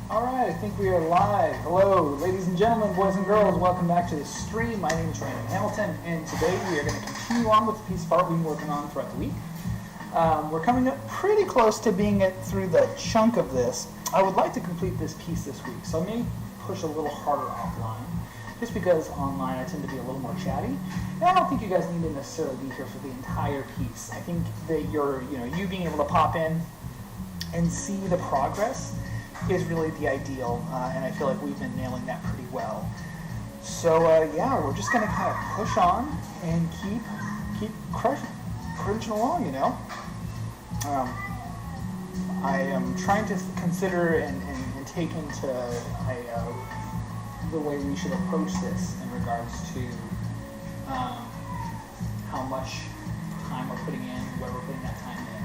Alright, I think we are live. Hello, ladies and gentlemen, boys and girls, welcome back to the stream. My name is Random Hamilton, and today we are going to continue on with the piece of art we've been working on throughout the week. We're coming up pretty close to being through the chunk of this. I would like to complete this piece this week, so I may push a little harder offline, just because online I tend to be a little more chatty. And I don't think you guys need to necessarily be here for the entire piece. I think that you being able to pop in and see the progress is really the ideal, and I feel like we've been nailing that pretty well. So yeah, we're just gonna kind of push on and keep crunching along, you know. I am trying to consider and take into the way we should approach this in regards to how much time we're putting in, where we're putting that time in.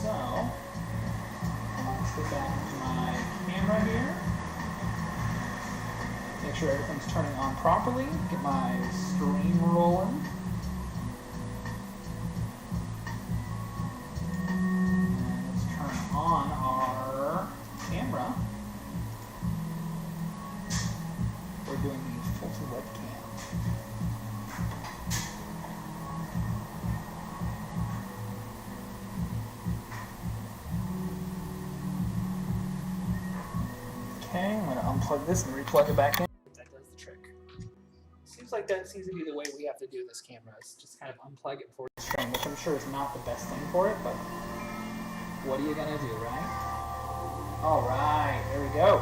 So let's get back into my camera here. Make sure everything's turning on properly. Get my stream rolling. And let's turn on our camera. We're doing the Fulton webcam. Okay, I'm going to unplug this and replug it back in. That does the trick. Seems like that seems to be the way we have to do this camera. Is just kind of unplug it before it's streaming, which I'm sure is not the best thing for it, but what are you going to do, right? Alright, there we go.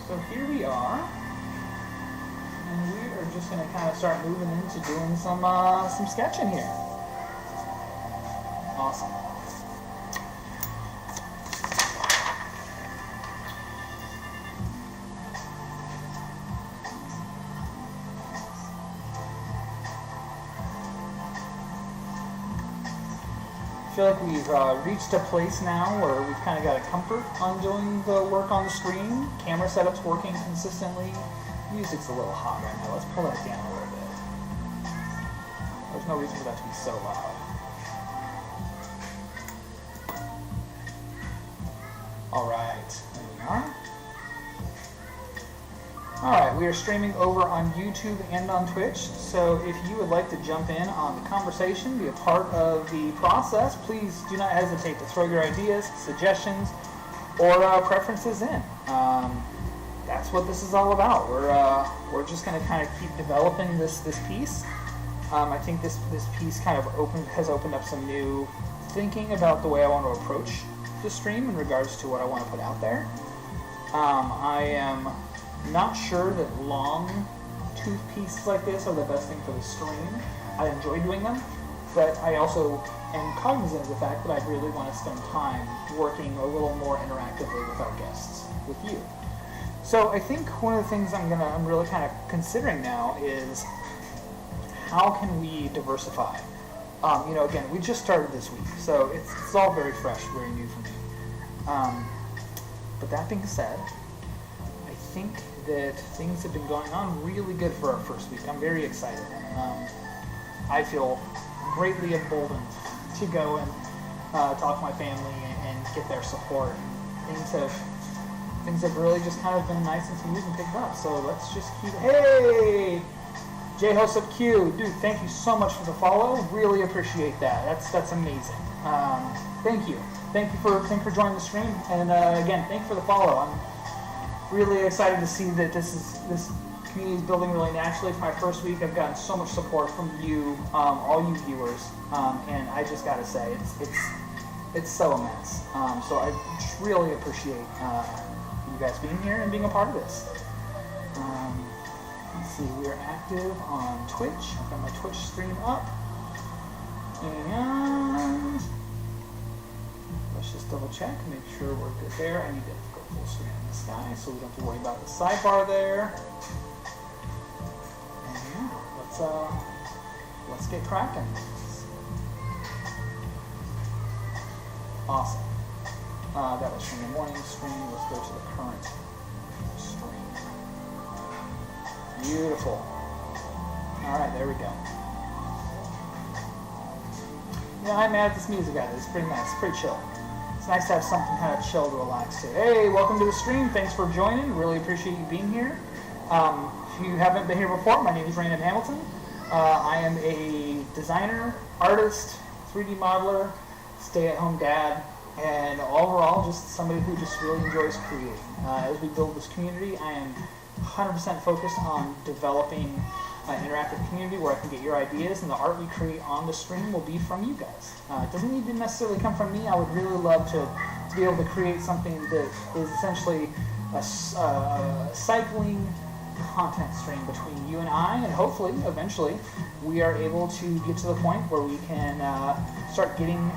So here we are. And we are just going to kind of start moving into doing some sketching here. Awesome. I feel like we've reached a place now where we've kind of got a comfort on doing the work on the screen. Camera setup's working consistently. Music's a little hot right now. Let's pull that down a little bit. There's no reason for that to be so loud. Alright, there we are. Alright, we are streaming over on YouTube and on Twitch, so if you would like to jump in on the conversation, be a part of the process, please do not hesitate to throw your ideas, suggestions, or preferences in. That's what this is all about. We're just going to kind of keep developing this piece. I think this piece kind of has opened up some new thinking about the way I want to approach the stream in regards to what I want to put out there. I am not sure that long tooth pieces like this are the best thing for the stream. I enjoy doing them, but I also am cognizant of the fact that I really want to spend time working a little more interactively with our guests, with you. So I think one of the things I'm really kind of considering now is how can we diversify? Again, we just started this week, so it's all very fresh, very new for me. But that being said, I think that things have been going on really good for our first week. I'm very excited. I feel greatly emboldened to go and talk to my family and get their support. Things have really just kind of been nice and smooth and picked up. So let's just keep. Hey, JHosupQ, dude, thank you so much for the follow. Really appreciate that. That's amazing. Thank you for joining the stream. And again, thank you for the follow. I'm really excited to see that this community is building really naturally. For my first week, I've gotten so much support from you, all you viewers, and I just gotta say, it's so immense. So I just really appreciate you guys being here and being a part of this. Let's see, we are active on Twitch. I've got my Twitch stream up, and let's just double check, make sure we're good there. I need to go full screen on this guy so we don't have to worry about the sidebar there. And yeah, let's get cracking. Awesome. That was from the morning stream. Let's go to the current stream. Beautiful. All right, there we go. Yeah, I'm mad at this music guy. It's pretty nice, pretty chill. it's nice to have something kind of chill to relax to. Hey, welcome to the stream. Thanks for joining. Really appreciate you being here. If you haven't been here before, my name is Raymond Hamilton. I am a designer, artist, 3D modeler, stay-at-home dad, and overall just somebody who just really enjoys creating. As we build this community, I am 100% focused on developing an interactive community where I can get your ideas, and the art we create on the stream will be from you guys. It doesn't need to necessarily come from me. I would really love to be able to create something that is essentially a cycling content stream between you and I, and hopefully, eventually, we are able to get to the point where we can start getting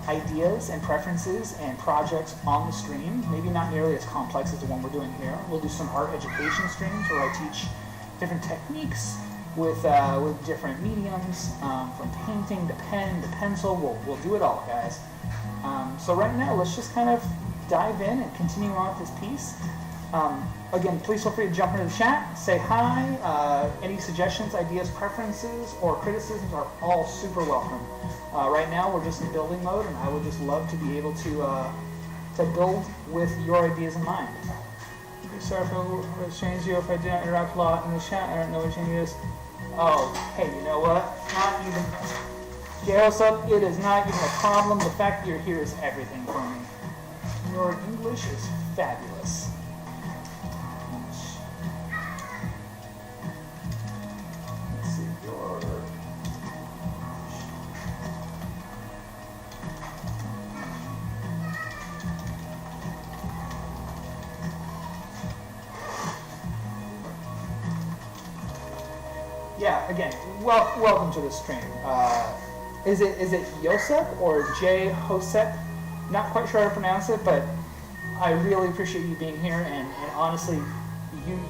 ideas and preferences and projects on the stream. Maybe not nearly as complex as the one we're doing here. We'll do some art education streams where I teach different techniques with different mediums, from painting to pen to pencil. We'll do it all, guys. So right now, let's just kind of dive in and continue on with this piece. Again, please feel free to jump into the chat, say hi. Any suggestions, ideas, preferences, or criticisms are all super welcome. Right now, we're just in building mode, and I would just love to be able to build with your ideas in mind. Sorry if it changes you if I didn't interact a lot in the chat. I don't know what change is. Oh, hey, you know what? Not even. What's up? It is not even a problem. The fact that you're here is everything for me. Your English is fabulous. Let's see your. Yeah, again, welcome to the stream. Is it Josep or J. Josep? Not quite sure how to pronounce it, but I really appreciate you being here, and honestly,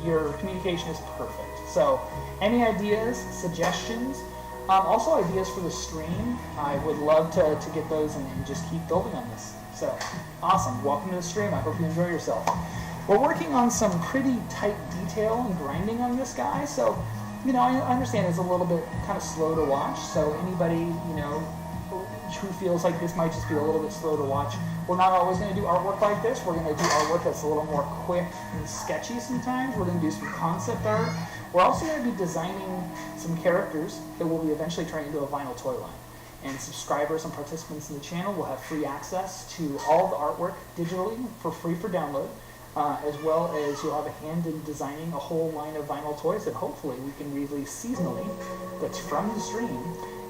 your communication is perfect. So, any ideas, suggestions, also ideas for the stream, I would love to get those and just keep building on this. So, awesome. Welcome to the stream. I hope you enjoy yourself. We're working on some pretty tight detail and grinding on this guy, so I understand it's a little bit kind of slow to watch, so anybody, who feels like this might just be a little bit slow to watch, we're not always going to do artwork like this. We're going to do artwork that's a little more quick and sketchy sometimes. We're going to do some concept art. We're also going to be designing some characters that will be eventually turning into a vinyl toy line. And subscribers and participants in the channel will have free access to all the artwork digitally for free for download. As well as you'll have a hand in designing a whole line of vinyl toys that hopefully we can release seasonally that's from the stream,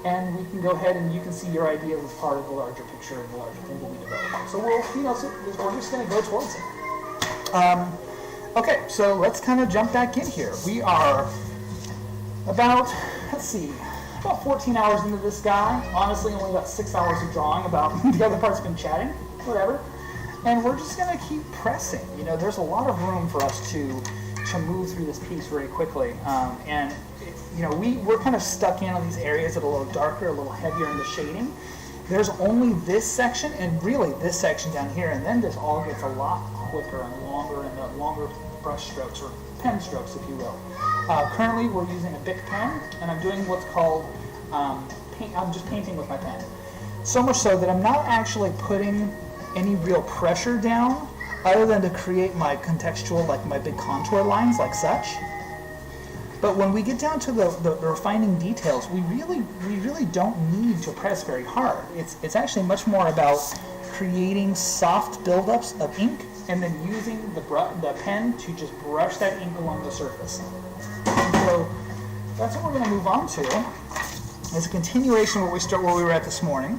and we can go ahead and you can see your ideas as part of the larger picture and the larger thing that we develop. So we're just going to go towards it. Okay, so let's kind of jump back in here. We are about 14 hours into this guy. Honestly, only about 6 hours of drawing. About the other part's been chatting, whatever. And we're just going to keep pressing. There's a lot of room for us to move through this piece very quickly. We're kind of stuck in on these areas that are a little darker, a little heavier in the shading. There's only this section and really this section down here, and then this all gets a lot quicker and longer brush strokes or pen strokes, if you will. Currently, we're using a Bic pen, and I'm doing what's called I'm just painting with my pen. So much so that I'm not actually putting any real pressure down other than to create my contextual, like my big contour lines like such. But when we get down to the refining details, we really don't need to press very hard. It's actually much more about creating soft buildups of ink and then using the pen to just brush that ink along the surface. And so that's what we're going to move on to. As a continuation of where we were at this morning.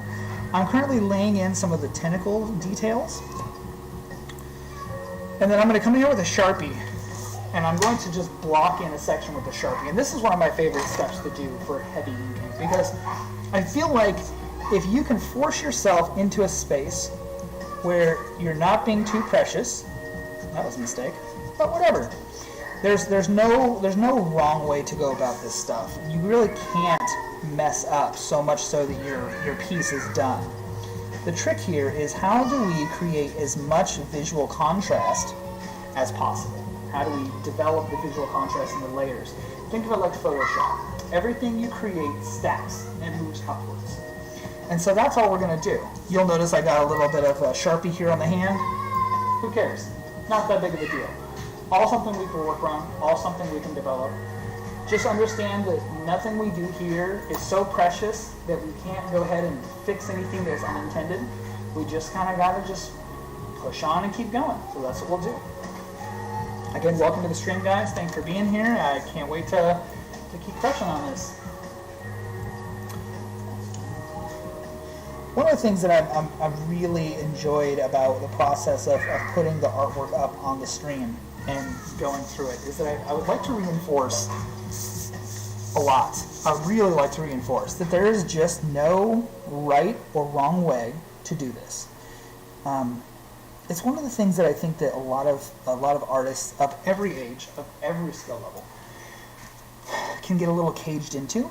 I'm currently laying in some of the tentacle details. And then I'm going to come in here with a Sharpie, and I'm going to just block in a section with a Sharpie. And this is one of my favorite steps to do for heavy inking, because I feel like if you can force yourself into a space where you're not being too precious, that was a mistake, but whatever. There's no wrong way to go about this stuff. You really can't mess up so much so that your piece is done. The trick here is how do we create as much visual contrast as possible? How do we develop the visual contrast in the layers? Think of it like Photoshop. Everything you create stacks and moves upwards. And so that's all we're going to do. You'll notice I got a little bit of a Sharpie here on the hand. Who cares? Not that big of a deal. All something we can work on, all something we can develop. Just understand that nothing we do here is so precious that we can't go ahead and fix anything that's unintended. We just kind of got to just push on and keep going. So that's what we'll do. Again, welcome to the stream, guys. Thanks for being here. I can't wait to keep pressing on this. One of the things that I've really enjoyed about the process of putting the artwork up on the stream and going through it is that I would like to reinforce a lot. I would really like to reinforce that there is just no right or wrong way to do this. It's one of the things that I think that a lot of artists of every age, of every skill level, can get a little caged into.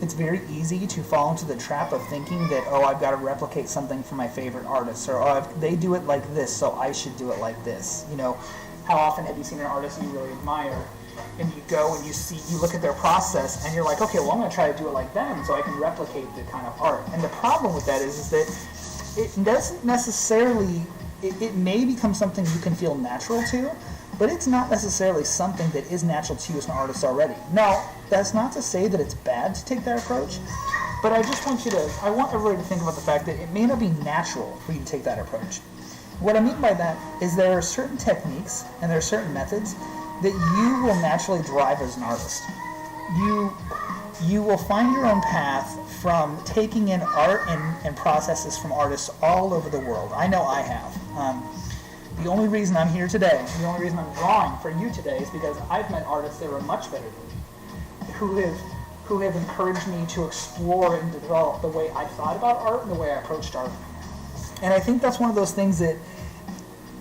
It's very easy to fall into the trap of thinking that, oh, I've got to replicate something from my favorite artists, or oh, they do it like this, so I should do it like this. You know, how often have you seen an artist you really admire, and you go and you look at their process, and you're like, okay, well, I'm going to try to do it like them, so I can replicate the kind of art. And the problem with that is that it doesn't necessarily. It may become something you can feel natural to, but it's not necessarily something that is natural to you as an artist already. Now, that's not to say that it's bad to take that approach, but I want everybody to think about the fact that it may not be natural for you to take that approach. What I mean by that is there are certain techniques and there are certain methods that you will naturally drive as an artist. You will find your own path from taking in art and processes from artists all over the world. I know I have. The only reason I'm here today, the only reason I'm drawing for you today is because I've met artists that are much better than me, who have encouraged me to explore and develop the way I thought about art and the way I approached art. And I think that's one of those things that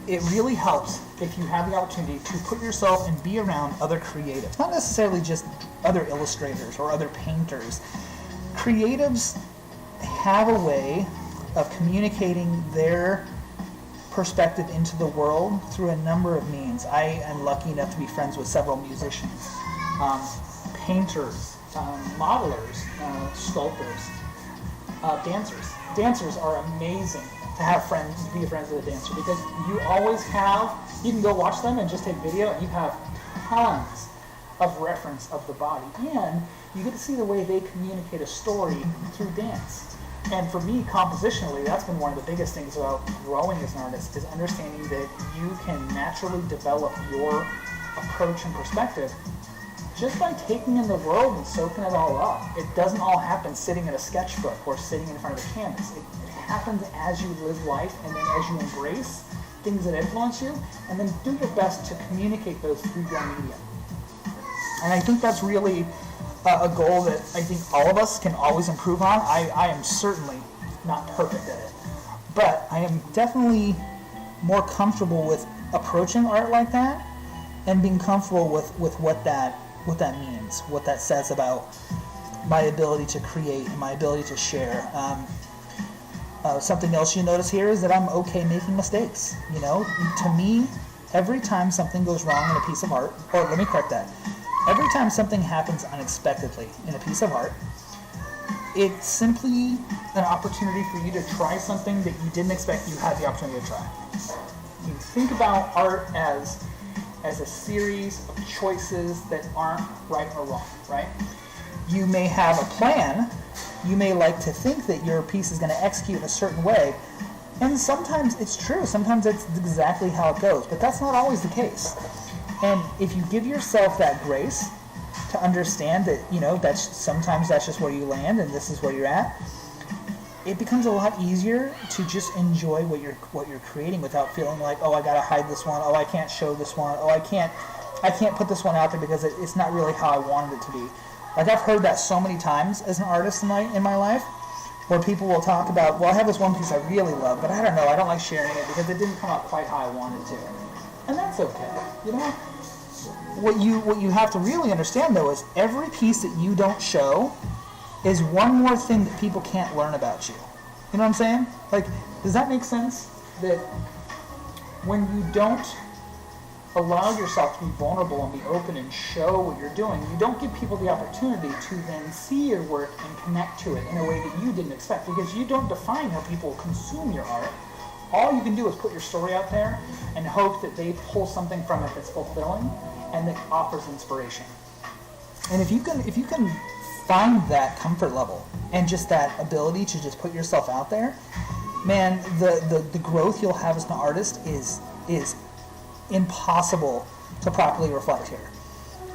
it really helps if you have the opportunity to put yourself and be around other creatives, not necessarily just other illustrators or other painters. Creatives have a way of communicating their perspective into the world through a number of means. I am lucky enough to be friends with several musicians, painters, modelers, sculptors, dancers. Dancers are amazing to have friends, to be friends with a dancer, because you can go watch them and just take video and you have tons of reference of the body, and you get to see the way they communicate a story through dance. And for me, compositionally, that's been one of the biggest things about growing as an artist, is understanding that you can naturally develop your approach and perspective just by taking in the world and soaking it all up. It doesn't all happen sitting in a sketchbook or sitting in front of a canvas. It happens as you live life, and then as you embrace things that influence you, and then do your best to communicate those through your medium. And I think that's really a goal that I think all of us can always improve on. I am certainly not perfect at it, but I am definitely more comfortable with approaching art like that and being comfortable with what that means, what that says about my ability to create and my ability to share. Something else you notice here is that I'm okay making mistakes. You know, to me, every time something goes wrong in a piece of art, or let me correct that, every time something happens unexpectedly in a piece of art, it's simply an opportunity for you to try something that you didn't expect you had the opportunity to try. You think about art as a series of choices that aren't right or wrong, right? You may have a plan. You may like to think that your piece is going to execute in a certain way, and sometimes it's true. Sometimes it's exactly how it goes, but that's not always the case. And if you give yourself that grace to understand that, you know, sometimes that's just where you land and this is where you're at, it becomes a lot easier to just enjoy what you're creating without feeling like, oh, I gotta hide this one, oh, I can't show this one, oh, I can't put this one out there because it's not really how I wanted it to be. Like, I've heard that so many times as an artist in my life, where people will talk about, well, I have this one piece I really love, but I don't know, I don't like sharing it because it didn't come out quite how I wanted to. And that's okay, you know? What you have to really understand, though, is every piece that you don't show is one more thing that people can't learn about you. You know what I'm saying? Like, does that make sense? That when you don't allow yourself to be vulnerable and be open and show what you're doing, you don't give people the opportunity to then see your work and connect to it in a way that you didn't expect, because you don't define how people consume your art. All you can do is put your story out there and hope that they pull something from it that's fulfilling and that offers inspiration. And if you can find that comfort level and just that ability to just put yourself out there, man, the growth you'll have as an artist is impossible to properly reflect here.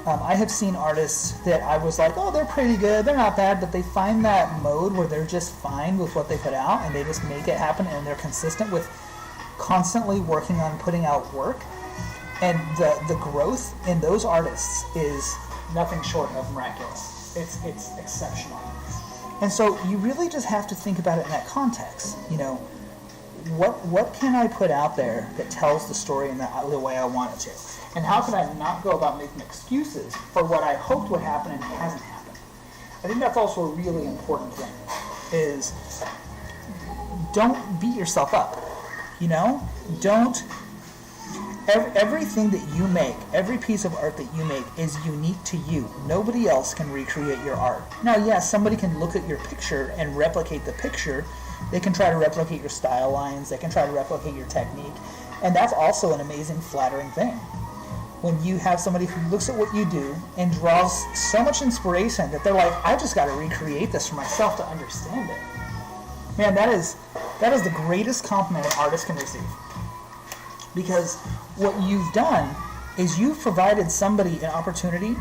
I have seen artists that I was like, oh, they're pretty good, they're not bad, but they find that mode where they're just fine with what they put out and they just make it happen, and they're consistent with constantly working on putting out work. And the growth in those artists is nothing short of miraculous. It's exceptional. And so you really just have to think about it in that context. You know, what can I put out there that tells the story in the way I want it to? And how can I not go about making excuses for what I hoped would happen and hasn't happened? I think that's also a really important thing, is don't beat yourself up. You know, don't. Everything that you make, every piece of art that you make is unique to you. Nobody else can recreate your art. Now, yes, somebody can look at your picture and replicate the picture. They can try to replicate your style lines. They can try to replicate your technique. And that's also an amazing, flattering thing. When you have somebody who looks at what you do and draws so much inspiration that they're like, I just got to recreate this for myself to understand it. Man, that is the greatest compliment an artist can receive. Because what you've done is you've provided somebody an opportunity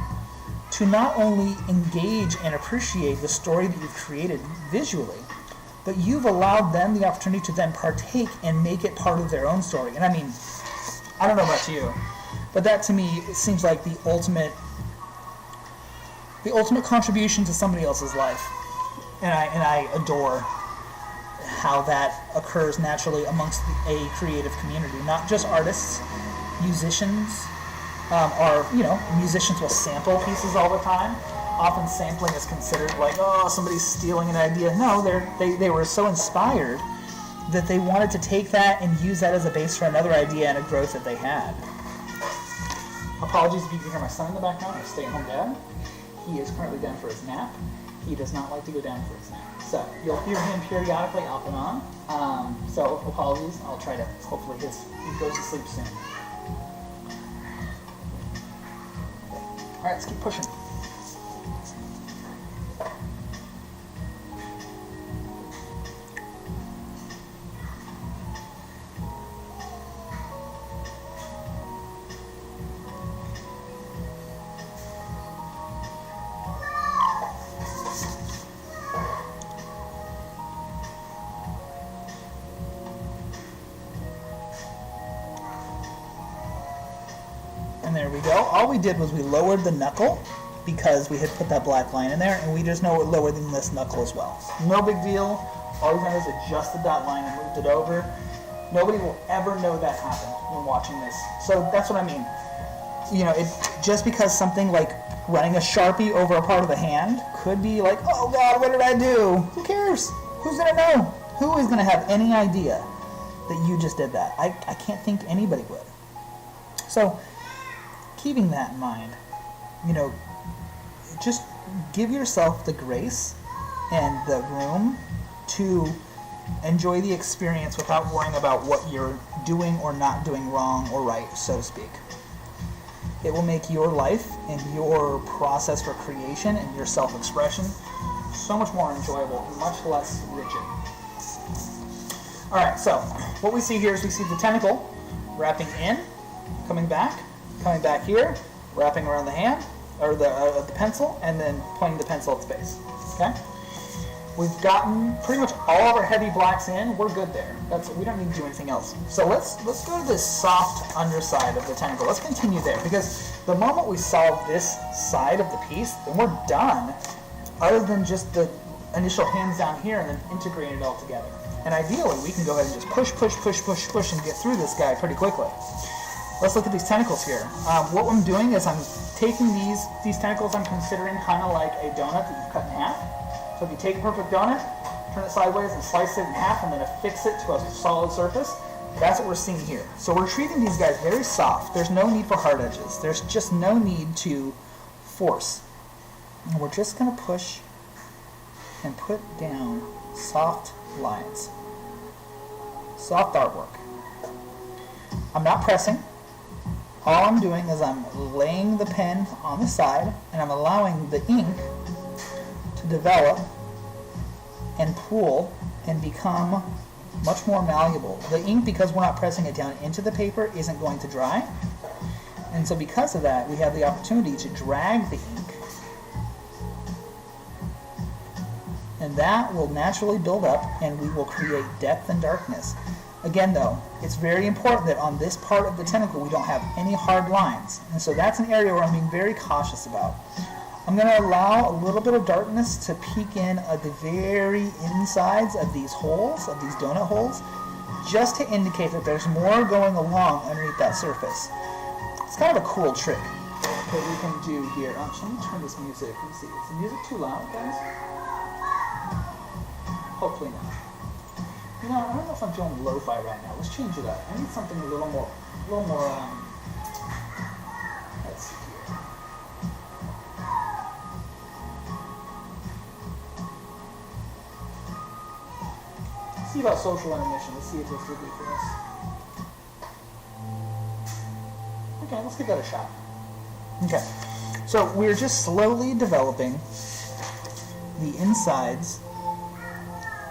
to not only engage and appreciate the story that you've created visually, but you've allowed them the opportunity to then partake and make it part of their own story. And I mean, I don't know about you, but that to me seems like the ultimate contribution to somebody else's life. And I adore how that occurs naturally amongst a creative community. Not just artists, musicians, musicians will sample pieces all the time. Often sampling is considered like, oh, somebody's stealing an idea. No, they were so inspired that they wanted to take that and use that as a base for another idea and a growth that they had. Apologies if you can hear my son in the background. I'm a stay-at-home dad. He is currently down for his nap. He does not like to go down for his nap. So you'll hear him periodically off and on. So apologies. I'll try to, hopefully he goes to sleep soon. All right, let's keep pushing. And there we go. All we did was we lowered the knuckle because we had put that black line in there, and we just know we're lowering this knuckle as well. No big deal. All we've done is adjusted that line and moved it over. Nobody will ever know that happened when watching this. So that's what I mean. You know, just because something like running a Sharpie over a part of the hand could be like, oh God, what did I do? Who cares? Who's going to know? Who is going to have any idea that you just did that? I can't think anybody would. So, keeping that in mind, you know, just give yourself the grace and the room to enjoy the experience without worrying about what you're doing or not doing wrong or right, so to speak. It will make your life and your process for creation and your self-expression so much more enjoyable and much less rigid. Alright, so what we see here is we see the tentacle wrapping in, coming back here, wrapping around the hand, or the pencil, and then pointing the pencil at the base. Okay? We've gotten pretty much all of our heavy blacks in. We're good there. We don't need to do anything else. So let's go to this soft underside of the tentacle. Let's continue there, because the moment we solve this side of the piece, then we're done, other than just the initial hands down here and then integrate it all together. And ideally, we can go ahead and just push and get through this guy pretty quickly. Let's look at these tentacles here. What I'm doing is I'm taking these tentacles, I'm considering kind of like a donut that you've cut in half. So if you take a perfect donut, turn it sideways and slice it in half and then affix it to a solid surface, That's what we're seeing here. So we're treating these guys very soft. There's no need for hard edges. There's just no need to force. And we're just going to push and put down soft lines. Soft artwork. I'm not pressing. All I'm doing is I'm laying the pen on the side and I'm allowing the ink to develop and pool and become much more malleable. The ink, because we're not pressing it down into the paper, isn't going to dry. And so because of that, we have the opportunity to drag the ink. And that will naturally build up and we will create depth and darkness. Again though, it's very important that on this part of the tentacle we don't have any hard lines. And so that's an area where I'm being very cautious about. I'm going to allow a little bit of darkness to peek in at the very insides of these holes, of these donut holes, just to indicate that there's more going along underneath that surface. It's kind of a cool trick that we can do here. Let me turn this music. Let me see. Is the music too loud, guys? Hopefully not. You know, I don't know if I'm feeling lo-fi right now. Let's change it up. I need something a little more, let's see here. Let's see about social intermission. Let's see if this will do for us. Okay, let's give that a shot. Okay, so we're just slowly developing the insides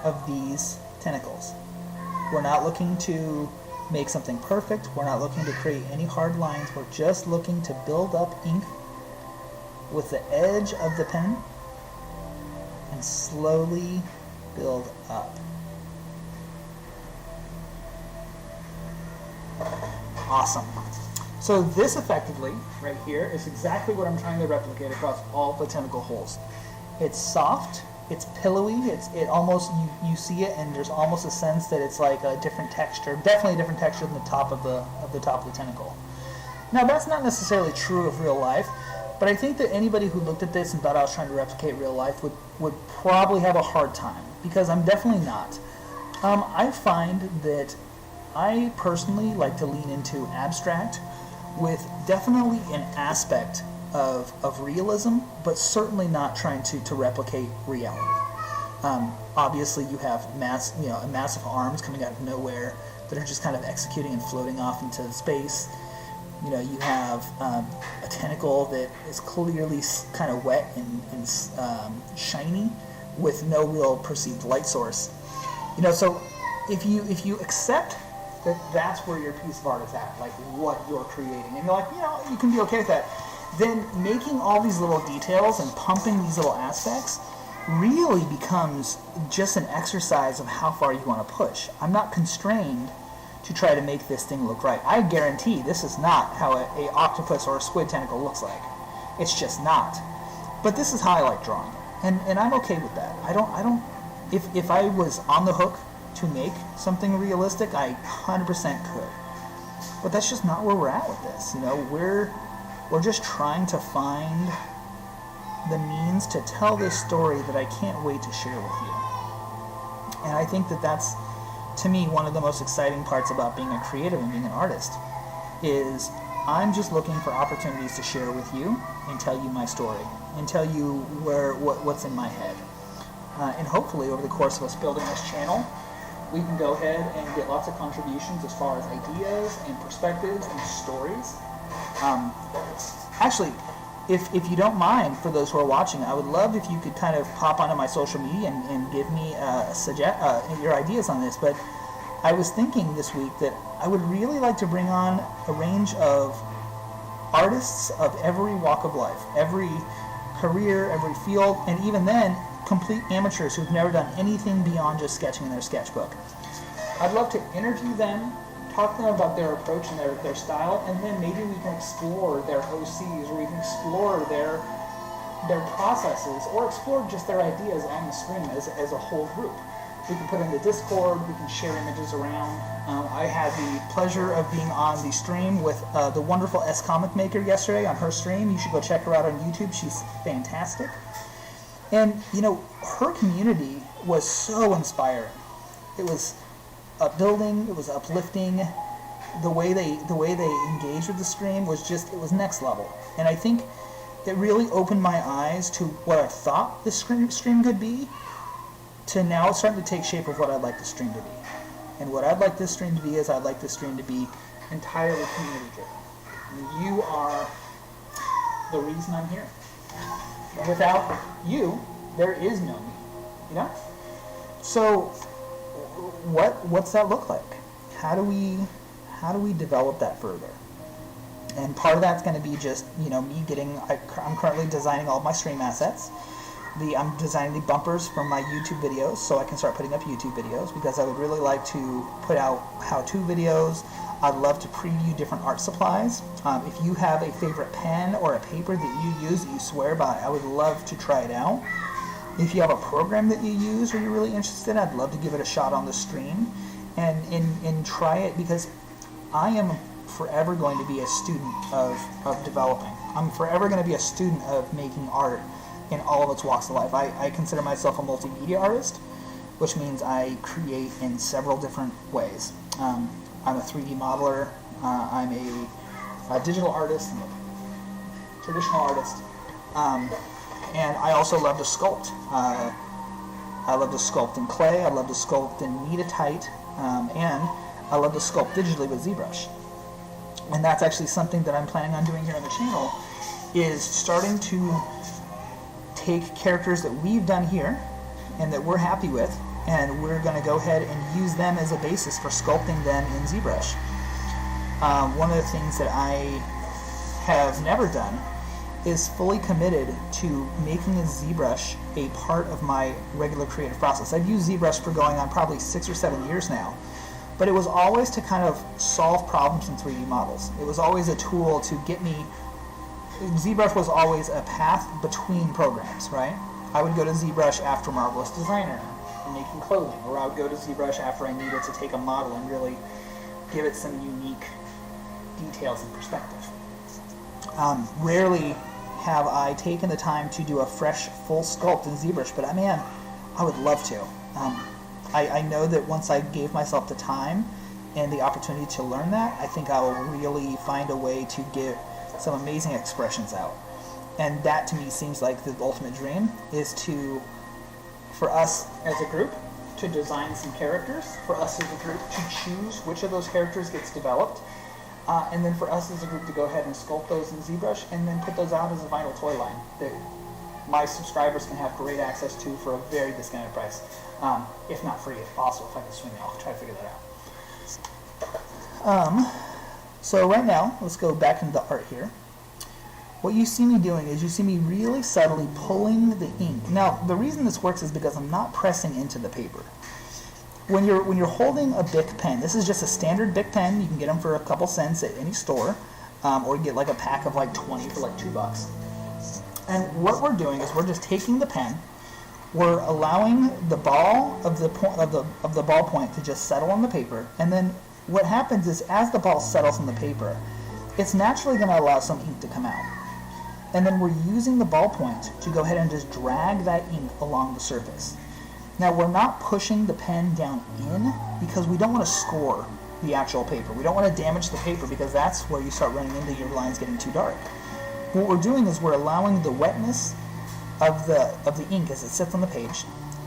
of these tentacles. We're not looking to make something perfect. We're not looking to create any hard lines. We're just looking to build up ink with the edge of the pen and slowly build up. Awesome. So this effectively, right here, is exactly what I'm trying to replicate across all the tentacle holes. It's soft. It's pillowy. It almost, you see it, and there's almost a sense that it's like a different texture, definitely a different texture than the top of the tentacle. Now that's not necessarily true of real life, but I think that anybody who looked at this and thought I was trying to replicate real life would probably have a hard time, because I'm definitely not. I find that I personally like to lean into abstract with definitely an aspect of realism, but certainly not trying to replicate reality. Obviously, you have massive arms coming out of nowhere that are just kind of executing and floating off into space. You know, you have a tentacle that is clearly kind of wet and shiny with no real perceived light source. You know, so if you accept that that's where your piece of art is at, like what you're creating, and you're like, you know, you can be okay with that, then making all these little details and pumping these little aspects really becomes just an exercise of how far you want to push. I'm not constrained to try to make this thing look right. I guarantee this is not how a octopus or a squid tentacle looks like. It's just not. But this is how I like drawing it, and I'm okay with that. I don't. If I was on the hook to make something realistic, I 100% could. But that's just not where we're at with this. You know, we're just trying to find the means to tell this story that I can't wait to share with you. And I think that that's, to me, one of the most exciting parts about being a creative and being an artist, is I'm just looking for opportunities to share with you and tell you my story and tell you what's in my head. And hopefully over the course of us building this channel, we can go ahead and get lots of contributions as far as ideas and perspectives and stories. Actually, if you don't mind, for those who are watching, I would love if you could kind of pop onto my social media and give me your ideas on this. But I was thinking this week that I would really like to bring on a range of artists of every walk of life, every career, every field, and even then, complete amateurs who've never done anything beyond just sketching in their sketchbook. I'd love to interview them, talk to them about their approach and their style, and then maybe we can explore their OCs, or we can explore their processes, or explore just their ideas on the screen as a whole group. We can put in the Discord, we can share images around. I had the pleasure of being on the stream with the wonderful S Comic Maker yesterday on her stream. You should go check her out on YouTube. She's fantastic. And, you know, her community was so inspiring. It was upbuilding, it was uplifting. The way they engaged with the stream was just, it was next level. And I think it really opened my eyes to what I thought the stream could be, to now it's starting to take shape of what I'd like the stream to be. And what I'd like this stream to be is I'd like this stream to be entirely community driven. You are the reason I'm here. Without you, there is no me. You know? So what's that look like? How do we develop that further? And part of that's going to be just, me I'm currently designing all of my stream assets. I'm designing the bumpers for my YouTube videos so I can start putting up YouTube videos, because I would really like to put out how-to videos. I'd love to preview different art supplies. If you have a favorite pen or a paper that you use that you swear by, I would love to try it out. If you have a program that you use or you're really interested in, I'd love to give it a shot on the stream and try it, because I am forever going to be a student of developing. I'm forever going to be a student of making art in all of its walks of life. I consider myself a multimedia artist, which means I create in several different ways. I'm a 3D modeler, I'm a digital artist, I'm a traditional artist, and I also love to sculpt. I love to sculpt in clay, I love to sculpt in Kneadatite, and I love to sculpt digitally with ZBrush. And that's actually something that I'm planning on doing here on the channel, is starting to take characters that we've done here and that we're happy with, and we're going to go ahead and use them as a basis for sculpting them in ZBrush. One of the things that I have never done is fully committed to making a ZBrush a part of my regular creative process. I've used ZBrush for going on probably 6 or 7 years now, but it was always to kind of solve problems in 3D models. It was always a tool to get me. ZBrush was always a path between programs, right? I would go to ZBrush after Marvelous Designer and making clothing, or I would go to ZBrush after I needed to take a model and really give it some unique details and perspective. Rarely have I taken the time to do a fresh, full sculpt in ZBrush, but man, I would love to. I know that once I gave myself the time and the opportunity to learn that, I think I will really find a way to get some amazing expressions out. And that to me seems like the ultimate dream, is for us as a group to design some characters, for us as a group to choose which of those characters gets developed, and then for us as a group to go ahead and sculpt those in ZBrush and then put those out as a vinyl toy line that my subscribers can have great access to for a very discounted price, if not free. Also, if I can swing it, I'll try to figure that out. So right now, let's go back into the art here. What you see me doing is you see me really subtly pulling the ink. Now, the reason this works is because I'm not pressing into the paper. When you're holding a Bic pen, this is just a standard Bic pen. You can get them for a couple cents at any store, or get like a pack of like 20 for like $2. And what we're doing is we're just taking the pen, we're allowing the ball of the ballpoint to just settle on the paper, and then what happens is as the ball settles on the paper, it's naturally going to allow some ink to come out. And then we're using the ballpoint to go ahead and just drag that ink along the surface. Now we're not pushing the pen down in, because we don't want to score the actual paper. We don't want to damage the paper, because that's where you start running into your lines getting too dark. What we're doing is we're allowing the wetness of the ink as it sits on the page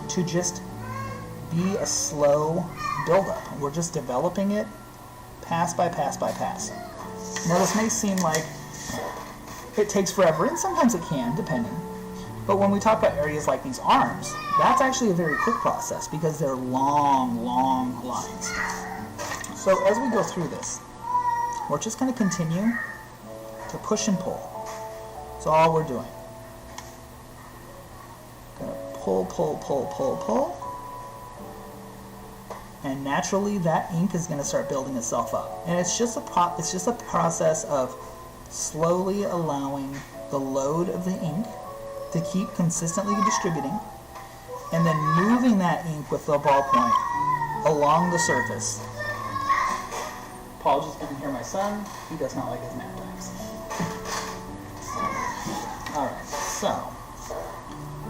to just be a slow buildup. We're just developing it pass by pass by pass. Now this may seem like it takes forever, and sometimes it can, depending. But when we talk about areas like these arms, that's actually a very quick process, because they're long, long lines. So as we go through this, we're just going to continue to push and pull. That's all we're doing. Gonna pull, pull, pull, pull, pull. And naturally that ink is going to start building itself up. And it's just a process of slowly allowing the load of the ink to keep consistently distributing, and then moving that ink with the ballpoint along the surface. Apologies if you can hear my son. He does not like his nap times. Alright, so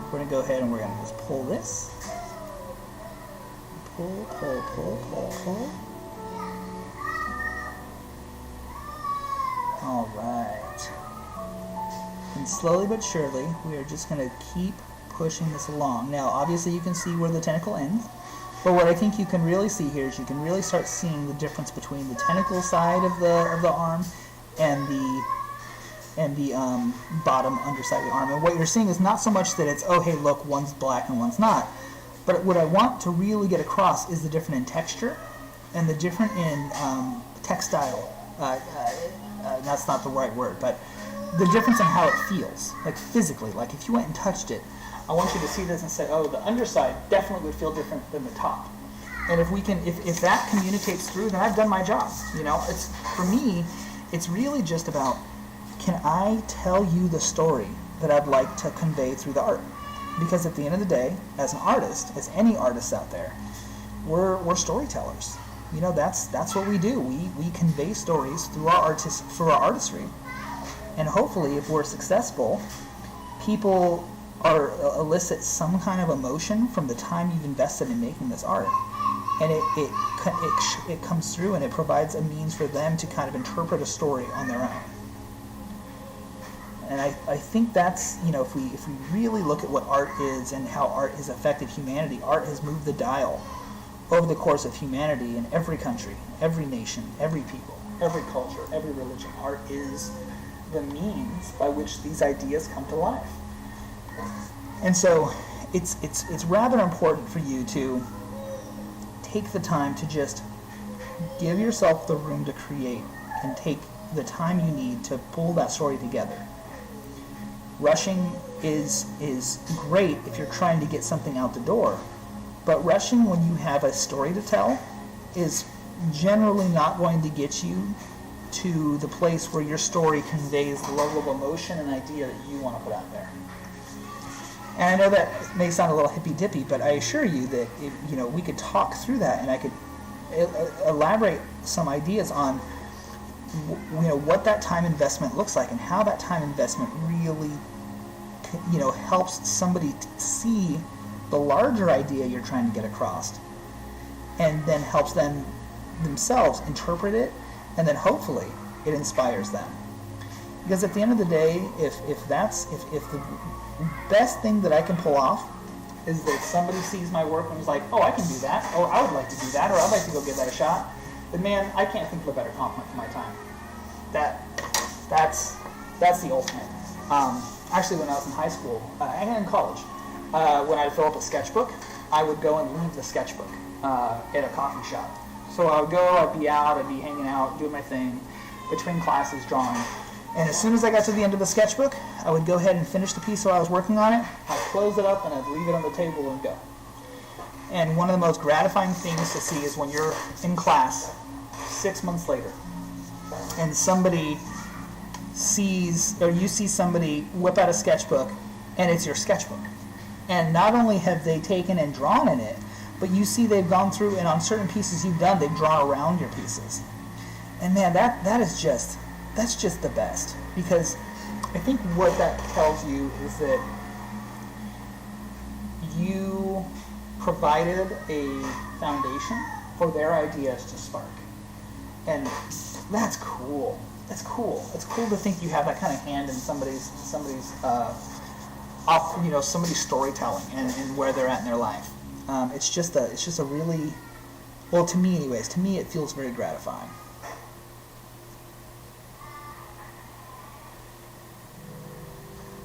we're going to go ahead and we're going to just pull this, pull. All right. And slowly but surely, we are just going to keep pushing this along. Now, obviously, you can see where the tentacle ends. But what I think you can really see here is you can really start seeing the difference between the tentacle side of the arm and the bottom underside of the arm. And what you're seeing is not so much that it's, oh, hey, look, one's black and one's not. But what I want to really get across is the different in texture and the different in textile. That's not the right word, but the difference in how it feels, like physically. Like if you went and touched it, I want you to see this and say, oh, the underside definitely would feel different than the top. And if we can, if that communicates through, then I've done my job. You know, it's, for me, it's really just about, can I tell you the story that I'd like to convey through the art? Because at the end of the day, as an artist, as any artist out there, we're storytellers. You know, that's what we do. We convey stories through our artistry. And hopefully, if we're successful, people elicit some kind of emotion from the time you've invested in making this art, and it comes through, and it provides a means for them to kind of interpret a story on their own. And I think that's, you know, if we really look at what art is and how art has affected humanity, art has moved the dial over the course of humanity in every country, every nation, every people, every culture, every religion. Art is the means by which these ideas come to life. And so it's rather important for you to take the time to just give yourself the room to create and take the time you need to pull that story together. Rushing is great if you're trying to get something out the door, but rushing when you have a story to tell is generally not going to get you to the place where your story conveys the level of emotion and idea that you want to put out there. And I know that may sound a little hippy-dippy, but I assure you that we could talk through that, and I could elaborate some ideas on what that time investment looks like and how that time investment really helps somebody see the larger idea you're trying to get across, and then helps them themselves interpret it, and then hopefully it inspires them. Because at the end of the day, if the best thing that I can pull off is that somebody sees my work and is like, oh, I can do that, or I would like to do that, or I'd like to go give that a shot, then man, I can't think of a better compliment for my time. That's the ultimate. Actually, when I was in high school and in college, when I'd fill up a sketchbook, I would go and leave the sketchbook at a coffee shop. So I would go, I'd be out, I'd be hanging out, doing my thing, between classes, drawing. And as soon as I got to the end of the sketchbook, I would go ahead and finish the piece while I was working on it. I'd close it up and I'd leave it on the table and go. And one of the most gratifying things to see is when you're in class 6 months later and somebody sees, or you see somebody whip out a sketchbook and it's your sketchbook. And not only have they taken and drawn in it, but you see they've gone through and on certain pieces you've done, they've drawn around your pieces. And man, that's just the best. Because I think what that tells you is that you provided a foundation for their ideas to spark. And that's cool. That's cool. It's cool to think you have that kind of hand in somebody's storytelling and where they're at in their life. It's just a really, well, to me anyways, it feels very gratifying.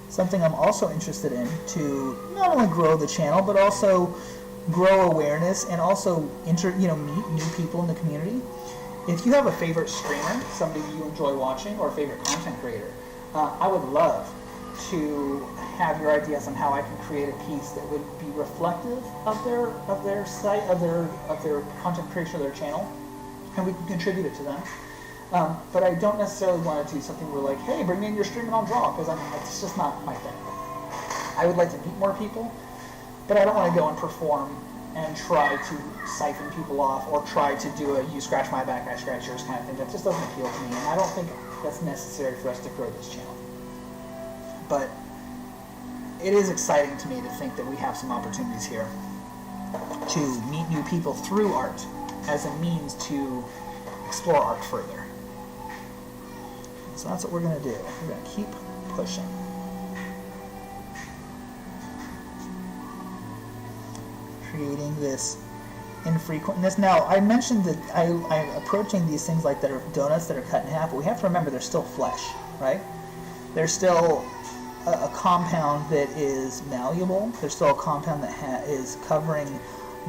Something I'm also interested in to not only grow the channel, but also grow awareness and also meet new people in the community. If you have a favorite streamer, somebody you enjoy watching, or a favorite content creator, I would love to have your ideas on how I can create a piece that would be reflective of their site, of their content creation of their channel, and we can contribute it to them. But I don't necessarily want to do something where like, hey, bring me in your stream and I'll draw, because it's just not my thing. I would like to meet more people, but I don't want to go and perform and try to siphon people off or try to do a you scratch my back, I scratch yours kind of thing. That just doesn't appeal to me, and I don't think that's necessary for us to grow this channel. But it is exciting to me to think that we have some opportunities here. to meet new people through art as a means to explore art further. So that's what we're going to do. We're going to keep pushing. Creating this infrequentness. Now, I mentioned that I'm approaching these things like that are donuts that are cut in half, but we have to remember they're still flesh, right? They're still a compound that is malleable. There's still a compound that is covering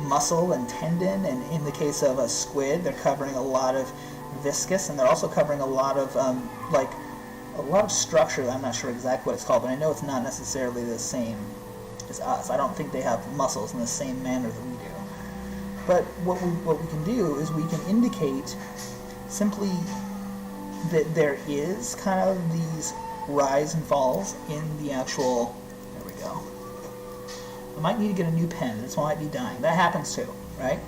muscle and tendon, and in the case of a squid, they're covering a lot of viscous, and they're also covering a lot of structure. I'm not sure exactly what it's called, but I know it's not necessarily the same as us. I don't think they have muscles in the same manner that we do. But what we can do is we can indicate simply that there is kind of these rise and falls in the actual. There we go. I might need to get a new pen. This one might be dying. That happens too, right?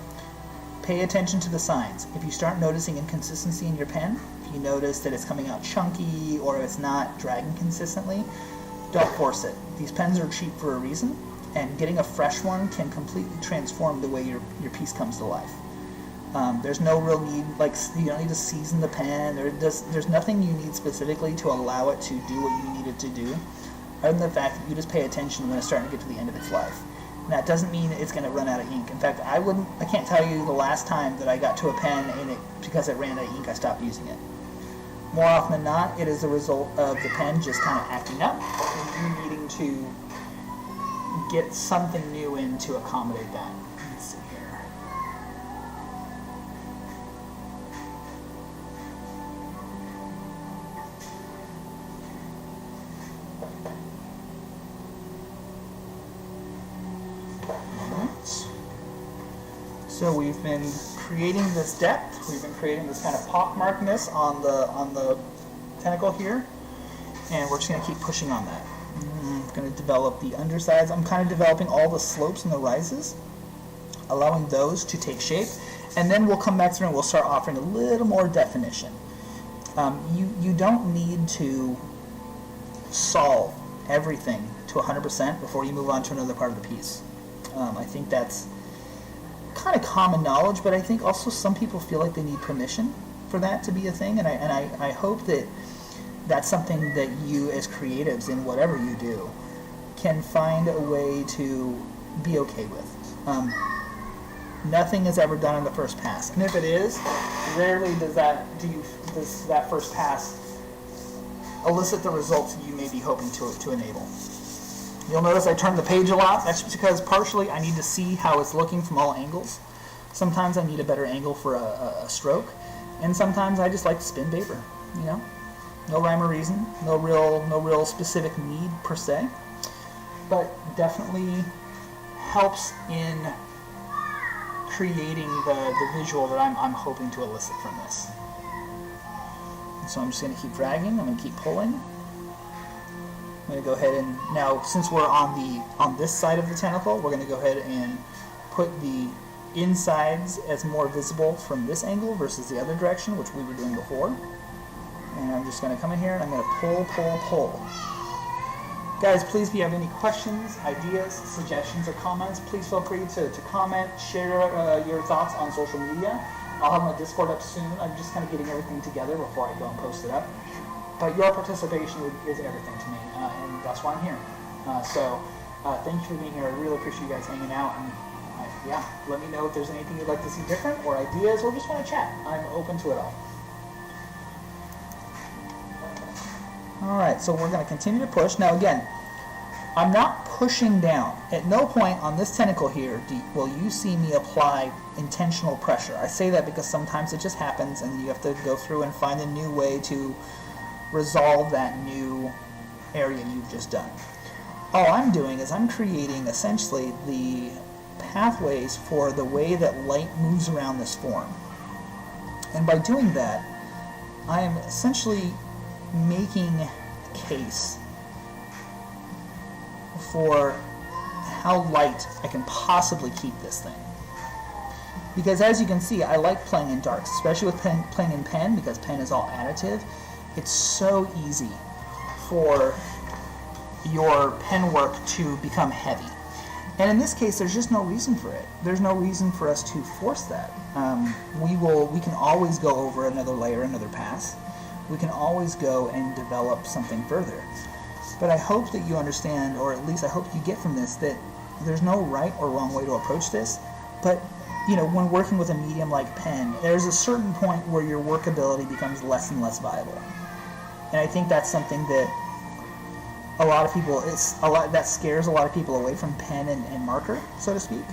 Pay attention to the signs. If you start noticing inconsistency in your pen, if you notice that it's coming out chunky or it's not dragging consistently, don't force it. These pens are cheap for a reason, and getting a fresh one can completely transform the way your piece comes to life. There's no real need, like, you don't need to season the pen. There's nothing you need specifically to allow it to do what you need it to do, other than the fact that you just pay attention when it's starting to get to the end of its life. And that doesn't mean it's going to run out of ink. In fact, I can't tell you the last time that I got to a pen and because it ran out of ink, I stopped using it. More often than not, it is the result of the pen just kind of acting up and you needing to get something new in to accommodate that. Let's see here. So we've been creating this depth. We've been creating this kind of pockmarkness on the tentacle here, and we're just going to keep pushing on that. I'm going to develop the undersides. I'm kind of developing all the slopes and the rises, allowing those to take shape, and then we'll come back through and we'll start offering a little more definition. You don't need to solve everything to 100% before you move on to another part of the piece. I think that's kind of common knowledge, but I think also some people feel like they need permission for that to be a thing, and I hope that that's something that you as creatives in whatever you do can find a way to be okay with. Nothing is ever done on the first pass, and if it is, rarely does that first pass elicit the results you may be hoping to enable. You'll notice I turn the page a lot. That's because partially I need to see how it's looking from all angles. Sometimes I need a better angle for a stroke, and sometimes I just like to spin paper. You know, no rhyme or reason, no real specific need per se, but definitely helps in creating the visual that I'm hoping to elicit from this. And so I'm just going to keep dragging. I'm going to keep pulling. I'm going to go ahead and now, since we're on this side of the tentacle, we're going to go ahead and put the insides as more visible from this angle versus the other direction, which we were doing before. And I'm just going to come in here and I'm going to pull. Guys, please, if you have any questions, ideas, suggestions, or comments, please feel free to comment, share your thoughts on social media. I'll have my Discord up soon. I'm just kind of getting everything together before I go and post it up. But your participation is everything to me, and that's why I'm here. So thank you for being here. I really appreciate you guys hanging out. And yeah, let me know if there's anything you'd like to see different, or ideas, or just want to chat. I'm open to it all. Alright, so we're going to continue to push. Now again, I'm not pushing down. At no point on this tentacle here will you see me apply intentional pressure. I say that because sometimes it just happens and you have to go through and find a new way to resolve that new area you've just done. All I'm doing is I'm creating essentially the pathways for the way that light moves around this form. And by doing that, I am essentially making a case for how light I can possibly keep this thing. Because as you can see, I like playing in darks, especially with playing in pen, because pen is all additive. It's so easy for your pen work to become heavy. And in this case, there's just no reason for it. There's no reason for us to force that. We can always go over another layer, another pass. We can always go and develop something further. But I hope that you understand, or at least I hope you get from this, that there's no right or wrong way to approach this. But when working with a medium like pen, there's a certain point where your workability becomes less and less viable. And I think that's something that that scares a lot of people away from pen and marker, so to speak,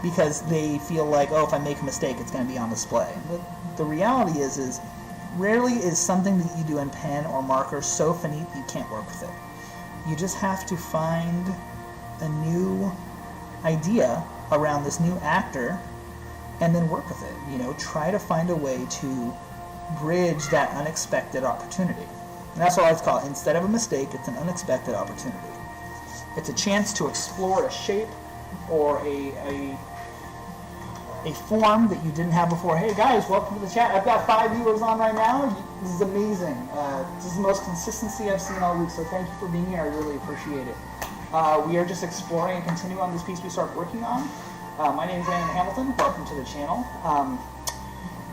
because they feel like, if I make a mistake, it's going to be on display. But the reality is rarely is something that you do in pen or marker so finite that you can't work with it. You just have to find a new idea around this new actor and then work with it. Try to find a way to bridge that unexpected opportunity. And that's what I call it. Instead of a mistake, it's an unexpected opportunity. It's a chance to explore a shape or a form that you didn't have before. Hey guys, welcome to the chat. I've got 5 viewers on right now. This is amazing. This is the most consistency I've seen all week, so thank you for being here. I really appreciate it. We are just exploring and continuing on this piece we started working on. My name is Brandon Hamilton. Welcome to the channel.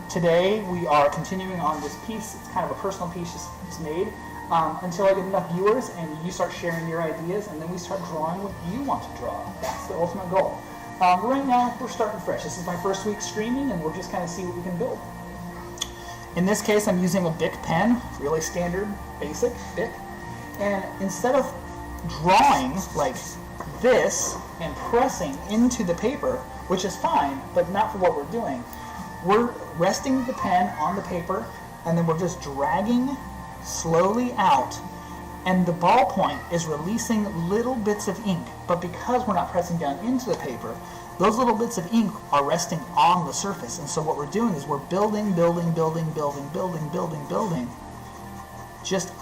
Today we are continuing on this piece. It's kind of a personal piece just made until I get enough viewers and you start sharing your ideas, and then we start drawing what you want to draw. That's the ultimate goal. Right now we're starting fresh. This is my first week streaming, and we're just kind of see what we can build. In this case, I'm using a Bic pen, really standard, basic Bic, and instead of drawing like this and pressing into the paper, which is fine, but not for what we're doing. We're resting the pen on the paper, and then we're just dragging slowly out, and the ballpoint is releasing little bits of ink. But because we're not pressing down into the paper, those little bits of ink are resting on the surface. And so what we're doing is we're building, just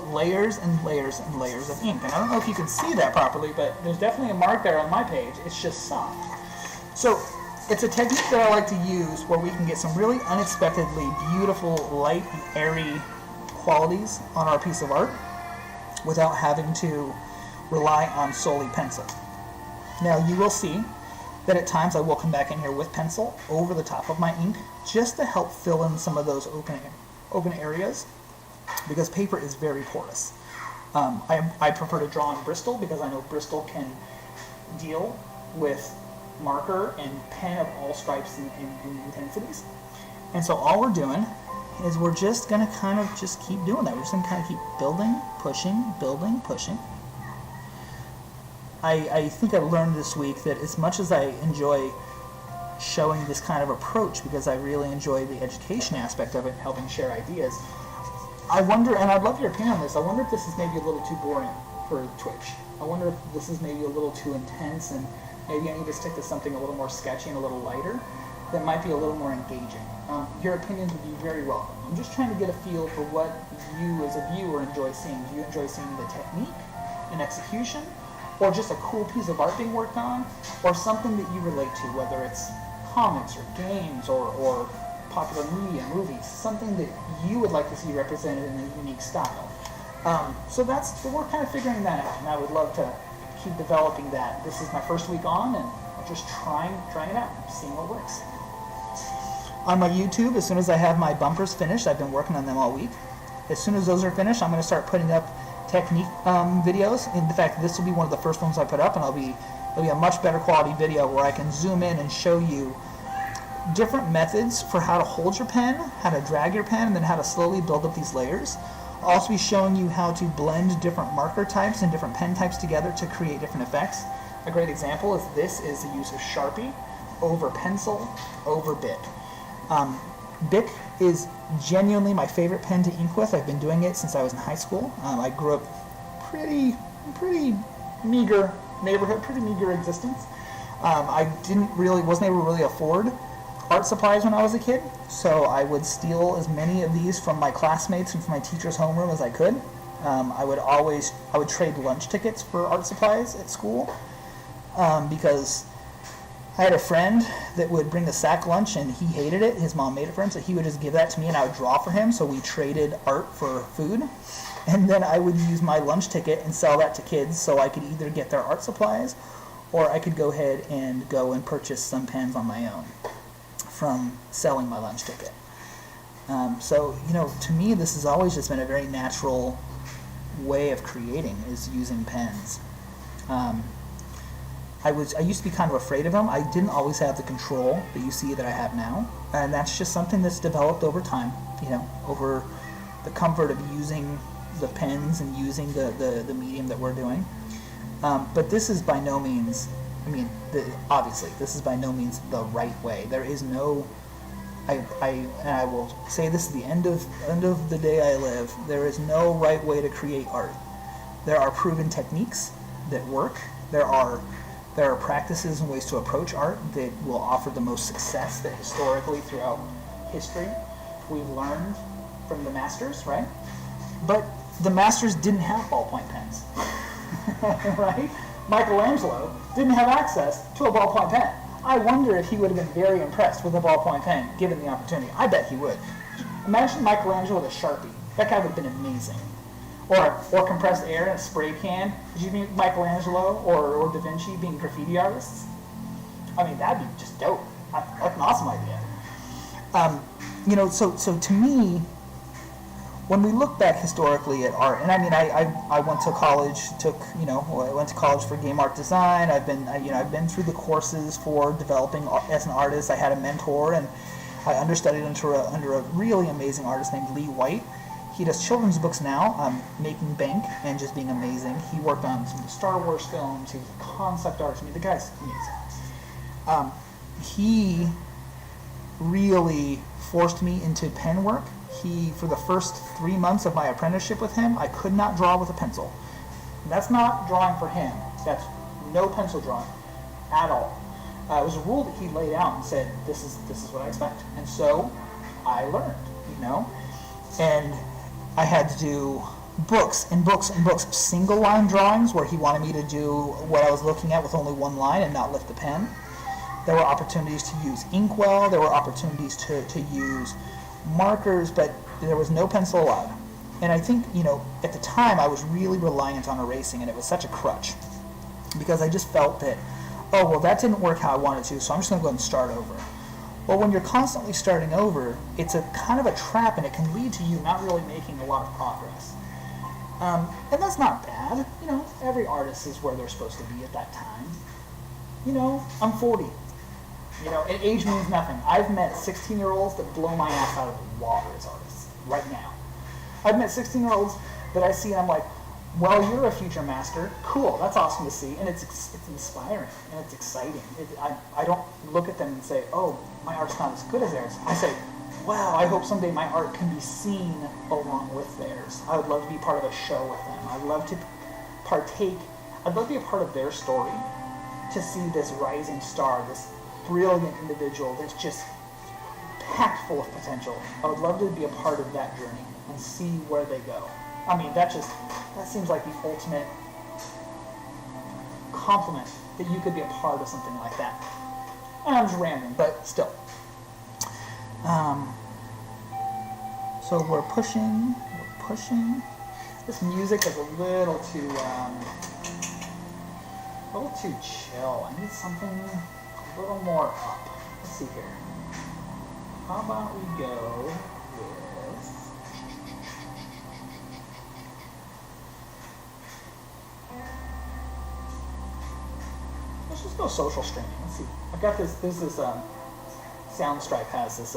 layers and layers and layers of ink. And I don't know if you can see that properly, but there's definitely a mark there on my page. It's just soft. So it's a technique that I like to use where we can get some really unexpectedly beautiful, light and airy qualities on our piece of art without having to rely on solely pencil. Now you will see that at times I will come back in here with pencil over the top of my ink just to help fill in some of those open areas, because paper is very porous. I prefer to draw on Bristol because I know Bristol can deal with marker and pen of all stripes and intensities. And so all we're doing is we're just going to kind of just keep doing that. We're just going to kind of keep building, pushing, building, pushing. I think I learned this week that as much as I enjoy showing this kind of approach, because I really enjoy the education aspect of it, helping share ideas, I wonder, and I'd love your opinion on this, I wonder if this is maybe a little too boring for Twitch. I wonder if this is maybe a little too intense, and maybe I need to stick to something a little more sketchy and a little lighter that might be a little more engaging. Your opinions would be very welcome. I'm just trying to get a feel for what you as a viewer enjoy seeing. Do you enjoy seeing the technique and execution, or just a cool piece of art being worked on, or something that you relate to, whether it's comics or games or popular media, movies, something that you would like to see represented in a unique style. So we're kind of figuring that out, and I would love to keep developing that. This is my first week on, and I'm just trying it out, seeing what works. On my YouTube, as soon as I have my bumpers finished, I've been working on them all week. As soon as those are finished, I'm going to start putting up technique videos. In fact, this will be one of the first ones I put up, and it'll be a much better quality video where I can zoom in and show you different methods for how to hold your pen, how to drag your pen, and then how to slowly build up these layers. I'll also be showing you how to blend different marker types and different pen types together to create different effects. A great example is the use of Sharpie over pencil over Bic. Bic is genuinely my favorite pen to ink with. I've been doing it since I was in high school. I grew up pretty meager neighborhood, pretty meager existence. I wasn't able to really afford art supplies when I was a kid, so I would steal as many of these from my classmates and from my teacher's homeroom as I could. I would trade lunch tickets for art supplies at school, because I had a friend that would bring a sack lunch and he hated it. His mom made it for him, so he would just give that to me and I would draw for him, so we traded art for food. And then I would use my lunch ticket and sell that to kids so I could either get their art supplies or I could go ahead and go and purchase some pens on my own from selling my lunch ticket. So, to me, this has always just been a very natural way of creating, is using pens. I used to be kind of afraid of them. I didn't always have the control that you see that I have now, and that's just something that's developed over time, over the comfort of using the pens and using the medium that we're doing. But this is by no means, obviously, this is by no means the right way. There is no, and I will say this to the end of the day I live, there is no right way to create art. There are proven techniques that work. There are practices and ways to approach art that will offer the most success that historically throughout history we've learned from the masters, right? But the masters didn't have ballpoint pens, right? Michelangelo didn't have access to a ballpoint pen. I wonder if he would have been very impressed with a ballpoint pen given the opportunity. I bet he would. Imagine Michelangelo with a Sharpie. That guy would have been amazing. Or compressed air in a spray can. Did you meet Michelangelo or Da Vinci being graffiti artists? That'd be just dope. That's an awesome idea. So to me, when we look back historically at art, and I went to college, I went to college for game art design. I've been through the courses for developing as an artist. I had a mentor, and I understudied under a really amazing artist named Lee White. He does children's books now, making bank and just being amazing. He worked on some of the Star Wars films. He was a concept artist. The guy's amazing. He really forced me into pen work. For the first 3 months of my apprenticeship with him, I could not draw with a pencil. That's not drawing for him. That's no pencil drawing at all. It was a rule that he laid out and said, this is what I expect. And so I learned, and I had to do books and books and books, single line drawings where he wanted me to do what I was looking at with only one line and not lift the pen. There were opportunities to use inkwell. There were opportunities to use markers, but there was no pencil allowed. And I think, at the time I was really reliant on erasing, and it was such a crutch because I just felt that, that didn't work how I wanted to, so I'm just going to go ahead and start over. Well, when you're constantly starting over, it's a kind of a trap, and it can lead to you not really making a lot of progress. And that's not bad. Every artist is where they're supposed to be at that time. I'm 40. And age means nothing. I've met 16-year-olds that blow my ass out of the water as artists right now. I've met 16-year-olds that I see and I'm like, well, you're a future master. Cool, that's awesome to see. And it's inspiring and it's exciting. I don't look at them and say, oh, my art's not as good as theirs. I say, wow, I hope someday my art can be seen along with theirs. I would love to be part of a show with them. I'd love to be a part of their story, to see this rising star, this brilliant individual that's just packed full of potential. I would love to be a part of that journey and see where they go. That seems like the ultimate compliment, that you could be a part of something like that. And I'm just rambling, but still. So we're pushing. This music is a little too chill. I need something a little more up. Let's see here. How about we go with... Let's just go social streaming. Let's see. I've got this Soundstripe has this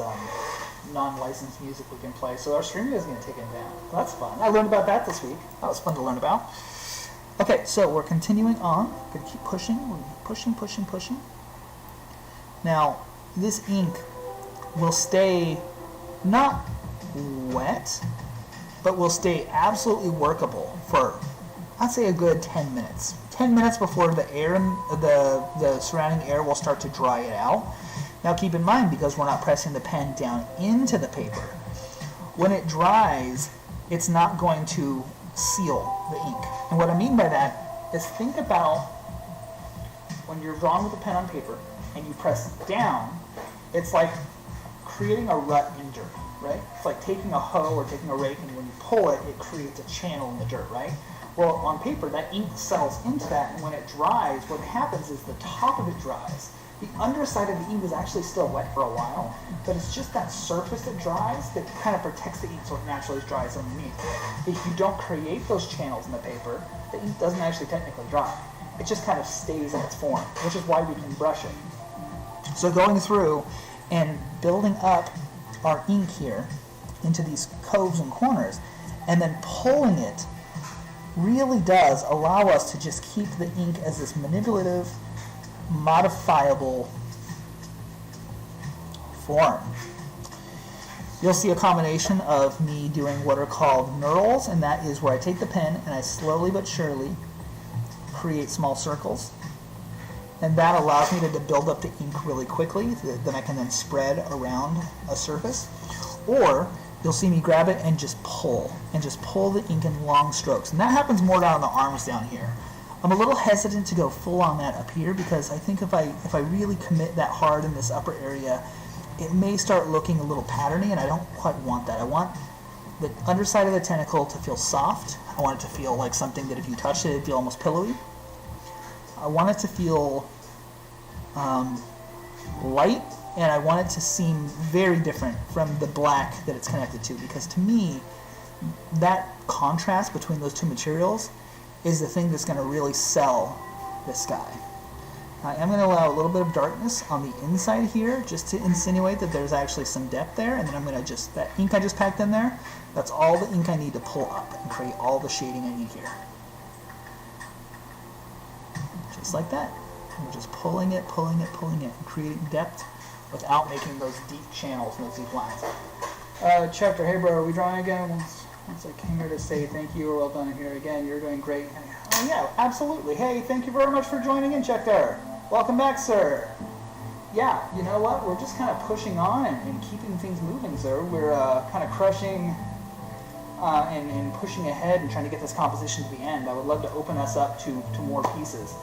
non-licensed music we can play, so our streaming isn't going to take it down. Well, that's fun. I learned about that this week. That was fun to learn about. Okay, so we're continuing on. We're going to keep pushing. We're going to keep pushing. Now, this ink will stay not wet, but will stay absolutely workable for, I'd say, a good 10 minutes. 10 minutes before the air and the surrounding air will start to dry it out. Now keep in mind, because we're not pressing the pen down into the paper, when it dries, it's not going to seal the ink. And what I mean by that is, think about when you're drawing with a pen on paper and you press down, it's like creating a rut in dirt, right? It's like taking a hoe or taking a rake, and when you pull it, it creates a channel in the dirt, right? Well, on paper, that ink settles into that, and when it dries, what happens is the top of it dries. The underside of the ink is actually still wet for a while, but it's just that surface that dries that kind of protects the ink so it naturally dries underneath. If you don't create those channels in the paper, the ink doesn't actually technically dry. It just kind of stays in its form, which is why we can brush it. So going through and building up our ink here into these coves and corners, and then pulling it really does allow us to just keep the ink as this manipulative, modifiable form. You'll see a combination of me doing what are called knurls, and that is where I take the pen and I slowly but surely create small circles. And that allows me to build up the ink really quickly that I can then spread around a surface. Or you'll see me grab it and just pull the ink in long strokes. And that happens more down on the arms down here. I'm a little hesitant to go full on that up here because I think if I really commit that hard in this upper area, it may start looking a little patterny, and I don't quite want that. I want the underside of the tentacle to feel soft. I want it to feel like something that if you touch it, it'd feel almost pillowy. I want it to feel light, and I want it to seem very different from the black that it's connected to, because to me, that contrast between those two materials is the thing that's going to really sell this guy. I am going to allow a little bit of darkness on the inside here just to insinuate that there's actually some depth there, and then I'm going to just, that ink I just packed in there, that's all the ink I need to pull up and create all the shading I need here. Just like that. And we're just pulling it, and creating depth without making those deep channels and those deep lines. Chapter, hey bro, are we drawing again? Once I came here to say thank you, or well done here again, you're doing great. Oh yeah, absolutely. Hey, thank you very much for joining in, Chapter. Welcome back, sir. Yeah, you know what? We're just kind of pushing on and keeping things moving, sir. We're kind of crushing and pushing ahead and trying to get this composition to the end. I would love to open us up to more pieces.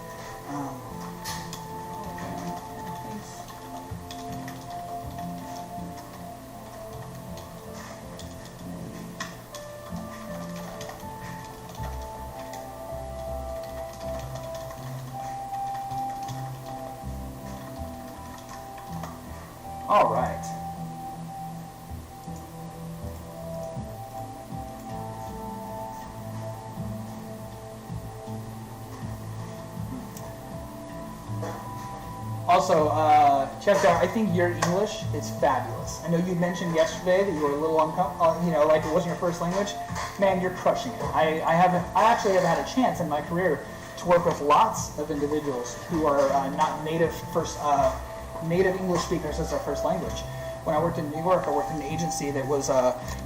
All right. Also, Chef Dow, I think your English is fabulous. I know you mentioned yesterday that you were a little uncomfortable, like it wasn't your first language. Man, you're crushing it. I actually have had a chance in my career to work with lots of individuals who are not native English speakers as their first language. When I worked in New York, I worked in an agency that was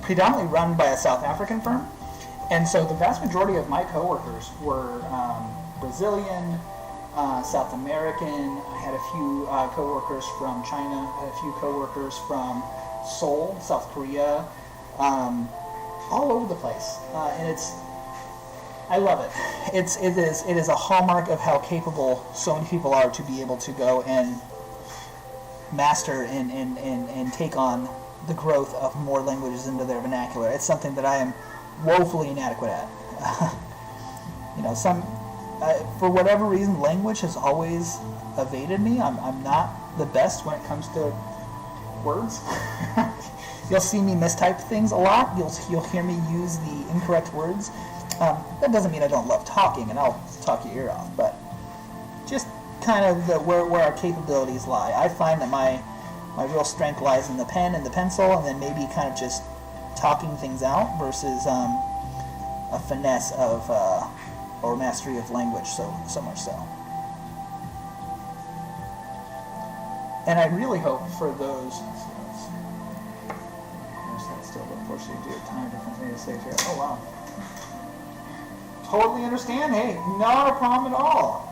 predominantly run by a South African firm. And so the vast majority of my coworkers were Brazilian, South American. I had a few coworkers from China. I had a few coworkers from Seoul, South Korea, all over the place. And I love it. It is a hallmark of how capable so many people are to be able to go and master and take on the growth of more languages into their vernacular. It's something that I am woefully inadequate at. For whatever reason, language has always evaded me. I'm not the best when it comes to words. You'll see me mistype things a lot. You'll hear me use the incorrect words. That doesn't mean I don't love talking, and I'll talk your ear off, but just kind of where our capabilities lie. I find that my real strength lies in the pen and the pencil, and then maybe kind of just talking things out versus a finesse of or mastery of language, so much so. And I really hope for those. Still, but unfortunately, due to time difference, to save here. Oh wow. Totally understand. Hey, not a problem at all.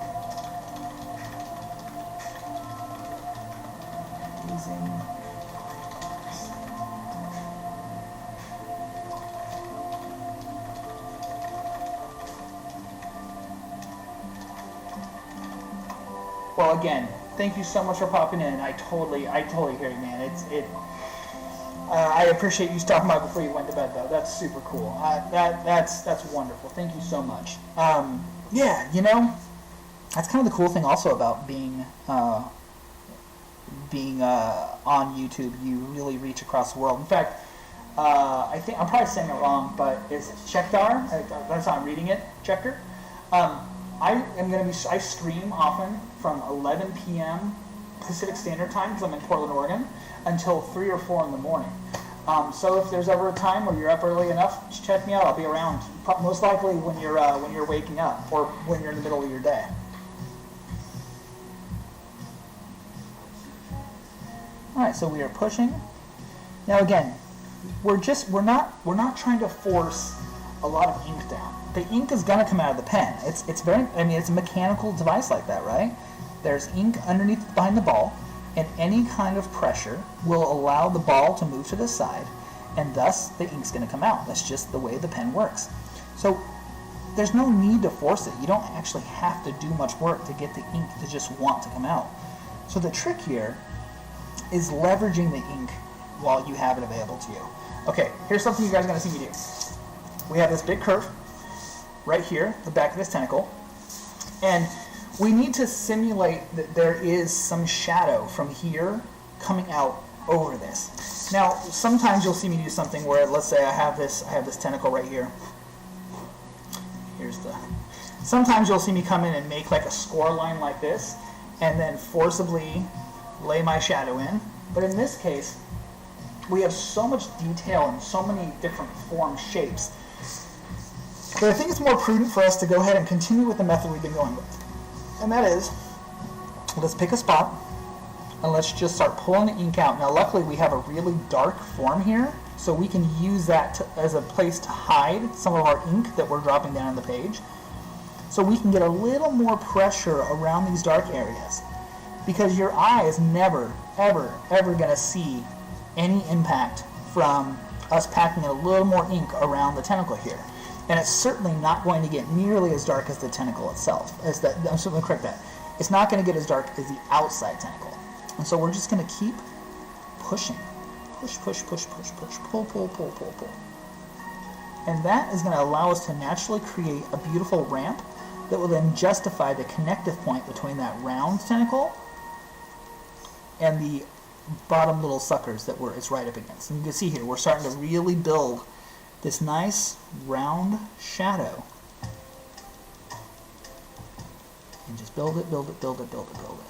Well, again, thank you so much for popping in. I totally hear you, man. I appreciate you talking about it before you went to bed, though. That's super cool. That's wonderful. Thank you so much. Yeah, you know, that's kind of the cool thing also about being on YouTube. You really reach across the world. In fact, I think I'm probably saying it wrong, but it's Checkdar. That's how I'm reading it. Checker. I stream often from 11 p.m. Pacific Standard Time because I'm in Portland, Oregon, until 3 or 4 in the morning. So if there's ever a time where you're up early enough, just check me out. I'll be around. Most likely when you're waking up or when you're in the middle of your day. All right, so we are pushing. Now again, we're not trying to force a lot of ink down. The ink is going to come out of the pen. It's a mechanical device like that, right? There's ink underneath behind the ball, and any kind of pressure will allow the ball to move to the side, and thus the ink's going to come out. That's just the way the pen works. So there's no need to force it. You don't actually have to do much work to get the ink to just want to come out. So the trick here is leveraging the ink while you have it available to you. Okay, here's something you guys are going to see me do. We have this big curve right here, the back of this tentacle, and we need to simulate that there is some shadow from here coming out over this. Now, sometimes you'll see me do something where, let's say I have this tentacle right here. Sometimes you'll see me come in and make like a score line like this, and then forcibly lay my shadow in. But in this case, we have so much detail and so many different form shapes that I think it's more prudent for us to go ahead and continue with the method we've been going with. And that is, let's pick a spot and let's just start pulling the ink out. Now luckily we have a really dark form here, so we can use that as a place to hide some of our ink that we're dropping down on the page. So we can get a little more pressure around these dark areas, because your eye is never, ever, ever going to see any impact from us packing a little more ink around the tentacle here. And it's certainly not going to get nearly as dark as the tentacle itself. I'm just going to correct that. It's not going to get as dark as the outside tentacle. And so we're just going to keep pushing. Push, push, push, push, push, pull, pull, pull, pull, pull. And that is going to allow us to naturally create a beautiful ramp that will then justify the connective point between that round tentacle and the bottom little suckers that it's right up against. And you can see here, we're starting to really build this nice round shadow. And just build it, build it, build it, build it, build it.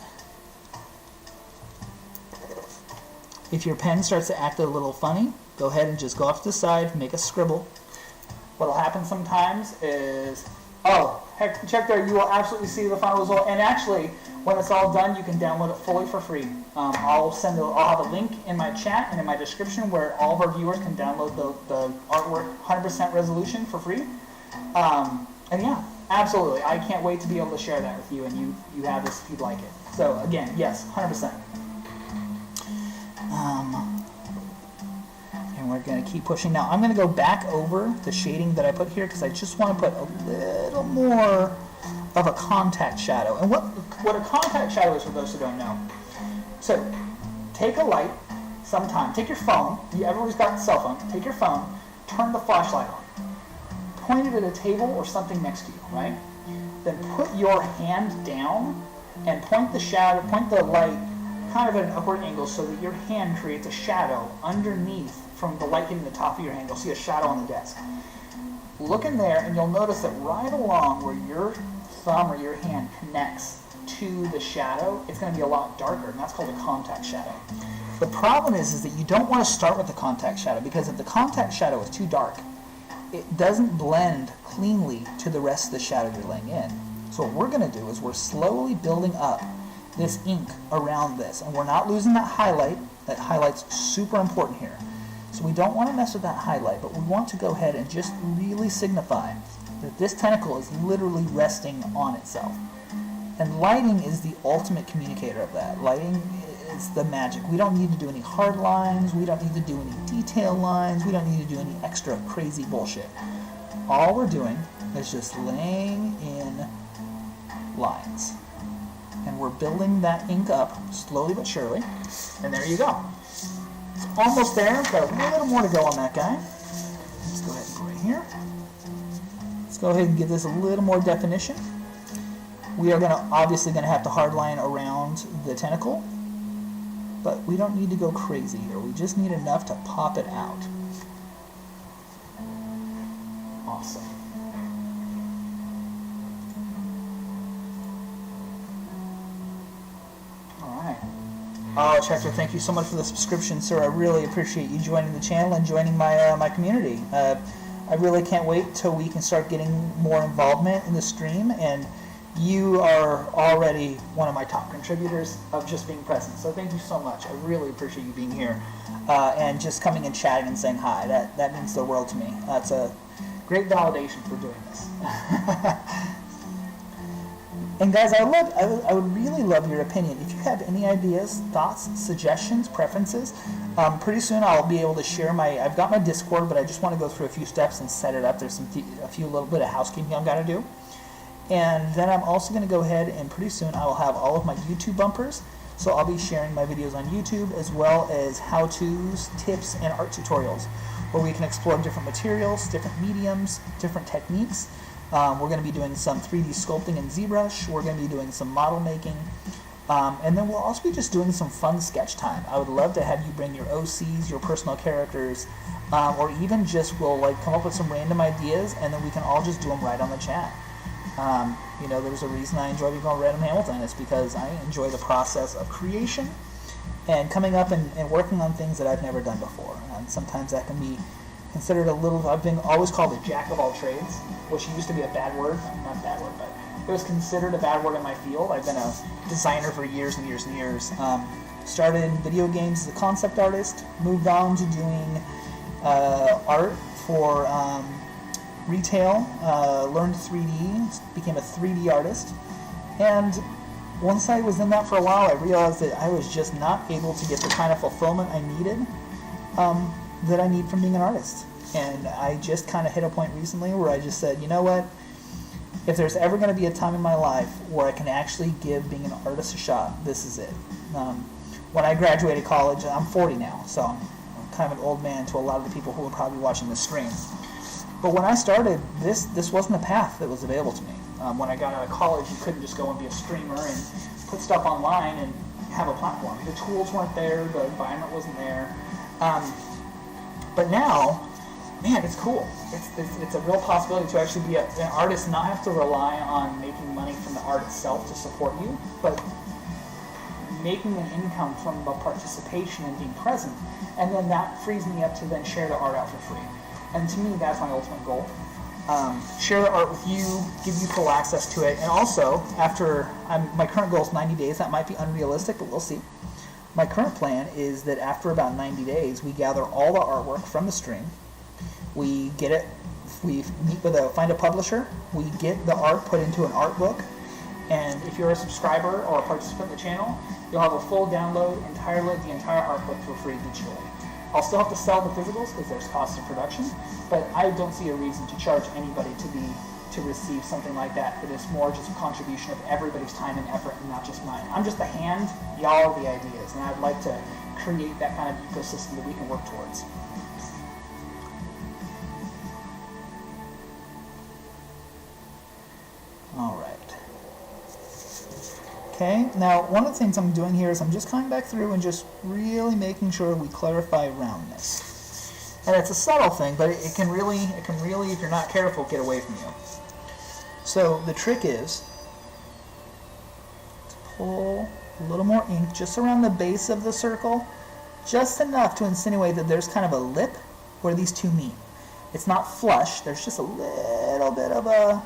If your pen starts to act a little funny, go ahead and just go off to the side, make a scribble. What'll happen sometimes is, oh, heck, check there, you will absolutely see the final result. And actually, when it's all done, you can download it fully for free. I'll have a link in my chat and in my description where all of our viewers can download the artwork 100% resolution for free. And yeah, absolutely. I can't wait to be able to share that with you, and you have this if you'd like it. So again, yes, 100%. And we're going to keep pushing. Now I'm going to go back over the shading that I put here because I just want to put a little more of a contact shadow. And what a contact shadow is, for those who don't know. So take a light sometime, take your phone, everybody's got a cell phone, take your phone, turn the flashlight on, point it at a table or something next to you, right? Then put your hand down and point the light kind of at an upward angle so that your hand creates a shadow underneath from the light hitting the top of your hand. You'll see a shadow on the desk. Look in there and you'll notice that right along where your thumb or your hand connects to the shadow, it's going to be a lot darker, and that's called a contact shadow. The problem is that you don't want to start with the contact shadow, because if the contact shadow is too dark, it doesn't blend cleanly to the rest of the shadow you're laying in. So what we're going to do is we're slowly building up this ink around this, and we're not losing that highlight. That highlight's super important here. So we don't want to mess with that highlight, but we want to go ahead and just really signify that this tentacle is literally resting on itself. And lighting is the ultimate communicator of that. Lighting is the magic. We don't need to do any hard lines. We don't need to do any detail lines. We don't need to do any extra crazy bullshit. All we're doing is just laying in lines. And we're building that ink up slowly but surely. And there you go. almost there. Got a little more to go on that guy. Let's go ahead and go right here. Let's go ahead and give this a little more definition. We are obviously going to have to hardline around the tentacle, but we don't need to go crazy here. We just need enough to pop it out. Awesome. Oh, Chester, thank you so much for the subscription, sir. I really appreciate you joining the channel and joining my community. I really can't wait till we can start getting more involvement in the stream, and you are already one of my top contributors of just being present. So thank you so much. I really appreciate you being here and just coming and chatting and saying hi. That means the world to me. That's a great validation for doing this. And guys, I would really love your opinion. If you have any ideas, thoughts, suggestions, preferences, pretty soon I'll be able to share I've got my Discord, but I just want to go through a few steps and set it up. There's a few little bit of housekeeping I've got to do. And then I'm also going to go ahead and pretty soon I will have all of my YouTube bumpers. So I'll be sharing my videos on YouTube as well as how-tos, tips, and art tutorials where we can explore different materials, different mediums, different techniques. We're going to be doing some 3D sculpting in ZBrush. We're going to be doing some model making. And then we'll also be just doing some fun sketch time. I would love to have you bring your OCs, your personal characters, or even just we'll come up with some random ideas and then we can all just do them right on the chat. There's a reason I enjoy being on Random Hamilton. It's because I enjoy the process of creation and coming up and working on things that I've never done before. And sometimes that can be considered I've been always called a jack of all trades, which used to be a bad word. Not a bad word, but it was considered a bad word in my field. I've been a designer for years and years and years. Started in video games as a concept artist, moved on to doing art for retail, learned 3D, became a 3D artist, and once I was in that for a while, I realized that I was just not able to get the kind of fulfillment I needed that I need from being an artist. And I just kind of hit a point recently where I just said, you know what, if there's ever going to be a time in my life where I can actually give being an artist a shot, this is it. When I graduated college, I'm 40 now, so I'm kind of an old man to a lot of the people who are probably watching this stream. But when I started, this wasn't a path that was available to me. When I got out of college, you couldn't just go and be a streamer and put stuff online and have a platform. The tools weren't there, the environment wasn't there. But now, man, it's cool. It's a real possibility to actually be an artist and not have to rely on making money from the art itself to support you, but making an income from the participation and being present, and then that frees me up to then share the art out for free. And to me, that's my ultimate goal. Share the art with you, give you full access to it, and also, my current goal is 90 days. That might be unrealistic, but we'll see. My current plan is that after about 90 days, we gather all the artwork from the stream. We get it, we find a publisher, we get the art put into an art book, and if you're a subscriber or a participant in the channel, you'll have a full download, the entire art book for free digitally. I'll still have to sell the physicals because there's cost of production, but I don't see a reason to charge anybody to receive something like that. But it's more just a contribution of everybody's time and effort and not just mine. I'm just the hand, y'all are the ideas, and I'd like to create that kind of ecosystem that we can work towards. All right. Okay, now one of the things I'm doing here is I'm just coming back through and just really making sure we clarify roundness. And it's a subtle thing, but it can really, if you're not careful, get away from you. So the trick is to pull a little more ink just around the base of the circle, just enough to insinuate that there's kind of a lip where these two meet. It's not flush, there's just a little bit of a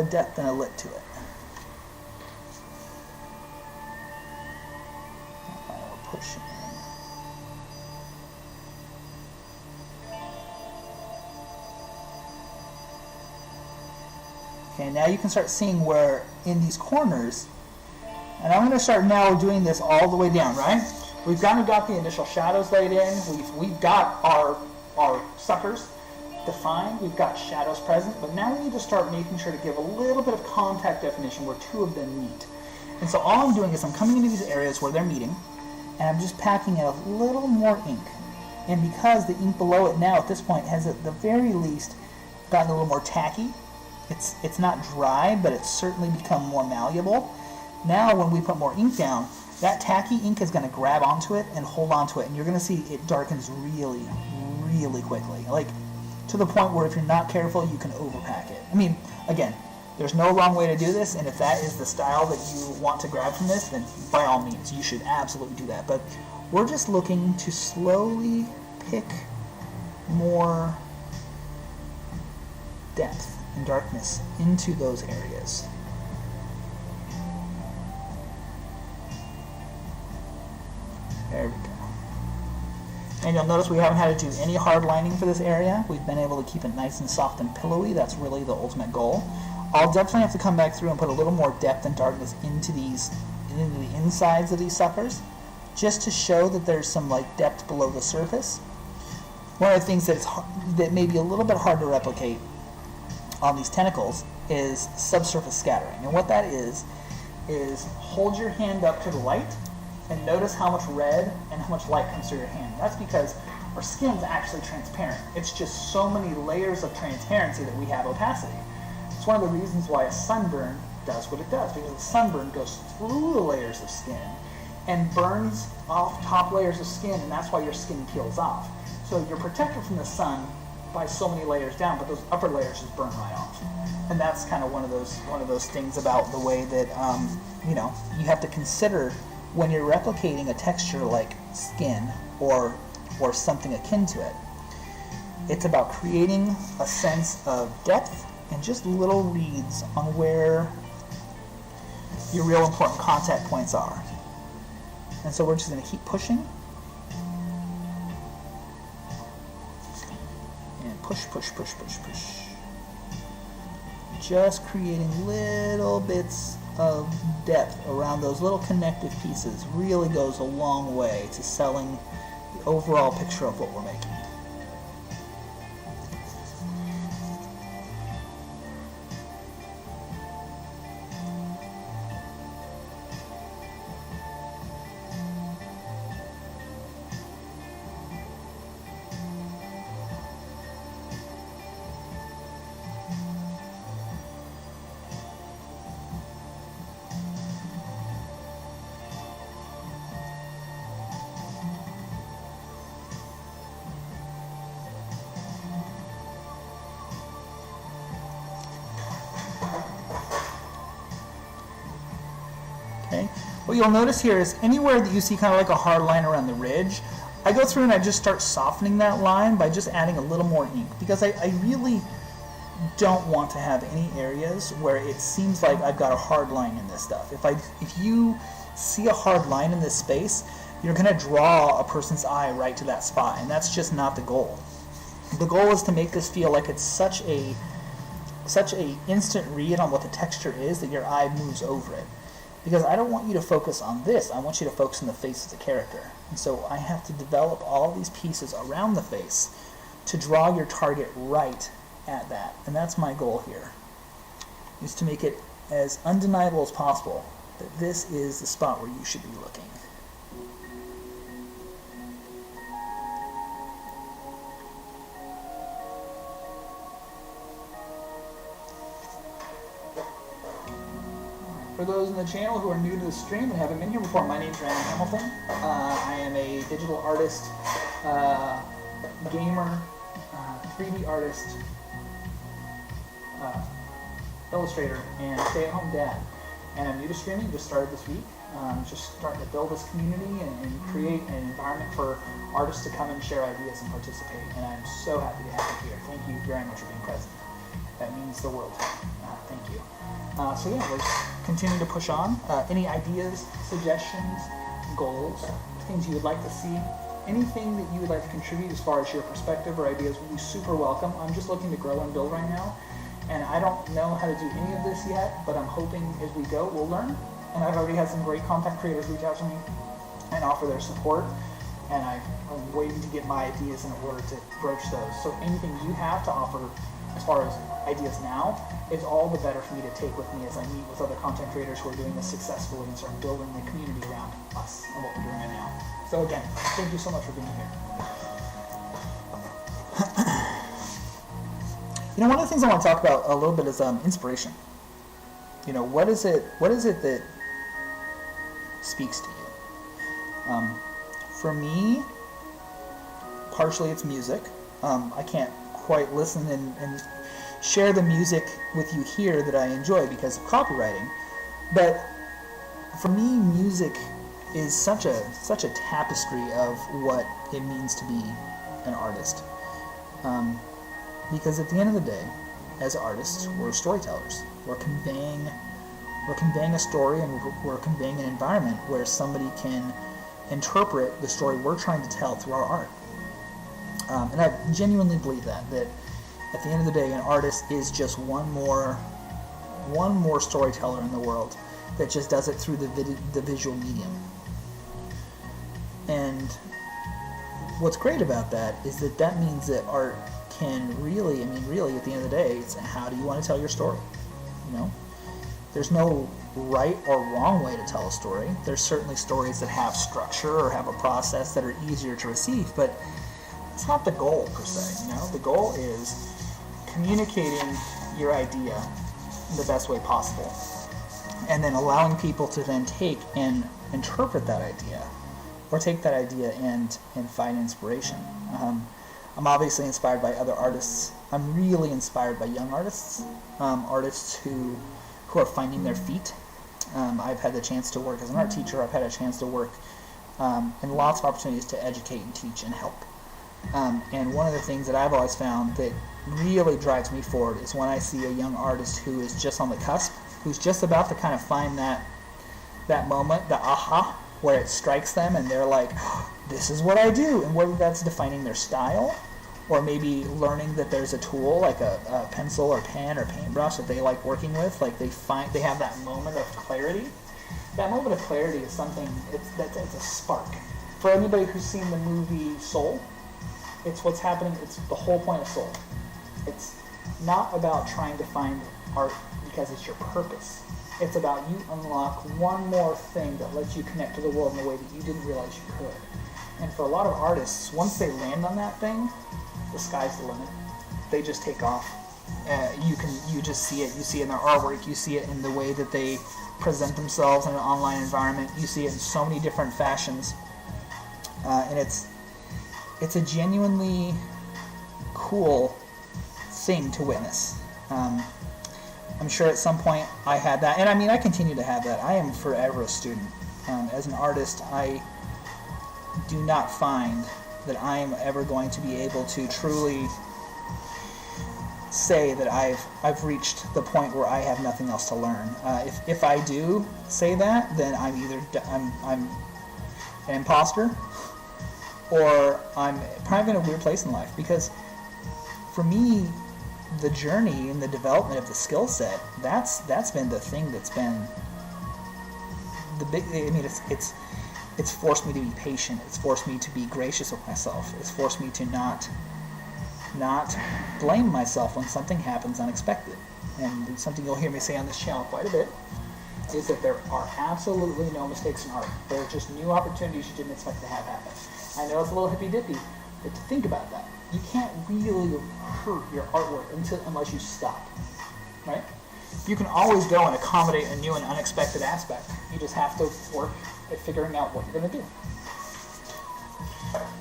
depth and a lip to it. I'll push it in. Okay, now you can start seeing where in these corners, and I'm going to start now doing this all the way down, right? We've kind of got the initial shadows laid in, we've got our suckers defined, we've got shadows present, but now we need to start making sure to give a little bit of contact definition where two of them meet. And so all I'm doing is I'm coming into these areas where they're meeting, and I'm just packing in a little more ink. And because the ink below it now at this point has at the very least gotten a little more tacky, it's not dry, but it's certainly become more malleable. Now when we put more ink down, that tacky ink is going to grab onto it and hold onto it, and you're going to see it darkens really, really quickly. Like, to the point where if you're not careful, you can overpack it. I mean, again, there's no wrong way to do this, and if that is the style that you want to grab from this, then by all means, you should absolutely do that. But we're just looking to slowly pick more depth and darkness into those areas. There we go. And you'll notice we haven't had to do any hard lining for this area. We've been able to keep it nice and soft and pillowy. That's really the ultimate goal. I'll definitely have to come back through and put a little more depth and darkness into the insides of these suckers, just to show that there's some like depth below the surface. One of the things that may be a little bit hard to replicate on these tentacles is subsurface scattering. And what that is hold your hand up to the light and notice how much red and how much light comes through your hand. That's because our skin's actually transparent. It's just so many layers of transparency that we have opacity. It's one of the reasons why a sunburn does what it does, because the sunburn goes through the layers of skin and burns off top layers of skin, and that's why your skin peels off. So you're protected from the sun by so many layers down, but those upper layers just burn right off. And that's kind of one of those things about the way that you have to consider when you're replicating a texture like skin or something akin to it. It's about creating a sense of depth and just little reads on where your real important contact points are. And so we're just going to keep pushing. And push, push, push, push, push. Just creating little bits of depth around those little connective pieces really goes a long way to selling the overall picture of what we're making. Okay. What you'll notice here is anywhere that you see kind of like a hard line around the ridge, I go through and I just start softening that line by just adding a little more ink, because I really don't want to have any areas where it seems like I've got a hard line in this stuff. If you see a hard line in this space, you're going to draw a person's eye right to that spot, and that's just not the goal. The goal is to make this feel like it's such a instant read on what the texture is that your eye moves over it. Because I don't want you to focus on this, I want you to focus on the face of the character. And so I have to develop all these pieces around the face to draw your target right at that. And that's my goal here, is to make it as undeniable as possible that this is the spot where you should be looking. For those in the channel who are new to the stream and haven't been here before, my name is Ryan Hamilton. I am a digital artist, gamer, 3D artist, illustrator, and stay-at-home dad. And I'm new to streaming, just started this week. Just starting to build this community and create an environment for artists to come and share ideas and participate. And I'm so happy to have you here. Thank you very much for being present. That means the world. Thank you. So yeah, let's continue to push on. Any ideas, suggestions, goals, things you would like to see, anything that you would like to contribute as far as your perspective or ideas would be super welcome. I'm just looking to grow and build right now, and I don't know how to do any of this yet, but I'm hoping as we go, we'll learn. And I've already had some great content creators reach out to me and offer their support, and I'm waiting to get my ideas in order to broach those. So anything you have to offer as far as ideas now, it's all the better for me to take with me as I meet with other content creators who are doing this successfully and start building the community around us and what we're doing right now. So again, thank you so much for being here. One of the things I want to talk about a little bit is inspiration. What is it that speaks to you? For me, partially it's music. I can't quite listen and share the music with you here that I enjoy because of copywriting. But for me, music is such a tapestry of what it means to be an artist. Because at the end of the day, as artists, we're storytellers. We're conveying a story, and we're conveying an environment where somebody can interpret the story we're trying to tell through our art. And I genuinely believe that at the end of the day, an artist is just one more storyteller in the world that just does it through the visual medium. And what's great about that is that means that art can really, at the end of the day, it's how do you want to tell your story? There's no right or wrong way to tell a story. There's certainly stories that have structure or have a process that are easier to receive, but it's not the goal per se. The goal is communicating your idea in the best way possible, and then allowing people to then take and interpret that idea, or take that idea and find inspiration. I'm obviously inspired by other artists. I'm really inspired by young artists, artists who are finding their feet. I've had the chance to work as an art teacher. I've had a chance to work in lots of opportunities to educate and teach and help. And one of the things that I've always found that really drives me forward is when I see a young artist who is just on the cusp, who's just about to kind of find that moment, the aha, where it strikes them and they're like, oh, this is what I do. And whether that's defining their style, or maybe learning that there's a tool like a pencil or pen or paintbrush that they like working with, like they have that moment of clarity. That moment of clarity is something, it's a spark. For anybody who's seen the movie Soul, it's what's happening, it's the whole point of Soul. It's not about trying to find art because it's your purpose. It's about you unlock one more thing that lets you connect to the world in a way that you didn't realize you could. And for a lot of artists, once they land on that thing, the sky's the limit. They just take off. You just see it. You see it in their artwork. You see it in the way that they present themselves in an online environment. You see it in so many different fashions, and it's a genuinely cool thing to witness. I'm sure at some point I had that, and I continue to have that. I am forever a student. As an artist, I do not find that I am ever going to be able to truly say that I've reached the point where I have nothing else to learn. If I do say that, then I'm either I'm an imposter, or I'm probably in a weird place in life. Because for me, the journey and the development of the skill set, that's been the thing that's been the big. It's forced me to be patient. It's forced me to be gracious with myself. It's forced me to not blame myself when something happens unexpected. And something you'll hear me say on this channel quite a bit is that there are absolutely no mistakes in art. There are just new opportunities you didn't expect to have happen. I know it's a little hippy-dippy, but to think about that. You can't really hurt your artwork unless you stop, right? You can always go and accommodate a new and unexpected aspect. You just have to work at figuring out what you're going to do.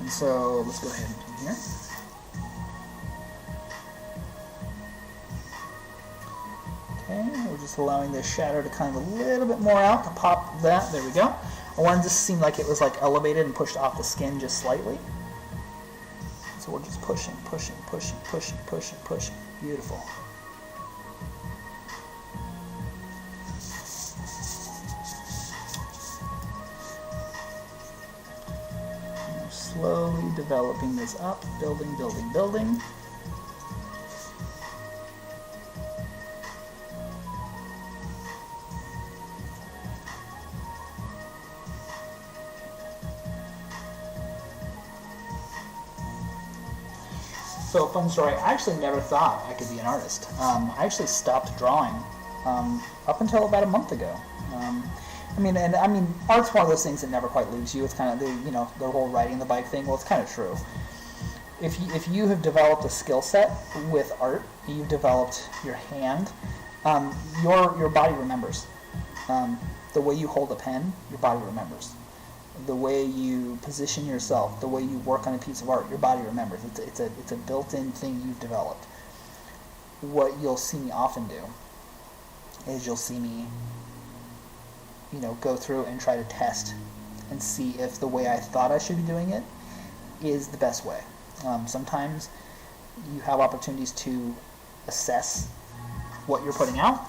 And so let's go ahead and do here. Okay, we're just allowing this shadow to come a little bit more out to pop that. There we go. I wanted this to seem like it was like elevated and pushed off the skin just slightly. So we're just pushing. Beautiful. Slowly developing this up, building. So, fun story, I actually never thought I could be an artist. I actually stopped drawing up until about a month ago. I mean, art's one of those things that never quite leaves you. It's kind of the whole riding the bike thing. Well, it's kind of true. If you have developed a skill set with art, you've developed your hand, your body remembers. The way you hold a pen, your body remembers. The way you position yourself, the way you work on a piece of art, your body remembers. It's a built-in thing you've developed. What you'll see me often do is you'll see me, go through and try to test and see if the way I thought I should be doing it is the best way. Sometimes you have opportunities to assess what you're putting out,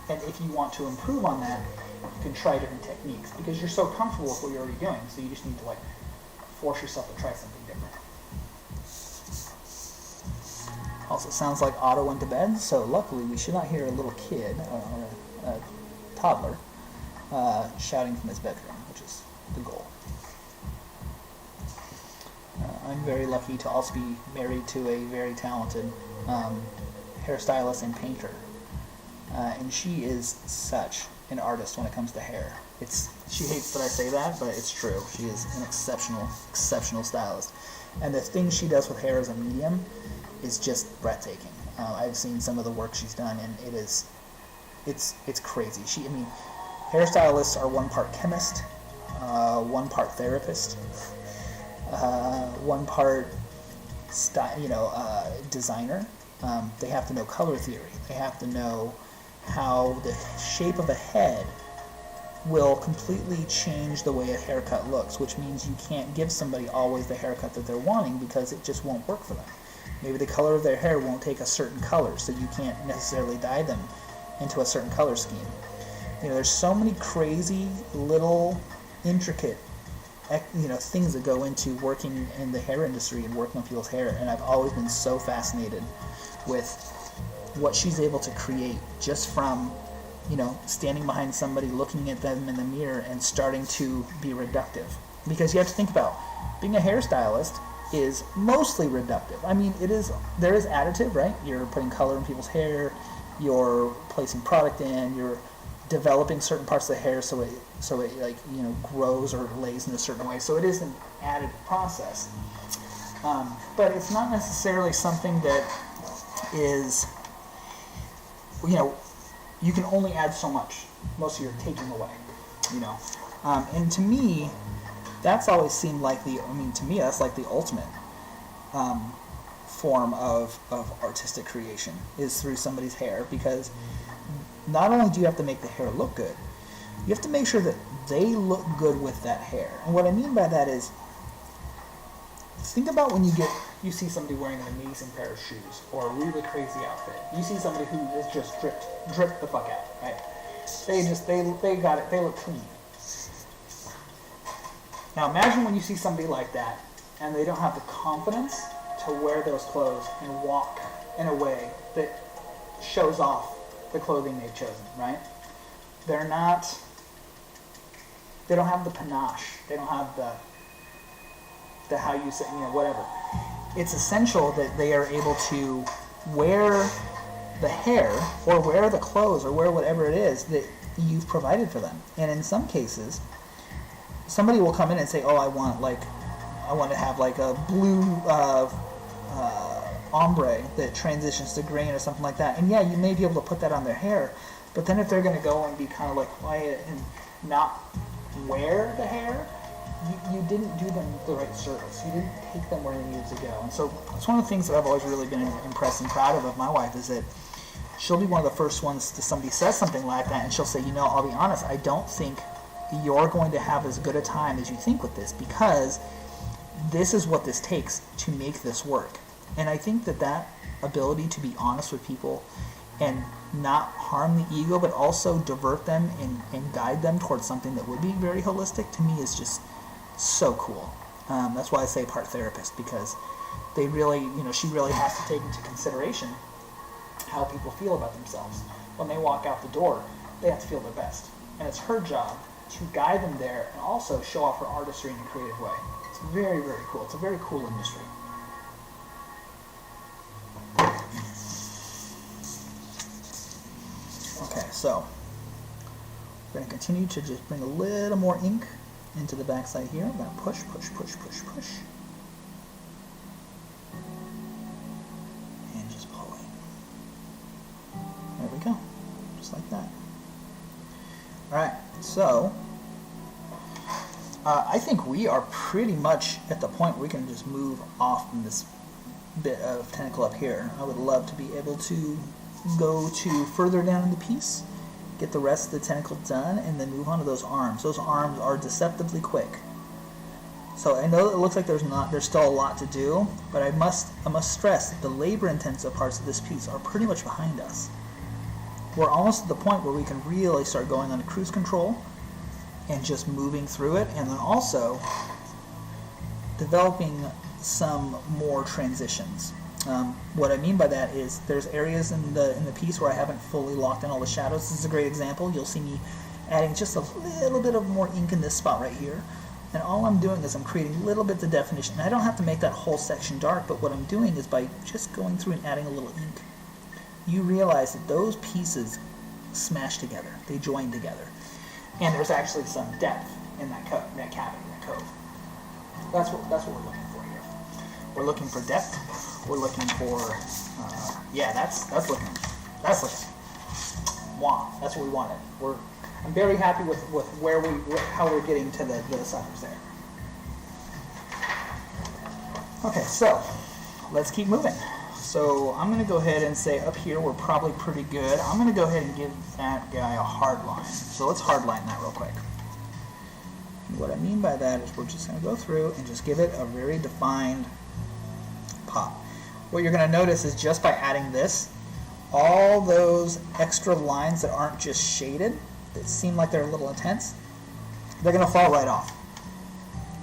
and if you want to improve on that, you can try different techniques because you're so comfortable with what you're already doing, so you just need to force yourself to try something different. Also, sounds like Otto went to bed, so luckily we should not hear a little kid or a toddler shouting from his bedroom, which is the goal. I'm very lucky to also be married to a very talented hairstylist and painter, and she is such an artist when it comes to hair. She hates that I say that, but it's true. She is an exceptional stylist, and the things she does with hair as a medium is just breathtaking. I've seen some of the work she's done, and it's crazy. Hairstylists are one part chemist, one part therapist, one part designer. They have to know color theory. They have to know how the shape of a head will completely change the way a haircut looks, which means you can't give somebody always the haircut that they're wanting because it just won't work for them. Maybe the color of their hair won't take a certain color, so you can't necessarily dye them into a certain color scheme. There's so many crazy little intricate things that go into working in the hair industry and working on people's hair, and I've always been so fascinated with what she's able to create just from standing behind somebody, looking at them in the mirror and starting to be reductive. Because you have to think about being a hairstylist is mostly reductive. There is additive, right? You're putting color in people's hair, you're placing product in, you're developing certain parts of the hair so it grows or lays in a certain way. So it is an added process. But it's not necessarily something that is, you can only add so much. Most of you're taking away, and to me, that's always seemed like that's like the ultimate form of artistic creation is through somebody's hair, because not only do you have to make the hair look good, you have to make sure that they look good with that hair. And what I mean by that is, think about when you see somebody wearing an amazing pair of shoes or a really crazy outfit. You see somebody who is just dripped the fuck out, right? They got it. They look clean. Now imagine when you see somebody like that and they don't have the confidence to wear those clothes and walk in a way that shows off the clothing they've chosen, right? They don't have the panache. They don't have the how you say, whatever. It's essential that they are able to wear the hair or wear the clothes or wear whatever it is that you've provided for them. And in some cases, somebody will come in and say, I want to have like a blue ombre that transitions to green or something like that. And yeah, you may be able to put that on their hair, but then if they're going to go and be kind of like quiet and not wear the hair, you didn't do them the right service. You didn't take them where they needed to go. And so it's one of the things that I've always really been impressed and proud of my wife is that she'll be one of the first ones to somebody says something like that, and she'll say, I'll be honest, I don't think you're going to have as good a time as you think with this, because this is what this takes to make this work. And I think that ability to be honest with people and not harm the ego, but also divert them and guide them towards something that would be very holistic, to me is just so cool. That's why I say part therapist, because they really, she really has to take into consideration how people feel about themselves. When they walk out the door, they have to feel their best. And it's her job to guide them there and also show off her artistry in a creative way. It's very, very cool. It's a very cool industry. So we're going to continue to just bring a little more ink into the backside here. I'm going to push, push, push, push, push. And just pulling. There we go. Just like that. Alright, so I think we are pretty much at the point where we can just move off from this bit of tentacle up here. I would love to be able to go to further down in the piece, get the rest of the tentacle done, and then move on to those arms. Those arms are deceptively quick. So I know it looks like there's still a lot to do, but I must stress that the labor-intensive parts of this piece are pretty much behind us. We're almost at the point where we can really start going on cruise control and just moving through it, and then also developing some more transitions. What I mean by that is there's areas in the piece where I haven't fully locked in all the shadows. This is a great example. You'll see me adding just a little bit of more ink in this spot right here. And all I'm doing is I'm creating little bits of definition. I don't have to make that whole section dark, but what I'm doing is by just going through and adding a little ink, you realize that those pieces smash together. They join together. And there's actually some depth in that cavity, that cove. That's what we're looking for here. We're looking for depth. We're looking for, that's looking, wow, that's what we wanted. I'm very happy with how we're getting to the suckers there. Okay, so let's keep moving. So I'm going to go ahead and say up here we're probably pretty good. I'm going to go ahead and give that guy a hard line. So let's hard line that real quick. And what I mean by that is we're just going to go through and just give it a very defined pop. What you're going to notice is just by adding this, all those extra lines that aren't just shaded, that seem like they're a little intense, they're going to fall right off.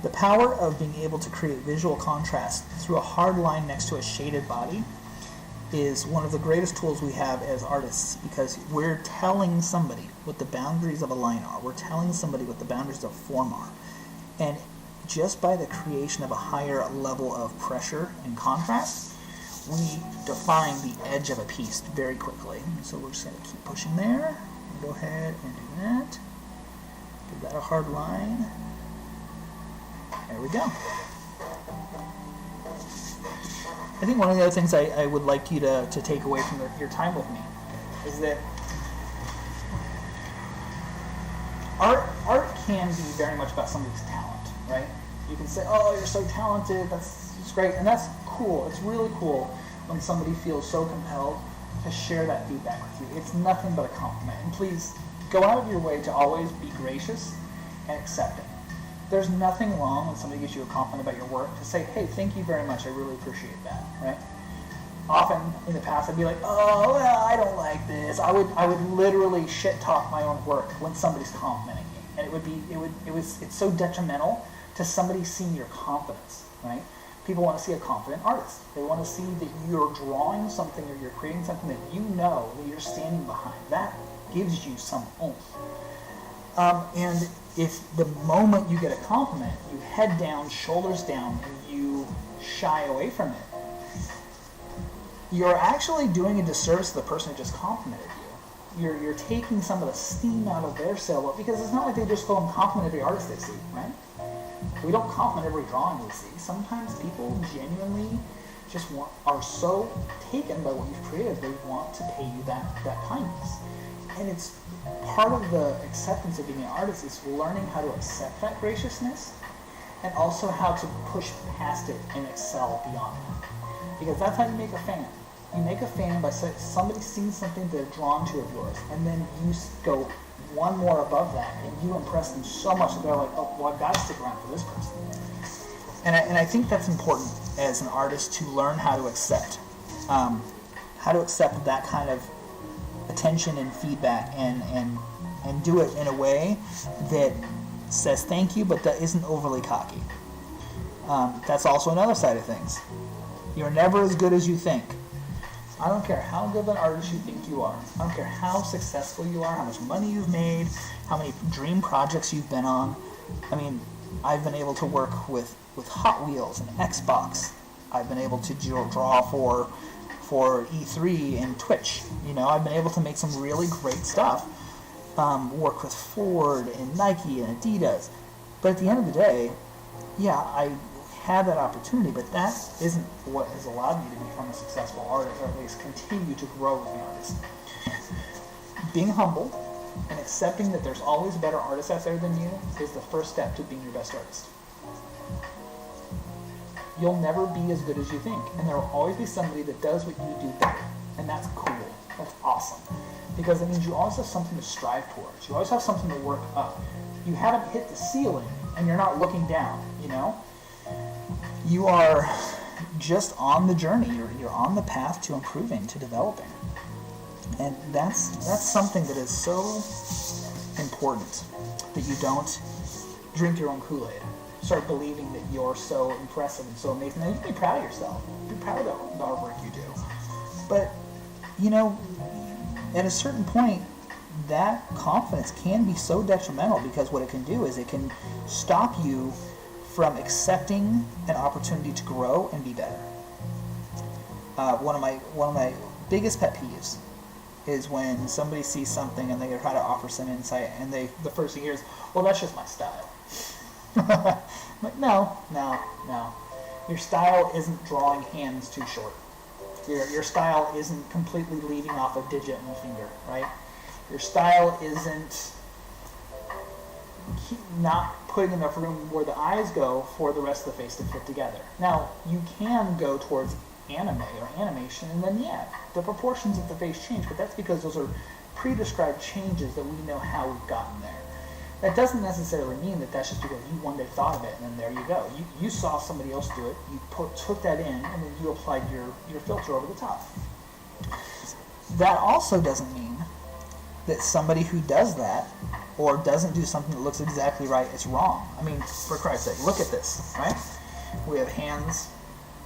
The power of being able to create visual contrast through a hard line next to a shaded body is one of the greatest tools we have as artists, because we're telling somebody what the boundaries of a line are. We're telling somebody what the boundaries of form are. And just by the creation of a higher level of pressure and contrast, we define the edge of a piece very quickly. So we're just going to keep pushing there. Go ahead and do that. Give that a hard line. There we go. I think one of the other things I would like you to take away from your time with me is that art can be very much about somebody's talent, right? You can say, oh, you're so talented, that's great, and that's cool. It's really cool when somebody feels so compelled to share that feedback with you. It's nothing but a compliment. And please go out of your way to always be gracious and accepting. There's nothing wrong when somebody gives you a compliment about your work to say, hey, thank you very much, I really appreciate that, right? Often in the past I'd be like, oh, well, I don't like this. I would literally shit talk my own work when somebody's complimenting me. And it's so detrimental to somebody seeing your confidence, right? People want to see a confident artist. They want to see that you're drawing something or you're creating something that you know that you're standing behind. That gives you some oomph. And if the moment you get a compliment, you head down, shoulders down, and you shy away from it, you're actually doing a disservice to the person who just complimented you. You're taking some of the steam out of their sailboat, because it's not like they just go and compliment every artist they see, right? We don't compliment every drawing we see. Sometimes people genuinely just are so taken by what you've created, they want to pay you that kindness. And it's part of the acceptance of being an artist is learning how to accept that graciousness and also how to push past it and excel beyond it. Because that's how you make a fan. You make a fan by somebody seeing something they're drawn to of yours, and then you go one more above that, and you impress them so much that they're like, oh, well, I've got to stick around for this person. And I think that's important as an artist to learn how to accept that kind of attention and feedback, and do it in a way that says thank you, but that isn't overly cocky. That's also another side of things. You're never as good as you think. I don't care how good of an artist you think you are. I don't care how successful you are, how much money you've made, how many dream projects you've been on. I mean, I've been able to work with Hot Wheels and Xbox. I've been able to draw for for E3 and Twitch. You know, I've been able to make some really great stuff. Work with Ford and Nike and Adidas. But at the end of the day, yeah, I had that opportunity, but that isn't what has allowed me to become a successful artist, or at least continue to grow as an artist. Being humble and accepting that there's always better artists out there than you is the first step to being your best artist. You'll never be as good as you think, and there will always be somebody that does what you do better, and that's cool. That's awesome, because it means you always have something to strive towards. You always have something to work up. You haven't hit the ceiling, and you're not looking down. You know, you are just on the journey. You're on the path to improving, to developing, and that's something that is so important, that you don't drink your own Kool-Aid. Start believing that you're so impressive and so amazing. Now, you can be proud of yourself. Be proud of the artwork you do. But, you know, at a certain point, that confidence can be so detrimental, because what it can do is it can stop you from accepting an opportunity to grow and be better. One of my biggest pet peeves is when somebody sees something and they try to offer some insight, and the first thing you hear is, well, that's just my style. Like, no. Your style isn't drawing hands too short. Your style isn't completely leaving off a digit in the finger, right? Your style isn't not putting enough room where the eyes go for the rest of the face to fit together. Now, you can go towards anime or animation, and then, yeah, the proportions of the face change, but that's because those are pre-described changes that we know how we've gotten there. That doesn't necessarily mean that that's just because you one day thought of it and then there you go. You saw somebody else do it, you took that in, and then you applied your filter over the top. That also doesn't mean that somebody who does that or doesn't do something that looks exactly right is wrong. I mean, for Christ's sake, look at this, right? We have hands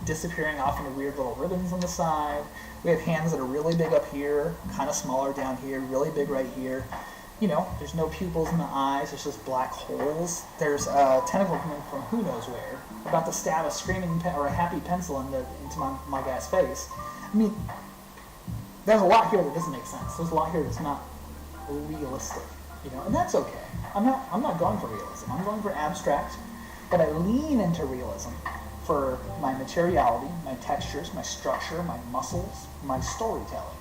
disappearing off into weird little ribbons on the side. We have hands that are really big up here, kind of smaller down here, really big right here. You know, there's no pupils in the eyes, there's just black holes. There's a tentacle coming from who knows where, about to stab a screaming or a happy pencil into my guy's face. I mean, there's a lot here that doesn't make sense. There's a lot here that's not realistic, you know, and that's okay. I'm not going for realism. I'm going for abstract, but I lean into realism for my materiality, my textures, my structure, my muscles, my storytelling.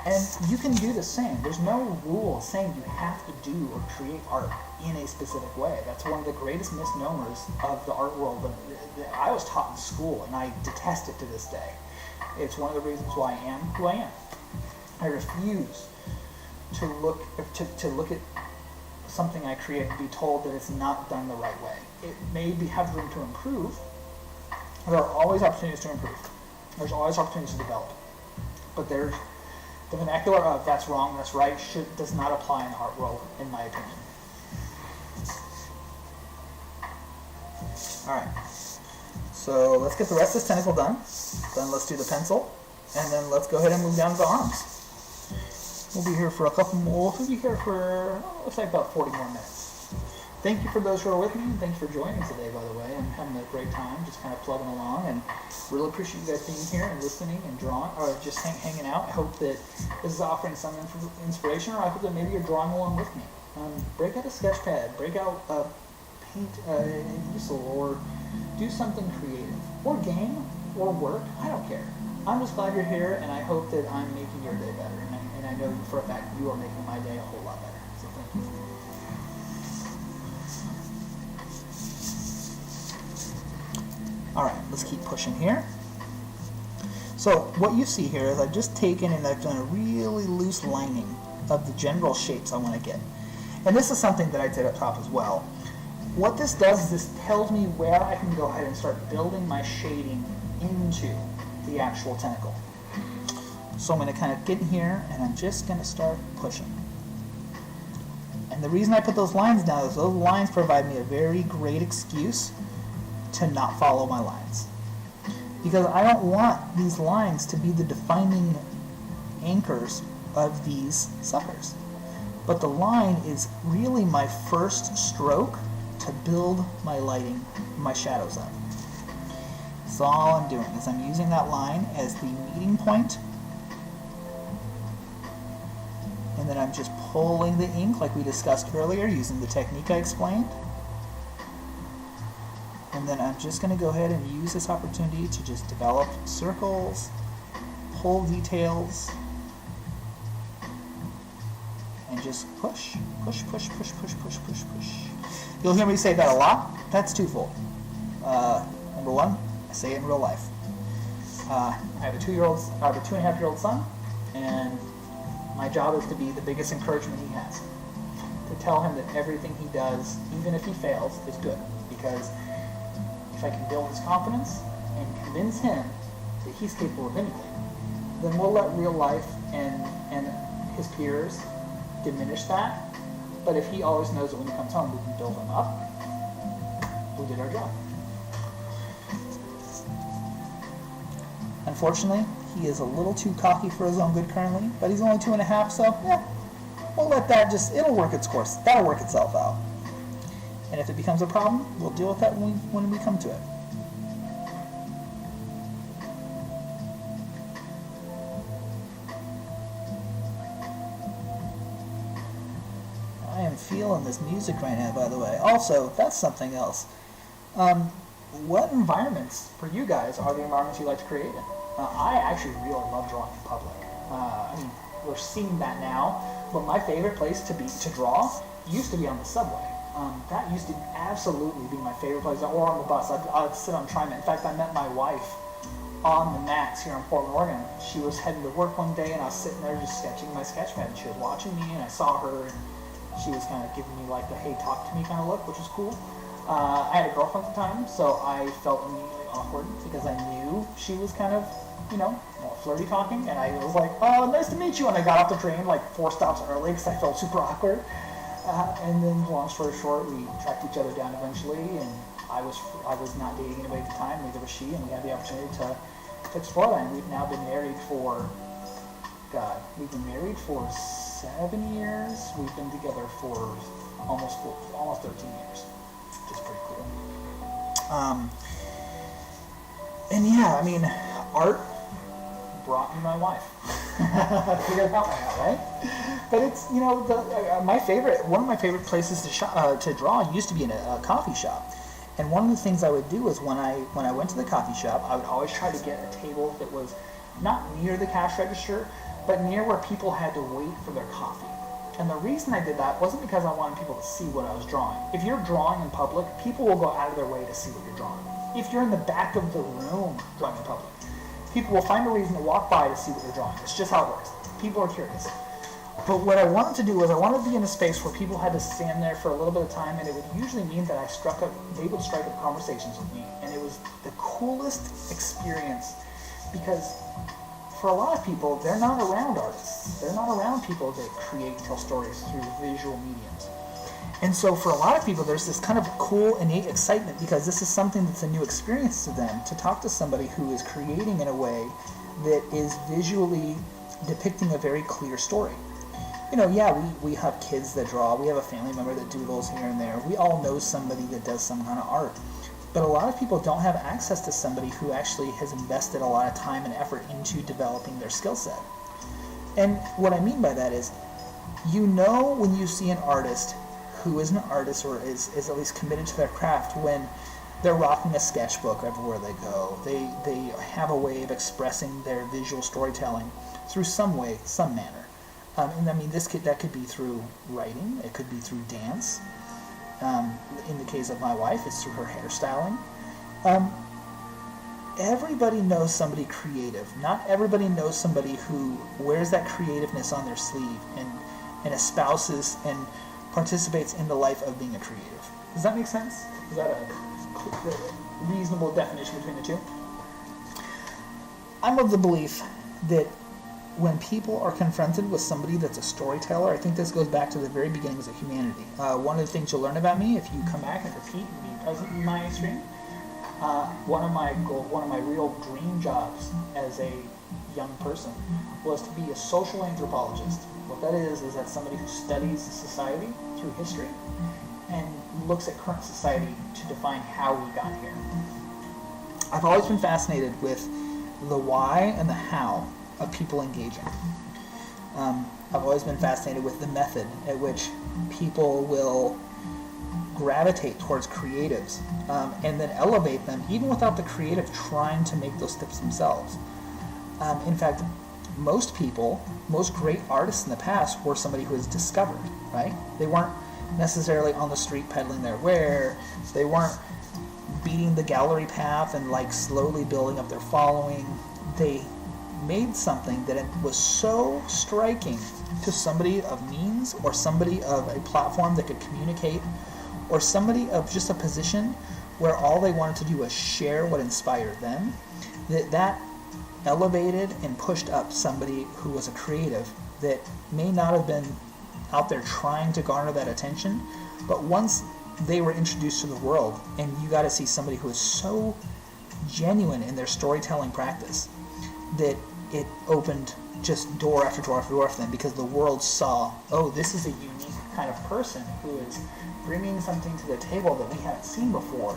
And you can do the same. There's no rule saying you have to do or create art in a specific way. That's one of the greatest misnomers of the art world that I was taught in school, and I detest it to this day. It's one of the reasons why I am who I am. I refuse to look at something I create and be told that it's not done the right way. It may have room to improve. There are always opportunities to improve. There's always opportunities to develop. But there's the vernacular of that's wrong, that's right, does not apply in the art world, in my opinion. Alright, so let's get the rest of this tentacle done. Then let's do the pencil, and then let's go ahead and move down to the arms. We'll be here for a couple more, we'll be here for, looks like about 40 more minutes. Thank you for those who are with me, and thanks for joining today, by the way. I'm having a great time, just kind of plugging along, and really appreciate you guys being here and listening and drawing, or just hanging out. I hope that this is offering some inspiration, or I hope that maybe you're drawing along with me. Break out a sketch pad, break out a paint easel, or do something creative, or game, or work. I don't care. I'm just glad you're here, and I hope that I'm making your day better, and I know for a fact you are making my day a whole lot better. So thank you. Alright, let's keep pushing here. So what you see here is I've just taken and I've done a really loose lining of the general shapes I want to get. And this is something that I did up top as well. What this does is this tells me where I can go ahead and start building my shading into the actual tentacle. So I'm going to kind of get in here and I'm just going to start pushing. And the reason I put those lines down is those lines provide me a very great excuse to not follow my lines. Because I don't want these lines to be the defining anchors of these suckers. But the line is really my first stroke to build my lighting, my shadows up. So all I'm doing is I'm using that line as the meeting point, and then I'm just pulling the ink like we discussed earlier using the technique I explained. And then I'm just going to go ahead and use this opportunity to just develop circles, pull details, and just push, push, push, push, push, push, push, push. You'll hear me say that a lot. That's twofold. Number one, I say it in real life. I have a 2.5-year-old son, and my job is to be the biggest encouragement he has. To tell him that everything he does, even if he fails, is good. Because if I can build his confidence and convince him that he's capable of anything, then we'll let real life and his peers diminish that. But if he always knows that when he comes home, we can build him up, we did our job. Unfortunately, he is a little too cocky for his own good currently, but he's only 2.5, so yeah, we'll let that it'll work its course. That'll work itself out. And if it becomes a problem, we'll deal with that when we come to it. I am feeling this music right now, by the way. Also, that's something else. What environments for you guys are the environments you like to create in? I actually really love drawing in public. We're seeing that now, but my favorite place to draw used to be on the subway. That used to absolutely be my favorite place, or on the bus. I'd sit on TriMet. In fact, I met my wife on the Max here in Portland, Oregon. She was heading to work one day, and I was sitting there just sketching my sketch pad, and she was watching me, and I saw her, and she was kind of giving me like the hey, talk to me kind of look, which was cool. I had a girlfriend at the time, so I felt immediately awkward because I knew she was kind of, more flirty talking, and I was like, oh, nice to meet you, and I got off the train like 4 stops early because I felt super awkward. And then, long story short, we tracked each other down eventually, and I was not dating anybody at the time, neither was she, and we had the opportunity to explore that, and we've now been married for, 7 years. We've been together for almost 13 years, which is pretty cool. And yeah, art brought me my wife. Figured that one out, right? But it's, one of my favorite places to draw used to be in a coffee shop. And one of the things I would do is when I went to the coffee shop, I would always try to get a table that was not near the cash register, but near where people had to wait for their coffee. And the reason I did that wasn't because I wanted people to see what I was drawing. If you're drawing in public, people will go out of their way to see what you're drawing. If you're in the back of the room drawing in public, people will find a reason to walk by to see what you're drawing. It's just how it works. People are curious. But what I wanted to do was I wanted to be in a space where people had to stand there for a little bit of time, and it would usually mean that they would strike up conversations with me, and it was the coolest experience because for a lot of people, they're not around artists. They're not around people that create and tell stories through visual mediums. And so for a lot of people, there's this kind of cool, innate excitement because this is something that's a new experience to them, to talk to somebody who is creating in a way that is visually depicting a very clear story. We have kids that draw, we have a family member that doodles here and there, we all know somebody that does some kind of art. But a lot of people don't have access to somebody who actually has invested a lot of time and effort into developing their skill set. And what I mean by that is, when you see an artist who is an artist or is at least committed to their craft when they're rocking a sketchbook everywhere they go. They have a way of expressing their visual storytelling through some way, some manner. That could be through writing, it could be through dance. In the case of my wife, it's through her hairstyling. Everybody knows somebody creative. Not everybody knows somebody who wears that creativeness on their sleeve and espouses and participates in the life of being a creative. Does that make sense? Is that a reasonable definition between the two? I'm of the belief that when people are confronted with somebody that's a storyteller, I think this goes back to the very beginnings of humanity. One of the things you'll learn about me, if you come back and repeat and be present in my stream, one of my real dream jobs as a young person was to be a social anthropologist. What that is that somebody who studies society through history and looks at current society to define how we got here. I've always been fascinated with the why and the how of people engaging. I've always been fascinated with the method at which people will gravitate towards creatives and then elevate them, even without the creative trying to make those steps themselves. In fact, most people, most great artists in the past were somebody who was discovered, right? They weren't necessarily on the street peddling their wares. They weren't beating the gallery path and like slowly building up their following. They made something that it was so striking to somebody of means, or somebody of a platform that could communicate, or somebody of just a position where all they wanted to do was share what inspired them, that elevated and pushed up somebody who was a creative that may not have been out there trying to garner that attention, but once they were introduced to the world and you got to see somebody who is so genuine in their storytelling practice that it opened just door after door after door for them, because the world saw, oh, this is a unique kind of person who is bringing something to the table that we haven't seen before.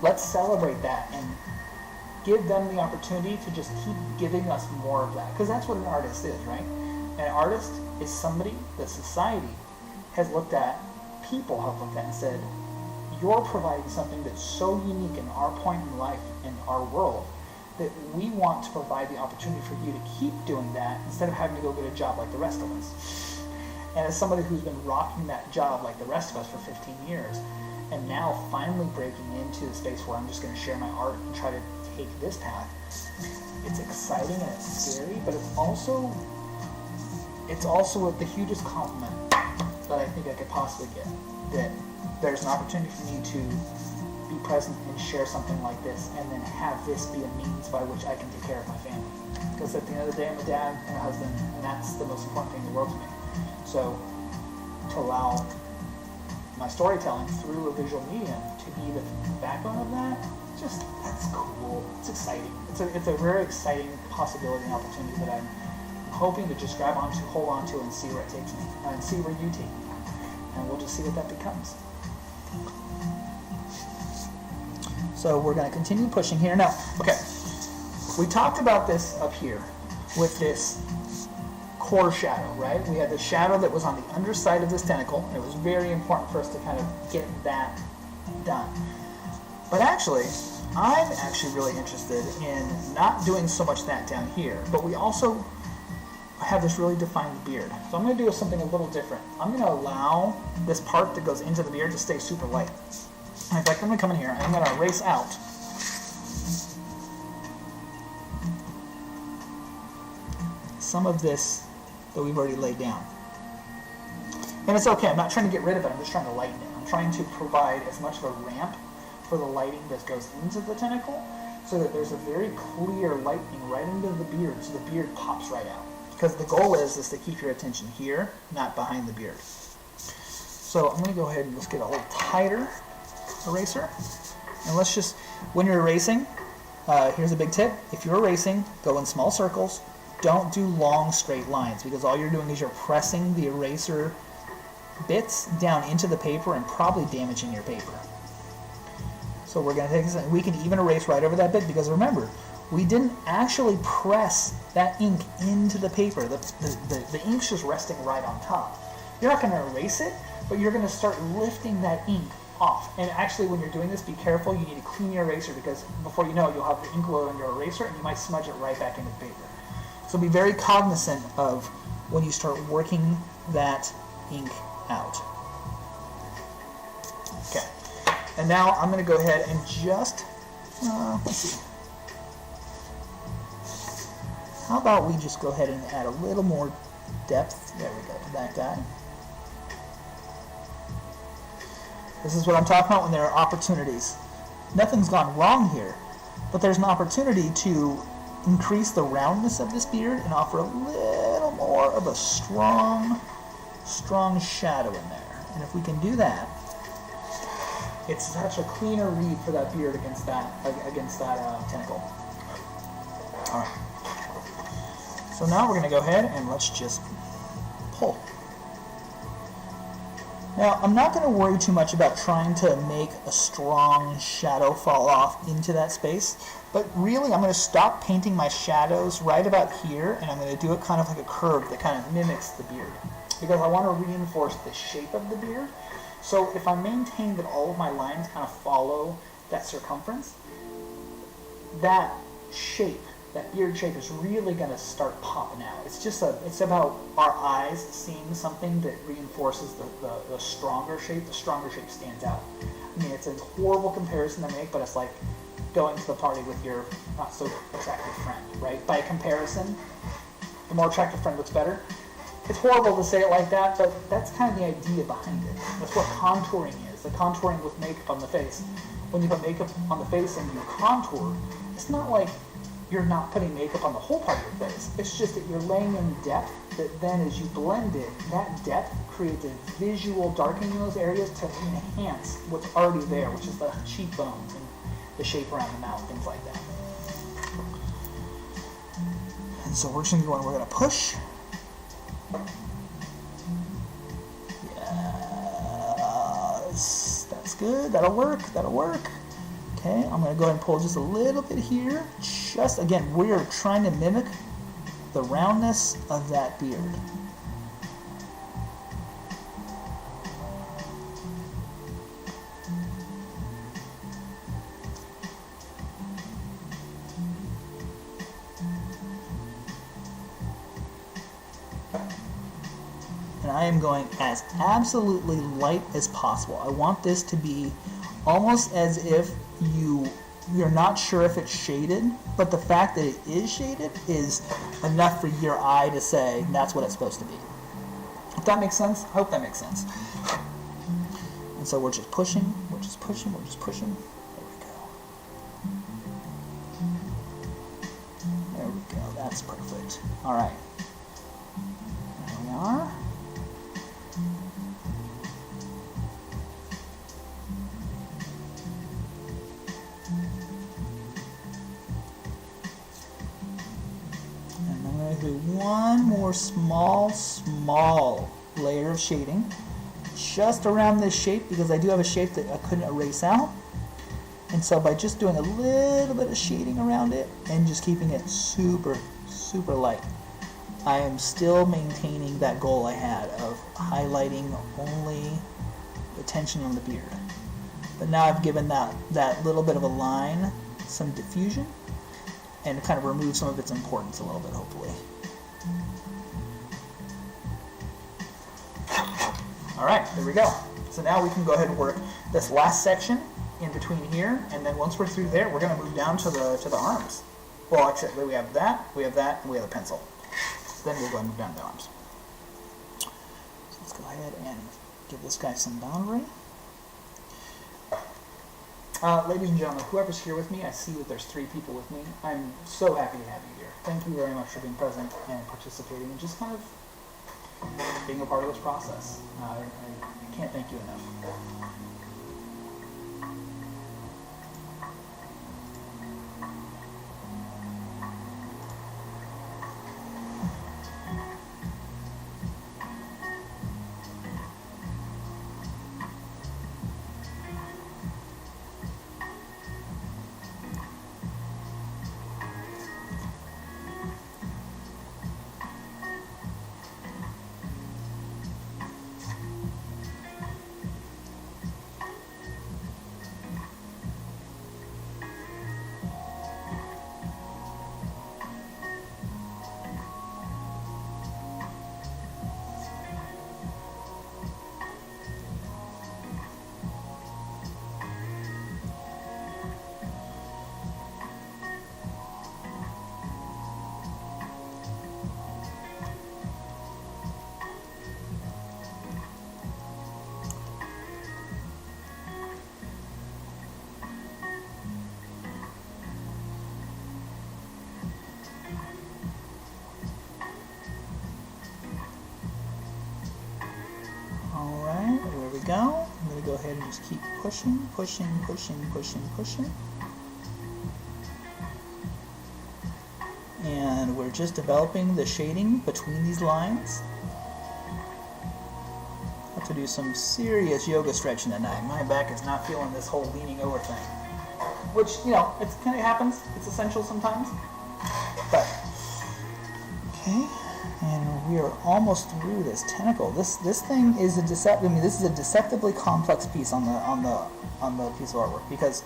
Let's celebrate that and give them the opportunity to just keep giving us more of that, because that's what an artist is, right? An artist is somebody that society has looked at, people have looked at and said, you're providing something that's so unique in our point in life, in our world, that we want to provide the opportunity for you to keep doing that instead of having to go get a job like the rest of us. And as somebody who's been rocking that job like the rest of us for 15 years, and now finally breaking into the space where I'm just going to share my art and try to take this path, it's exciting and it's scary, but it's also the hugest compliment that I think I could possibly get, that there's an opportunity for me to be present and share something like this, and then have this be a means by which I can take care of my family. Because at the end of the day, I'm a dad and a husband, and that's the most important thing in the world to me. So to allow my storytelling through a visual medium to be the backbone of that, that's cool. It's exciting. It's a very exciting possibility and opportunity that I'm hoping to just grab onto, hold on to, and see where it takes me, and see where you take me. And we'll just see what that becomes. So we're going to continue pushing here. Now, okay, we talked about this up here with this core shadow, right? We had the shadow that was on the underside of this tentacle. It was very important for us to kind of get that done. But actually, I'm actually really interested in not doing so much that down here, but we also have this really defined beard. So I'm going to do something a little different. I'm going to allow this part that goes into the beard to stay super light. In fact, I'm going to come in here and I'm going to erase out some of this that we've already laid down. And it's okay, I'm not trying to get rid of it, I'm just trying to lighten it. I'm trying to provide as much of a ramp for the lighting that goes into the tentacle, so that there's a very clear lightning right into the beard, so the beard pops right out. Because the goal is to keep your attention here, not behind the beard. So I'm going to go ahead and just get a little tighter eraser. And let's just, when you're erasing, here's a big tip. If you're erasing, go in small circles. Don't do long straight lines, because all you're doing is you're pressing the eraser bits down into the paper and probably damaging your paper. So we're going to take this, and we can even erase right over that bit, because remember, we didn't actually press that ink into the paper. The ink's just resting right on top. You're not going to erase it, but you're going to start lifting that ink off. And actually, when you're doing this, be careful. You need to clean your eraser, because before you know it, you'll have the ink oil in your eraser and you might smudge it right back into the paper. So be very cognizant of when you start working that ink out. Okay. And now I'm going to go ahead and just, let's see. How about we just go ahead and add a little more depth, there we go, to that guy. This is what I'm talking about when there are opportunities. Nothing's gone wrong here, but there's an opportunity to increase the roundness of this beard and offer a little more of a strong shadow in there. And if we can do that, it's such a cleaner read for that beard against that tentacle. All right. So now we're going to go ahead and let's just pull. Now, I'm not going to worry too much about trying to make a strong shadow fall off into that space, but really I'm going to stop painting my shadows right about here, and I'm going to do it kind of like a curve that kind of mimics the beard, because I want to reinforce the shape of the beard. So if I maintain that all of my lines kind of follow that circumference, that shape, that beard shape is really going to start popping out. It's about our eyes seeing something that reinforces the stronger shape. The stronger shape stands out. I mean, it's a horrible comparison to make, but it's like going to the party with your not so attractive friend, right? By comparison, the more attractive friend looks better. It's horrible to say it like that, but that's kind of the idea behind it. That's what contouring is. The contouring with makeup on the face. When you put makeup on the face and you contour, it's not like you're not putting makeup on the whole part of your face. It's just that you're laying in depth that then as you blend it, that depth creates a visual darkening in those areas to enhance what's already there, which is the cheekbones and the shape around the mouth, things like that. And so we're just going to push. Yes, that's good. That'll work. Okay, I'm going to go ahead and pull just a little bit here. Just, again, we are trying to mimic the roundness of that beard. And I am going as absolutely light as possible. I want this to be almost as if you're not sure if it's shaded, but the fact that it is shaded is enough for your eye to say that's what it's supposed to be. If that makes sense? I hope that makes sense. And so we're just pushing. There we go. That's perfect. All right. There we are. Do one more small layer of shading just around this shape, because I do have a shape that I couldn't erase out. And so by just doing a little bit of shading around it and just keeping it super light, I am still maintaining that goal I had of highlighting only the tension on the beard. But now I've given that little bit of a line some diffusion and kind of remove some of its importance a little bit, hopefully. All right, there we go. So now we can go ahead and work this last section in between here, and then once we're through there, we're going to move down to the arms. Well, actually, we have that, and we have a pencil. Then we'll go ahead and move down to the arms. So let's go ahead and give this guy some boundary. Ladies and gentlemen, whoever's here with me, I see that there's 3 people with me. I'm so happy to have you here. Thank you very much for being present and participating and just kind of being a part of this process. I can't thank you enough. Go. I'm going to go ahead and just keep pushing. And we're just developing the shading between these lines. to do some serious yoga stretching tonight. My back is not feeling this whole leaning over thing. Which, it kind of happens. It's essential sometimes. But, okay. And we are almost through this tentacle. This thing is this is a deceptively complex piece on the piece of artwork because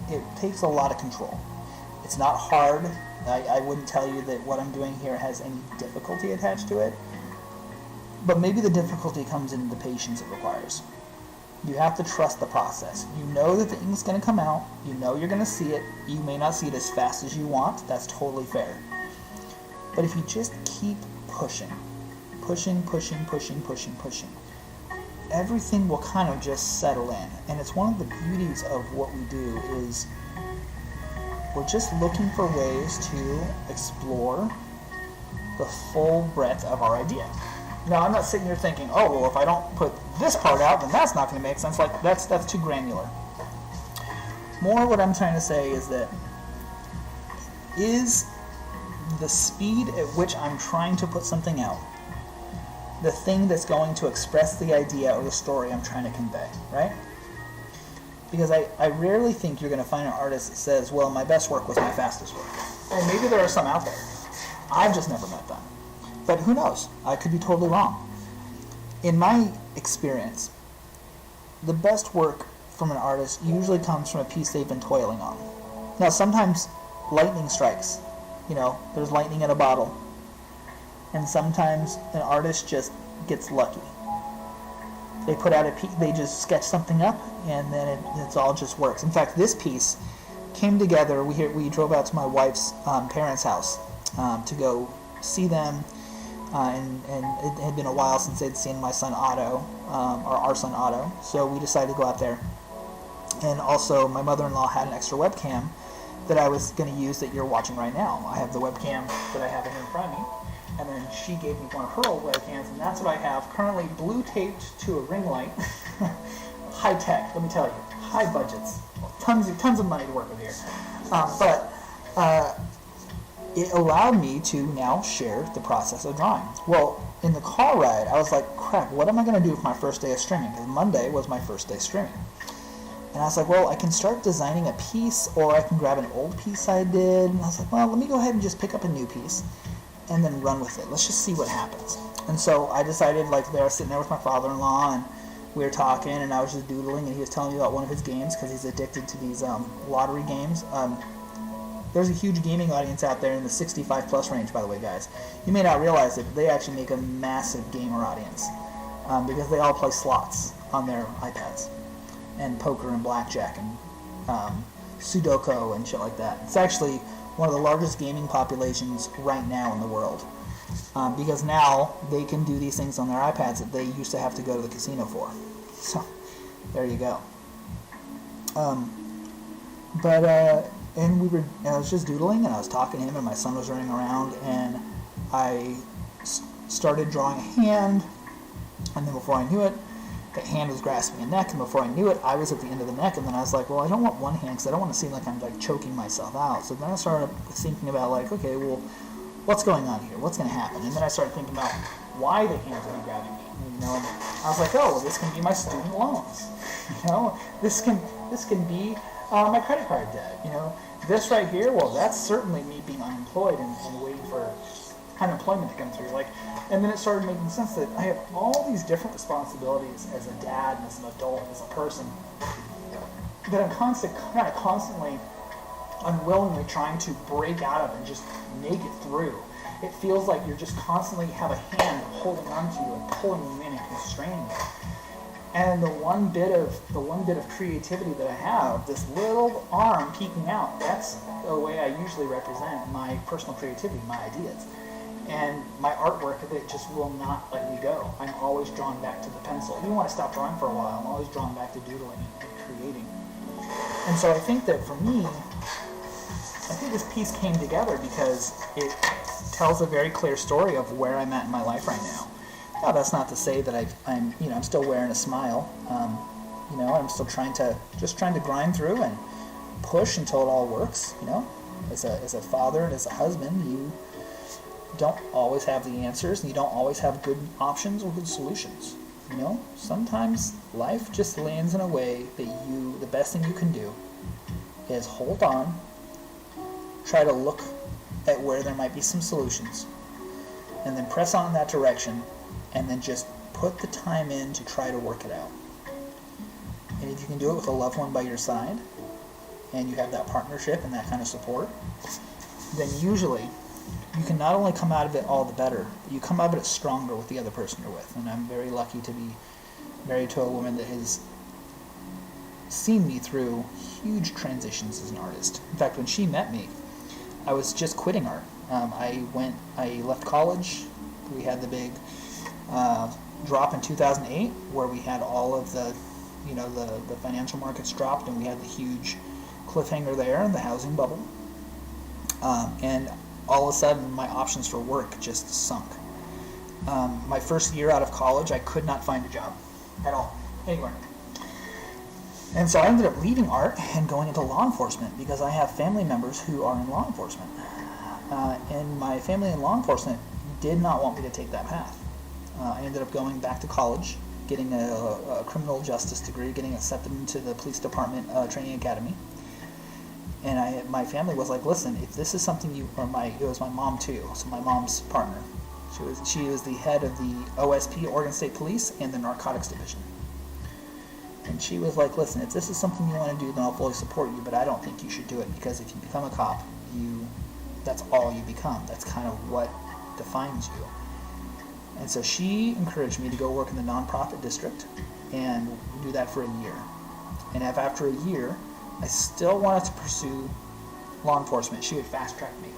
it takes a lot of control. It's not hard. I wouldn't tell you that what I'm doing here has any difficulty attached to it. But maybe the difficulty comes in the patience it requires. You have to trust the process. You know that the ink's going to come out. You know you're going to see it. You may not see it as fast as you want. That's totally fair. But if you just keep pushing, everything will kind of just settle in. And it's one of the beauties of what we do is we're just looking for ways to explore the full breadth of our idea. Now, I'm not sitting here thinking, oh, well, if I don't put this part out, then that's not going to make sense. Like, that's too granular. More what I'm trying to say is that is the speed at which I'm trying to put something out the thing that's going to express the idea or the story I'm trying to convey, right? Because I rarely think you're going to find an artist that says, well, my best work was my fastest work. And maybe there are some out there. I've just never met them. But who knows? I could be totally wrong. In my experience, the best work from an artist usually comes from a piece they've been toiling on. Now, sometimes lightning strikes. There's lightning in a bottle. And sometimes an artist just gets lucky. They put out a piece, they just sketch something up, and then it all just works. In fact, this piece came together. We drove out to my wife's parents' house to go see them, and it had been a while since they'd seen my son Otto, or our son Otto. So we decided to go out there. And also, my mother-in-law had an extra webcam that I was going to use that you're watching right now. I have the webcam that I have in front of me. And then she gave me one of her old webcams, and that's what I have currently blue taped to a ring light. High tech, let me tell you. High budgets. Tons of money to work with here. But it allowed me to now share the process of drawing. Well, in the car ride, I was like, crap, what am I going to do for my first day of streaming? Because Monday was my first day streaming. And I was like, well, I can start designing a piece, or I can grab an old piece I did. And I was like, well, let me go ahead and just pick up a new piece and then run with it. Let's just see what happens. And so I decided, I was sitting there with my father-in-law, and we were talking, and I was just doodling, and he was telling me about one of his games, because he's addicted to these lottery games. There's a huge gaming audience out there in the 65-plus range, by the way, guys. You may not realize it, but they actually make a massive gamer audience, because they all play slots on their iPads, and poker and blackjack, and Sudoku and shit like that. It's actually one of the largest gaming populations right now in the world, because now they can do these things on their iPads that they used to have to go to the casino for. So there you go. And I was just doodling, and I was talking to him, and my son was running around, and I started drawing a hand, and then before I knew it, the hand was grasping a neck, and before I knew it, I was at the end of the neck, and then I was like, well, I don't want one hand, because I don't want to seem like I'm choking myself out. So then I started thinking about okay, well, what's going on here? What's going to happen? And then I started thinking about why the hands would be grabbing me. And I was like, oh, well, this can be my student loans. This can be my credit card debt. This right here, well, that's certainly me being unemployed and waiting for unemployment to come through. And then it started making sense that I have all these different responsibilities as a dad, and as an adult, and as a person, that I'm constantly, unwillingly trying to break out of and just make it through. It feels like you're just constantly have a hand holding onto you and pulling you in and constraining you. And the one bit of creativity that I have, this little arm peeking out, that's the way I usually represent my personal creativity, my ideas. And my artwork, that just will not let me go. I'm always drawn back to the pencil. Even when I stop drawing for a while, I'm always drawn back to doodling and creating. And so I think that for me, this piece came together because it tells a very clear story of where I'm at in my life right now. Now, that's not to say that I'm still wearing a smile. I'm still trying to grind through and push until it all works. As a father and as a husband, you don't always have the answers, and you don't always have good options or good solutions. You know, sometimes life just lands in a way that the best thing you can do is hold on, try to look at where there might be some solutions, and then press on in that direction, and then just put the time in to try to work it out. And if you can do it with a loved one by your side, and you have that partnership and that kind of support, then usually you can not only come out of it all the better, but you come out of it stronger with the other person you're with. And I'm very lucky to be married to a woman that has seen me through huge transitions as an artist. In fact, when she met me, I was just quitting art. I left college. We had the big drop in 2008, where we had all of the financial markets dropped, and we had the huge cliffhanger there, the housing bubble. And all of a sudden, my options for work just sunk. My first year out of college, I could not find a job at all, anywhere. And so I ended up leaving art and going into law enforcement, because I have family members who are in law enforcement. And my family in law enforcement did not want me to take that path. I ended up going back to college, getting a criminal justice degree, getting accepted into the police department training academy. And my family was like, listen, if this is something it was my mom too, so my mom's partner. She was the head of the OSP, Oregon State Police, and the narcotics division. And she was like, listen, if this is something you want to do, then I'll fully support you, but I don't think you should do it, because if you become a cop, that's all you become. That's kind of what defines you. And so she encouraged me to go work in the nonprofit district and do that for a year. And if after a year I still wanted to pursue law enforcement, she would fast track me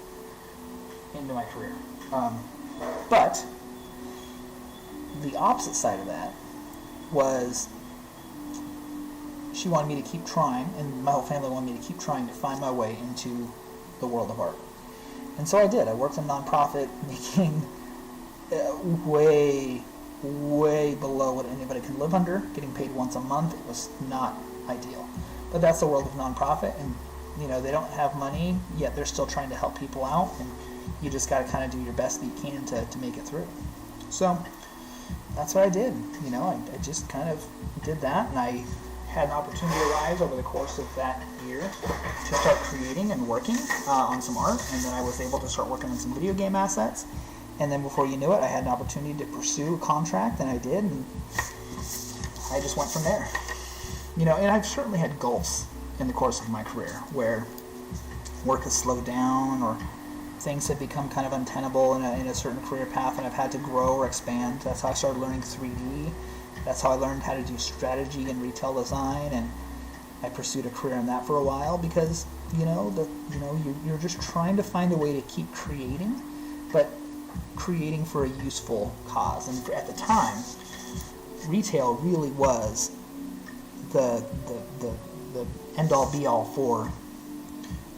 into my career. But the opposite side of that was she wanted me to keep trying, and my whole family wanted me to keep trying to find my way into the world of art. And so I did. I worked in nonprofit, making way below what anybody can live under, getting paid once a month. It was not ideal. But that's the world of nonprofit, and they don't have money, yet they're still trying to help people out, and you just got to kind of do your best that you can to make it through. So that's what I did. I just kind of did that, and I had an opportunity arise over the course of that year to start creating and working on some art, and then I was able to start working on some video game assets. And then before you knew it, I had an opportunity to pursue a contract, and I did, and I just went from there. And I've certainly had gulfs in the course of my career where work has slowed down, or things have become kind of untenable in a certain career path, and I've had to grow or expand. That's how I started learning 3D. That's how I learned how to do strategy and retail design, and I pursued a career in that for a while, because you're just trying to find a way to keep creating, but creating for a useful cause. And at the time, retail really was the end-all be-all for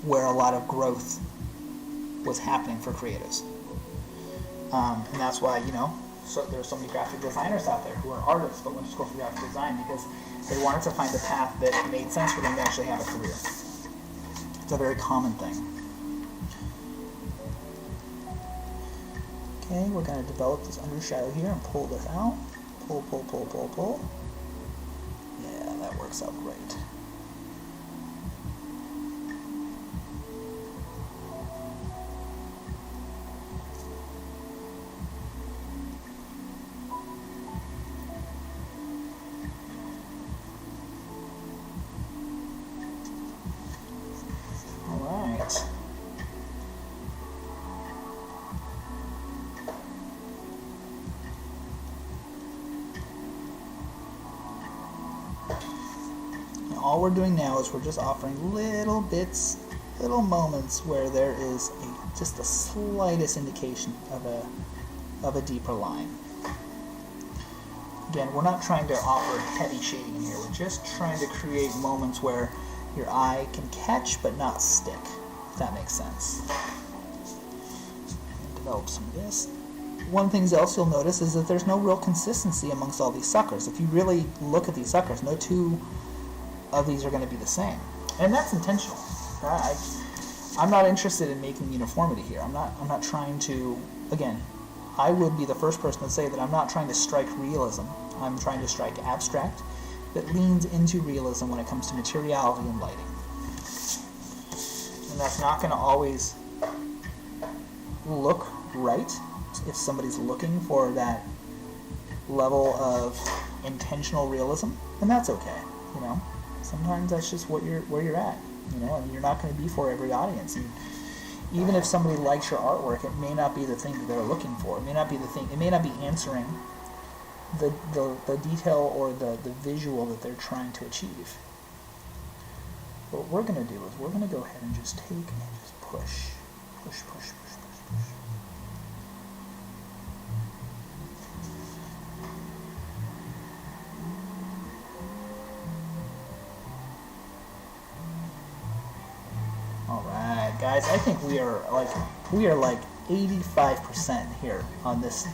where a lot of growth was happening for creatives. And that's why, so there's so many graphic designers out there who are artists but went to school for graphic design, because they wanted to find a path that made sense for them to actually have a career. It's a very common thing. Okay, we're going to develop this undershadow here and pull this out. Pull. Yeah, that works out great. All we're doing now is we're just offering little bits, little moments where there is just the slightest indication of a deeper line. Again, we're not trying to offer heavy shading in here. We're just trying to create moments where your eye can catch but not stick, if that makes sense. Develop some of this. One of the things else you'll notice is that there's no real consistency amongst all these suckers. If you really look at these suckers, no two of these are going to be the same, and that's intentional. I'm not interested in making uniformity here. I'm not trying to, again, I would be the first person to say that I'm not trying to strike realism. I'm trying to strike abstract that leans into realism when it comes to materiality and lighting. And that's not going to always look right if somebody's looking for that level of intentional realism, and that's okay. Sometimes that's just where you're at. And you're not going to be for every audience. And even if somebody likes your artwork, it may not be the thing that they're looking for. It may not be the thing. It may not be answering the detail or the visual that they're trying to achieve. What we're going to do is we're going to go ahead and just take and just push. All right, guys. I think we are like 85% here on this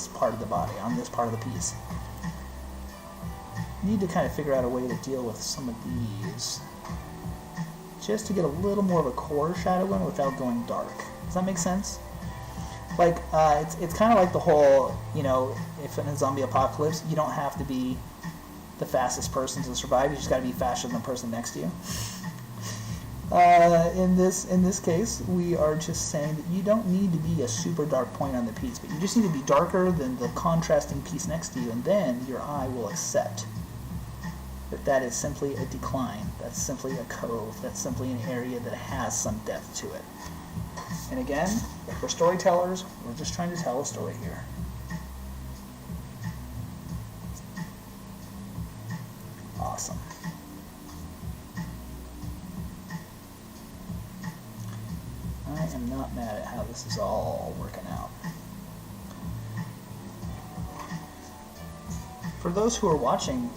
part of the body, on this part of the piece. Need to kind of figure out a way to deal with some of these, just to get a little more of a core shadow in without going dark. Does that make sense? Like, it's kind of like the whole, if in a zombie apocalypse, you don't have to be the fastest person to survive. You just got to be faster than the person next to you. In this case, we are just saying that you don't need to be a super dark point on the piece, but you just need to be darker than the contrasting piece next to you, and then your eye will accept that is simply a decline, that's simply a cove, that's simply an area that has some depth to it. And again, we're storytellers, we're just trying to tell a story here. Awesome. I am not mad at how this is all working out. For those who are watching,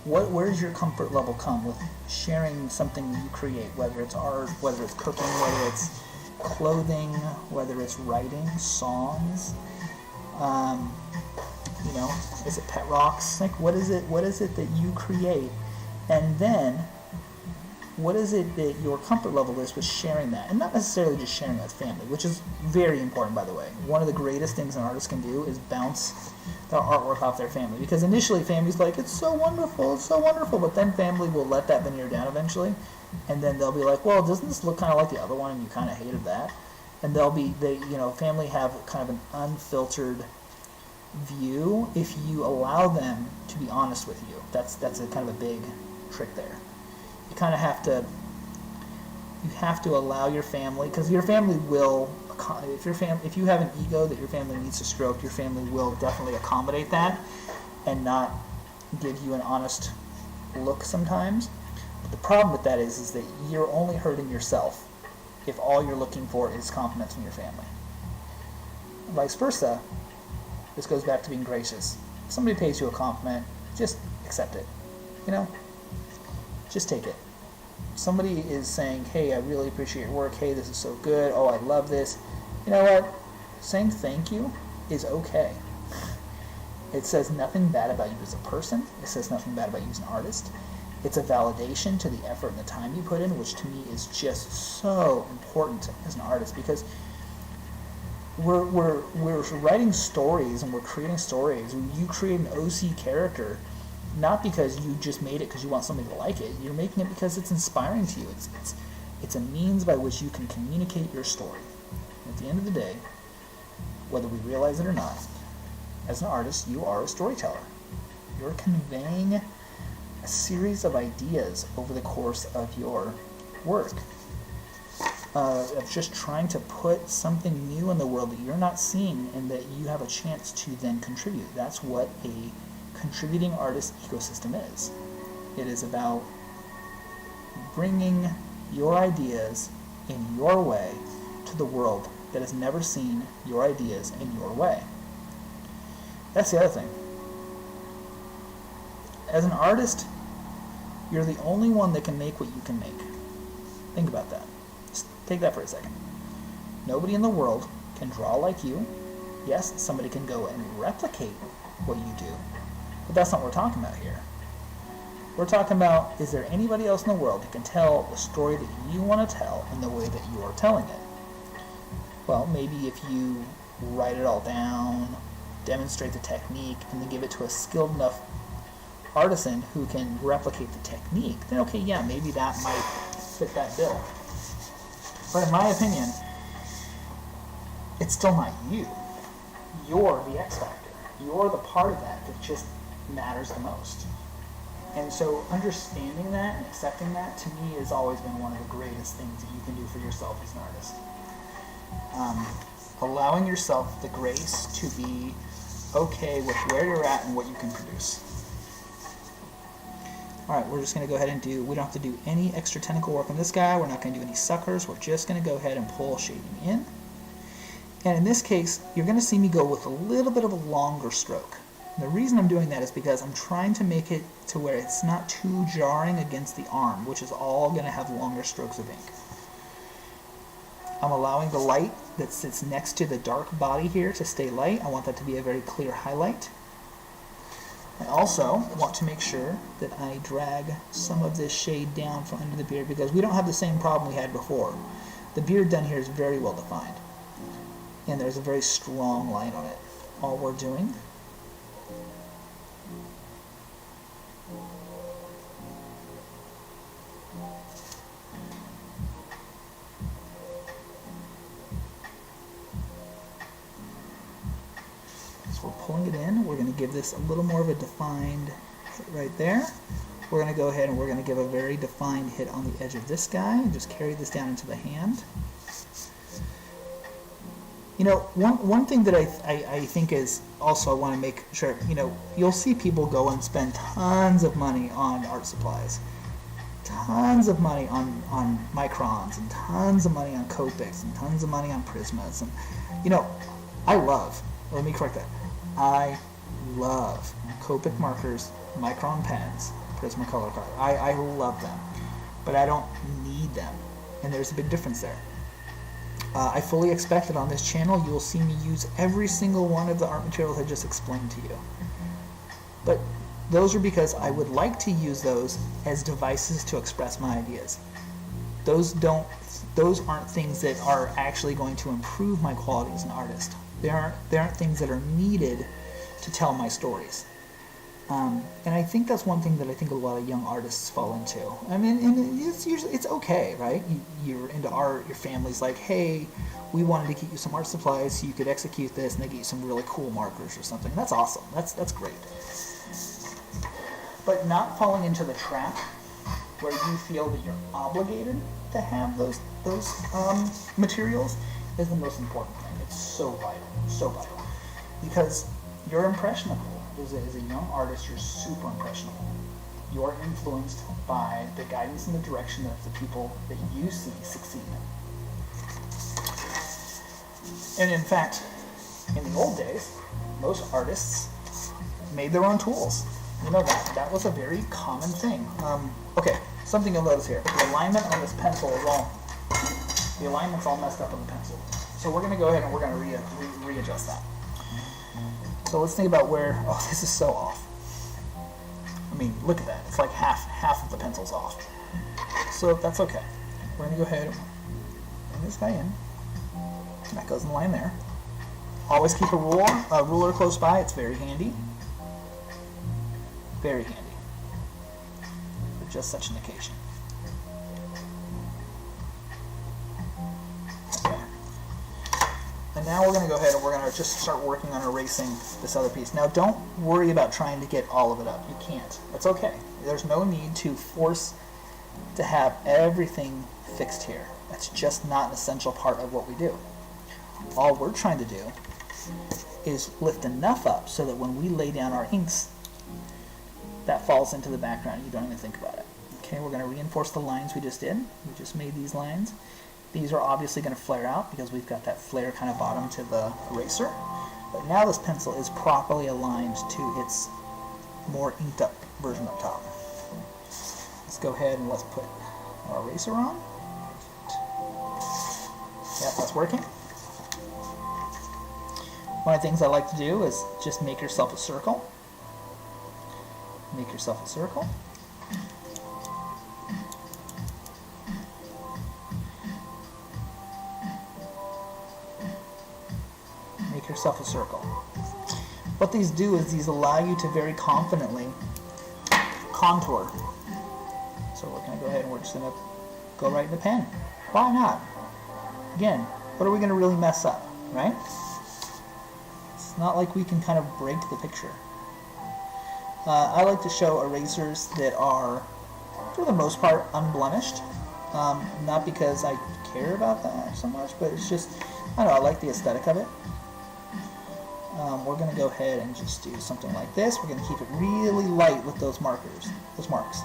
where does your comfort level come with sharing something you create, whether it's art, whether it's cooking, whether it's clothing, whether it's writing, songs, is it pet rocks? Like, what is it that you create? And then, what is it that your comfort level is with sharing that? And not necessarily just sharing it with family, which is very important, by the way. One of the greatest things an artist can do is bounce their artwork off their family. Because initially, family's like, it's so wonderful, but then family will let that veneer down eventually. And then they'll be like, well, doesn't this look kind of like the other one, and you kind of hated that? And family have kind of an unfiltered view if you allow them to be honest with you. That's a kind of a big trick there. You kind of have to allow your family, because your family will, if you have an ego that your family needs to stroke, your family will definitely accommodate that and not give you an honest look sometimes. But the problem with that is that you're only hurting yourself if all you're looking for is compliments from your family. Vice versa, this goes back to being gracious. If somebody pays you a compliment, just accept it. Just take it. Somebody is saying, hey, I really appreciate your work. Hey, this is so good. Oh, I love this. You know what? Saying thank you is okay. It says nothing bad about you as a person. It says nothing bad about you as an artist. It's a validation to the effort and the time you put in, which to me is just so important as an artist, because we're writing stories and we're creating stories. You create an OC character not because you just made it because you want somebody to like it. You're making it because it's inspiring to you. It's a means by which you can communicate your story. At the end of the day, whether we realize it or not, as an artist, you are a storyteller. You're conveying a series of ideas over the course of your work. Of just trying to put something new in the world that you're not seeing and that you have a chance to then contribute. That's what a contributing artist ecosystem is. It is about bringing your ideas in your way to the world that has never seen your ideas in your way. That's the other thing. As an artist, you're the only one that can make what you can make. Think about that. Just take that for a second. Nobody in the world can draw like you. Yes, somebody can go and replicate what you do. But that's not what we're talking about here. We're talking about, is there anybody else in the world who can tell the story that you want to tell in the way that you are telling it? Well, maybe if you write it all down, demonstrate the technique, and then give it to a skilled enough artisan who can replicate the technique, then okay, yeah, maybe that might fit that bill. But in my opinion, it's still not you. You're the X factor. You're the part of that just matters the most. And so understanding that and accepting that, to me, has always been one of the greatest things that you can do for yourself as an artist. Allowing yourself the grace to be okay with where you're at and what you can produce. Alright, we're just going to go ahead and we don't have to do any extra technical work on this guy. We're not going to do any suckers. We're just going to go ahead and pull shading in. And in this case, you're going to see me go with a little bit of a longer stroke. And the reason I'm doing that is because I'm trying to make it to where it's not too jarring against the arm, which is all going to have longer strokes of ink. I'm allowing the light that sits next to the dark body here to stay light. I want that to be a very clear highlight. I also want to make sure that I drag some of this shade down from under the beard because we don't have the same problem we had before. The beard done here is very well defined, and there's a very strong line on it. All we're doing is we're pulling it in. We're going to give this a little more of a defined hit right there. We're going to go ahead and we're going to give a very defined hit on the edge of this guy and just carry this down into the hand. You know, one thing that I think is also I want to make sure, you know, you'll see people go and spend tons of money on art supplies, tons of money on microns, and tons of money on Copics, and tons of money on Prismas, and, you know, let me correct that, I love Copic markers, micron pens, Prismacolor cards. I love them, but I don't need them, and there's a big difference there. I fully expect that on this channel you will see me use every single one of the art materials I just explained to you. But those are because I would like to use those as devices to express my ideas. Those aren't things that are actually going to improve my quality as an artist. They aren't things that are needed to tell my stories. And I think that's one thing that I think a lot of young artists fall into. I mean, and it's okay, right? You're into art, your family's like, hey, we wanted to get you some art supplies so you could execute this, and they get you some really cool markers or something. That's awesome. That's great. But not falling into the trap where you feel that you're obligated to have those materials is the most important thing. It's so vital. Because you're impressionable. As a young artist, you're super impressionable. You're influenced by the guidance and the direction of the people that you see succeed. And in fact, in the old days, most artists made their own tools. You know, that was a very common thing. Okay, something you'll notice here. The alignment on this pencil is the alignment's all messed up on the pencil. So we're going to go ahead and we're going to readjust that. So let's think about this is so off. I mean, look at that. It's like half of the pencil's off. So that's okay. We're going to go ahead and bring this guy in. That goes in line there. Always keep a ruler close by. It's very handy. Very handy. For just such an occasion. And now we're going to go ahead and we're going to just start working on erasing this other piece. Now don't worry about trying to get all of it up. You can't. That's okay. There's no need to force to have everything fixed here. That's just not an essential part of what we do. All we're trying to do is lift enough up so that when we lay down our inks, that falls into the background. You don't even think about it. Okay, we're going to reinforce the lines we just did. We just made these lines. These are obviously going to flare out because we've got that flare kind of bottom to the eraser. But now this pencil is properly aligned to its more inked up version up top. Let's go ahead and let's put our eraser on. Yep, that's working. One of the things I like to do is just make yourself a circle. Make yourself a circle. make yourself a circle. What these do is these allow you to very confidently contour. So we're going to go ahead and we're just going to go right in the pen. Why not? Again, what are we going to really mess up, right? It's not like we can kind of break the picture. I like to show erasers that are, for the most part, unblemished. Not because I care about that so much, but it's just, I don't know, I like the aesthetic of it. We're going to go ahead and just do something like this. We're going to keep it really light with those markers, those marks.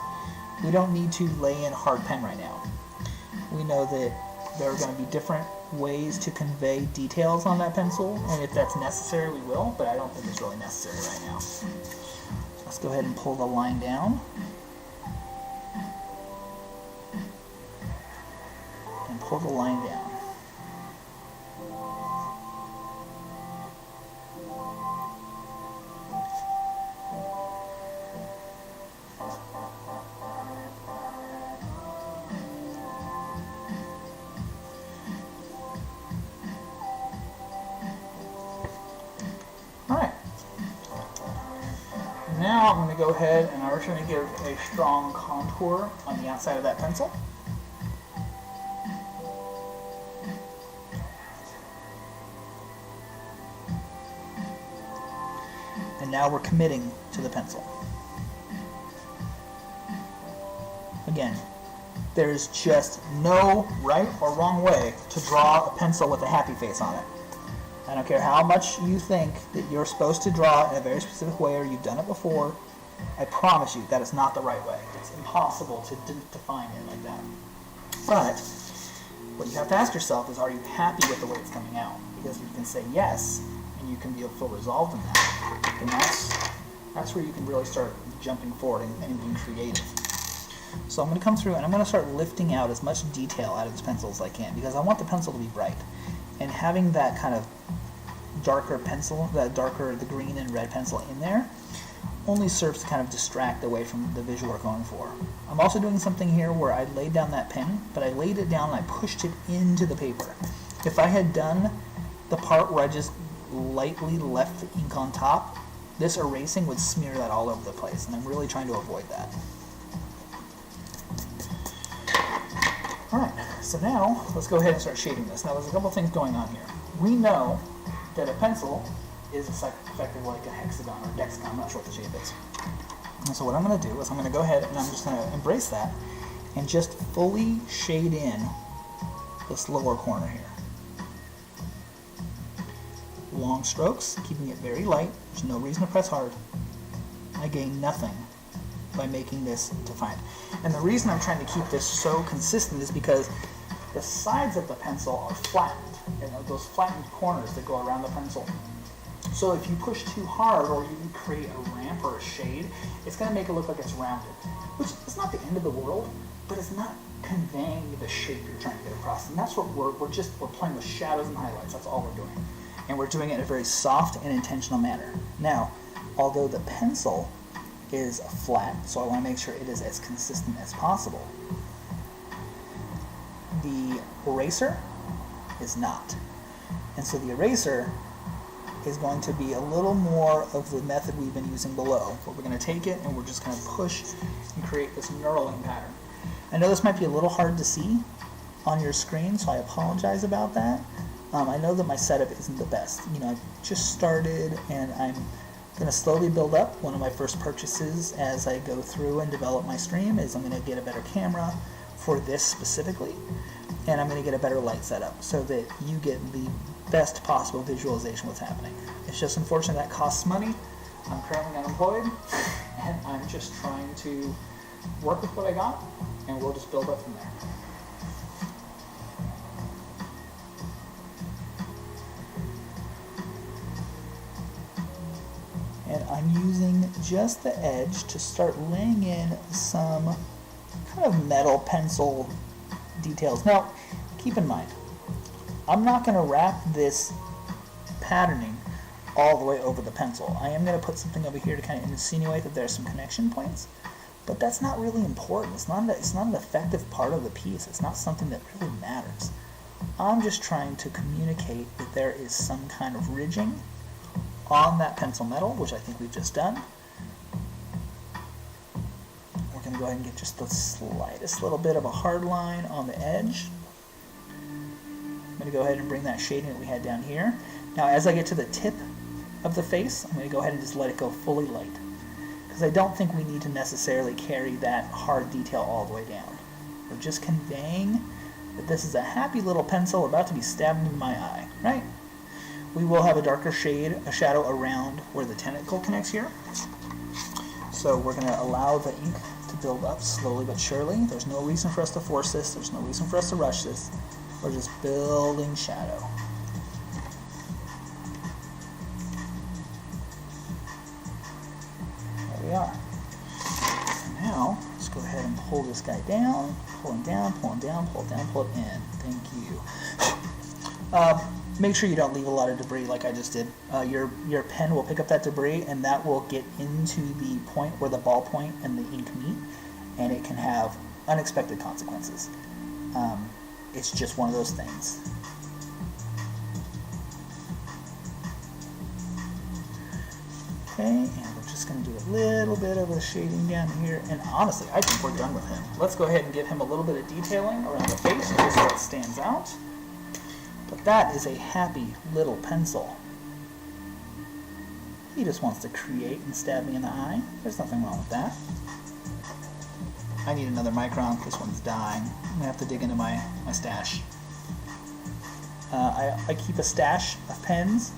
We don't need to lay in hard pen right now. We know that there are going to be different ways to convey details on that pencil, and if that's necessary, we will, but I don't think it's really necessary right now. So let's go ahead and pull the line down. And pull the line down. Alright, now I'm going to go ahead and I'm going to give a strong contour on the outside of that pencil. And now we're committing to the pencil. Again, there's just no right or wrong way to draw a pencil with a happy face on it. I don't care how much you think that you're supposed to draw in a very specific way or you've done it before, I promise you that is not the right way. It's impossible to define it like that. But what you have to ask yourself is, are you happy with the way it's coming out? Because if you can say yes, and you can feel resolved in that, then that's where you can really start jumping forward and being creative. So I'm going to come through and I'm going to start lifting out as much detail out of this pencil as I can, because I want the pencil to be bright. And having that kind of darker pencil, the green and red pencil in there, only serves to kind of distract away from the visual we're going for. I'm also doing something here where I laid down that pen, but I laid it down and I pushed it into the paper. If I had done the part where I just lightly left the ink on top, this erasing would smear that all over the place, and I'm really trying to avoid that. Alright, so now let's go ahead and start shading this. Now there's a couple things going on here. We know that a pencil is effectively like a hexagon or a decagon, I'm not sure what the shape is. And so what I'm going to do is I'm going to go ahead and I'm just going to embrace that and just fully shade in this lower corner here. Long strokes, keeping it very light. There's no reason to press hard. I gain nothing by making this defined. And the reason I'm trying to keep this so consistent is because the sides of the pencil are flattened, and those flattened corners that go around the pencil. So if you push too hard or you create a ramp or a shade, it's going to make it look like it's rounded, which is not the end of the world, but it's not conveying the shape you're trying to get across. And that's what we're playing with shadows and highlights. That's all we're doing. And we're doing it in a very soft and intentional manner. Now, although the pencil is flat, so I want to make sure it is as consistent as possible, the eraser is not. And so the eraser is going to be a little more of the method we've been using below, but we're going to take it and we're just going to push and create this knurling pattern. I know this might be a little hard to see on your screen, so I apologize about that. I know that my setup isn't the best. You know, I just started and I'm going to slowly build up. One of my first purchases as I go through and develop my stream is I'm going to get a better camera for this specifically, and I'm going to get a better light setup so that you get the best possible visualization of what's happening. It's just unfortunate that costs money. I'm currently unemployed and I'm just trying to work with what I got, and we'll just build up from there. And I'm using just the edge to start laying in some kind of metal pencil details. Now, keep in mind, I'm not going to wrap this patterning all the way over the pencil. I am going to put something over here to kind of insinuate that there's some connection points, but that's not really important. It's not an effective part of the piece. It's not something that really matters. I'm just trying to communicate that there is some kind of ridging on that pencil metal, which I think we've just done. We're going to go ahead and get just the slightest little bit of a hard line on the edge. I'm going to go ahead and bring that shading that we had down here. Now as I get to the tip of the face, I'm going to go ahead and just let it go fully light, because I don't think we need to necessarily carry that hard detail all the way down. We're just conveying that this is a happy little pencil about to be stabbed in my eye, right? We will have a darker shade, a shadow around where the tentacle connects here. So we're going to allow the ink to build up slowly but surely. There's no reason for us to force this. There's no reason for us to rush this. We're just building shadow. There we are. Now, let's go ahead and pull this guy down, pull him down, pull him down, pull it down, pull it in. Thank you. Make sure you don't leave a lot of debris like I just did. Your pen will pick up that debris, and that will get into the point where the ballpoint and the ink meet, and it can have unexpected consequences. It's just one of those things. Okay, and we're just going to do a little bit of a shading down here, and honestly, I think we're done with him. Let's go ahead and give him a little bit of detailing around the face just so it stands out. But that is a happy little pencil. He just wants to create and stab me in the eye. There's nothing wrong with that. I need another Micron. This one's dying. I'm going to have to dig into my stash. I keep a stash of pens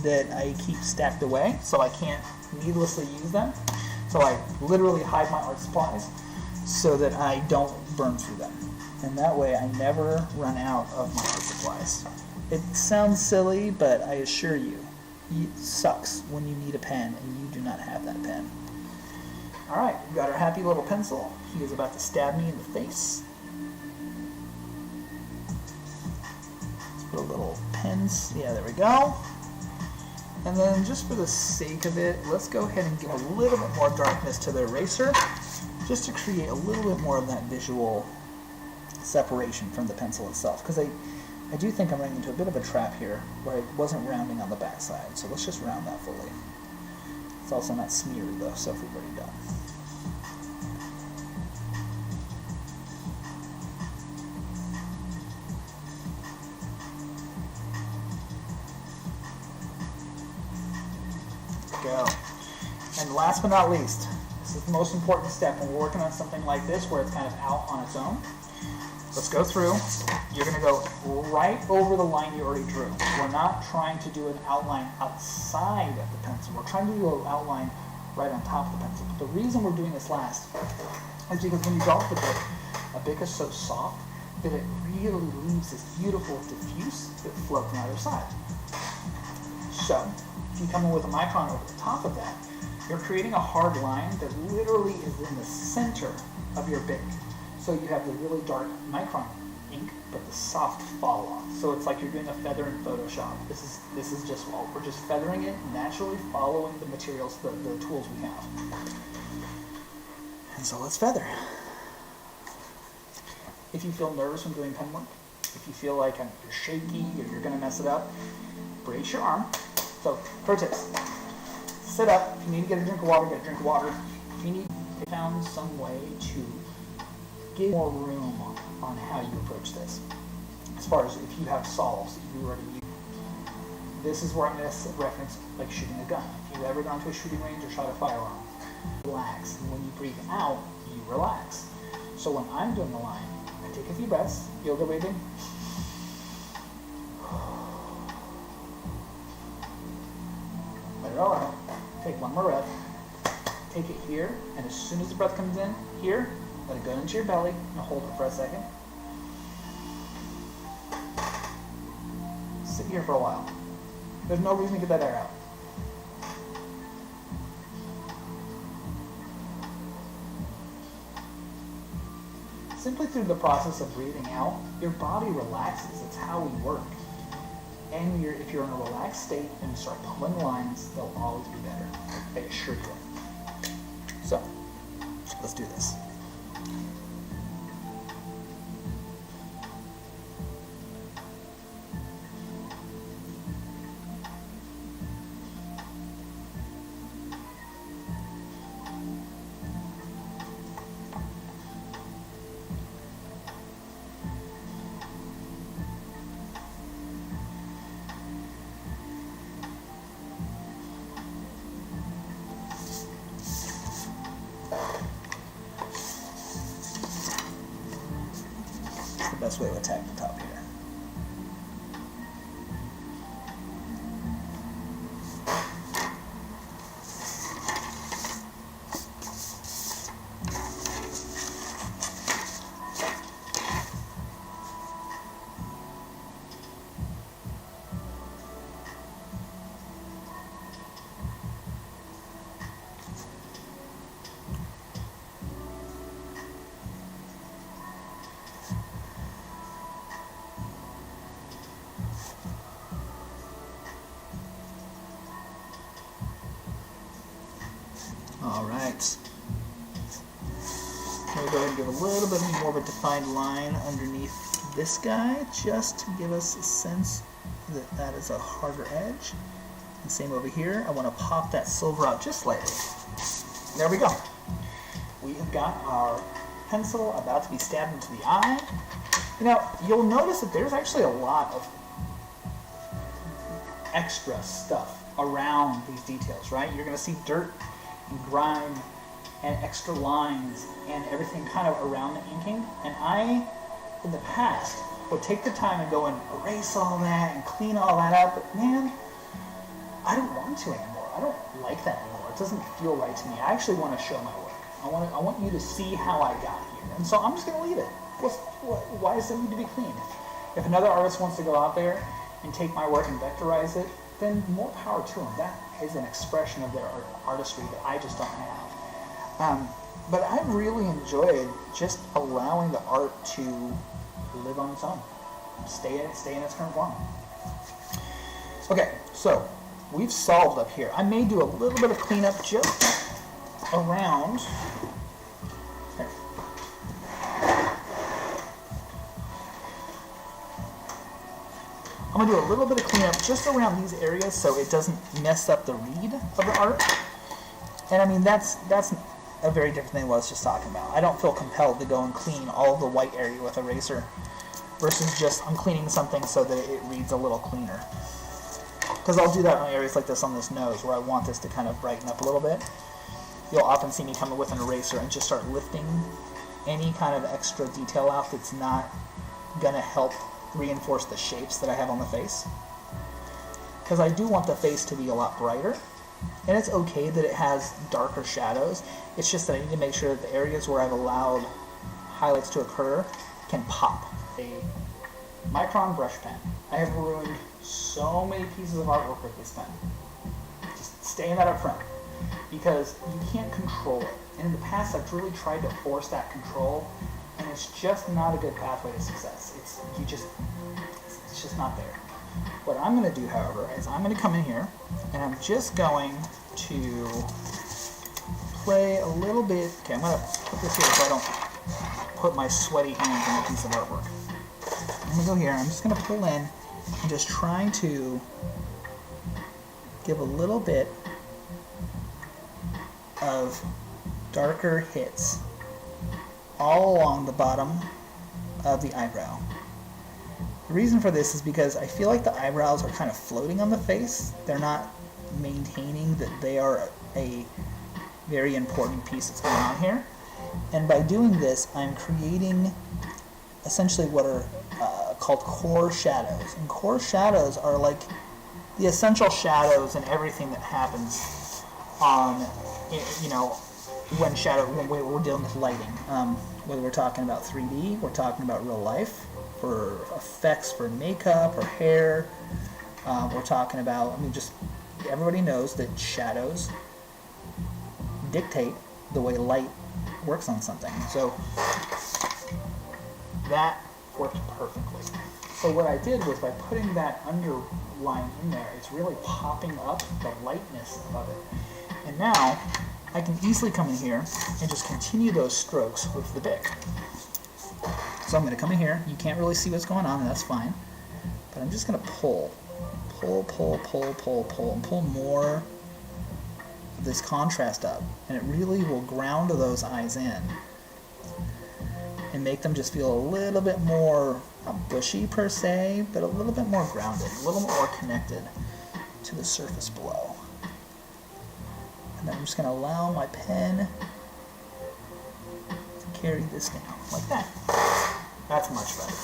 that I keep stacked away, so I can't needlessly use them. So I literally hide my art supplies so that I don't burn through them. And that way I never run out of my art supplies. It sounds silly, but I assure you, it sucks when you need a pen and you do not have that pen. Alright, we've got our happy little pencil. He is about to stab me in the face. Let's put a little pen, yeah, there we go. And then just for the sake of it, let's go ahead and give a little bit more darkness to the eraser, just to create a little bit more of that visual separation from the pencil itself, because I do think I'm running into a bit of a trap here where I wasn't rounding on the back side, so let's just round that fully. It's also not smeared though, so if we've already done. Go. And last but not least, this is the most important step when we're working on something like this where it's kind of out on its own. Let's go through. You're going to go right over the line you already drew. We're not trying to do an outline outside of the pencil. We're trying to do an outline right on top of the pencil. But the reason we're doing this last is because when you draw with the Bic, a Bic is so soft that it really leaves this beautiful diffuse that floats on either side. So, if you come in with a Micron over the top of that, you're creating a hard line that literally is in the center of your Bic. So you have the really dark Micron ink, but the soft fall off. So it's like you're doing a feather in Photoshop. This is just, well, we're just feathering it, naturally following the materials, the tools we have. And so let's feather. If you feel nervous when doing pen work, if you feel like you're shaky or you're going to mess it up, brace your arm. So, pro tips. Sit up. If you need to get a drink of water, get a drink of water. If you need to found some way to give more room on how you approach this. As far as if you have solves that you already use. This is where I'm going to reference like shooting a gun. If you've ever gone to a shooting range or shot a firearm, relax. And when you breathe out, you relax. So when I'm doing the line, I take a few breaths, yoga breathing. Let it all out. Take one more breath. Take it here, and as soon as the breath comes in, here, let it go into your belly, and hold it for a second. Sit here for a while. There's no reason to get that air out. Simply through the process of breathing out, your body relaxes. It's how we work. And if you're in a relaxed state and you start pulling lines, they'll always be better. I assure you. So, let's do this. best way to attack the top here. Alright. I'm going to go ahead and give a little bit more of a defined line underneath this guy, just to give us a sense that that is a harder edge. And same over here. I want to pop that silver out just slightly. There we go. We have got our pencil about to be stabbed into the eye. You know, you'll notice that there's actually a lot of extra stuff around these details, right? You're going to see dirt and grime and extra lines and everything kind of around the inking. And I, in the past, would take the time and go and erase all that and clean all that up. But man, I don't want to anymore. I don't like that anymore. It doesn't feel right to me. I actually want to show my work. I want you to see how I got here. And so I'm just going to leave it. Why does it need to be clean? If another artist wants to go out there and take my work and vectorize it, then more power to them. That is an expression of their artistry that I just don't have. But I really enjoyed just allowing the art to live on its own, stay in its current form. Okay, so we've solved up here. I may do a little bit of cleanup just around. There. I'm going to do a little bit of cleanup just around these areas so it doesn't mess up the read of the art. And I mean, that's a very different thing than what I was just talking about. I don't feel compelled to go and clean all the white area with a eraser versus just I'm cleaning something so that it reads a little cleaner. Because I'll do that on areas like this on this nose where I want this to kind of brighten up a little bit. You'll often see me come with an eraser and just start lifting any kind of extra detail out that's not going to help reinforce the shapes that I have on the face. Because I do want the face to be a lot brighter. And it's okay that it has darker shadows. It's just that I need to make sure that the areas where I've allowed highlights to occur can pop. A Micron brush pen. I have ruined so many pieces of artwork with this pen. Just staying that up front. Because you can't control it. And in the past I've really tried to force that control, and it's just not a good pathway to success. It's just not there. What I'm going to do, however, is I'm going to come in here and I'm just going to play a little bit. Okay, I'm going to put this here so I don't put my sweaty hands on a piece of artwork. I'm going to go here. I'm just going to pull in and just trying to give a little bit of darker hits all along the bottom of the eyebrow. The reason for this is because I feel like the eyebrows are kind of floating on the face. They're not maintaining that they are a very important piece that's going on here. And by doing this, I'm creating essentially what are called core shadows. And core shadows are like the essential shadows in everything that happens on, you know, when we're dealing with lighting. Whether we're talking about 3D, we're talking about real life, for effects for makeup or hair. We're talking about, I mean, just everybody knows that shadows dictate the way light works on something. So that worked perfectly. So what I did was by putting that underline in there, it's really popping up the lightness of it. And now I can easily come in here and just continue those strokes with the Bic. So I'm going to come in here. You can't really see what's going on, and that's fine. But I'm just going to pull, and pull more of this contrast up. And it really will ground those eyes in and make them just feel a little bit more, not bushy per se, but a little bit more grounded, a little more connected to the surface below. And then I'm just going to allow my pen to carry this down like that. That's much better.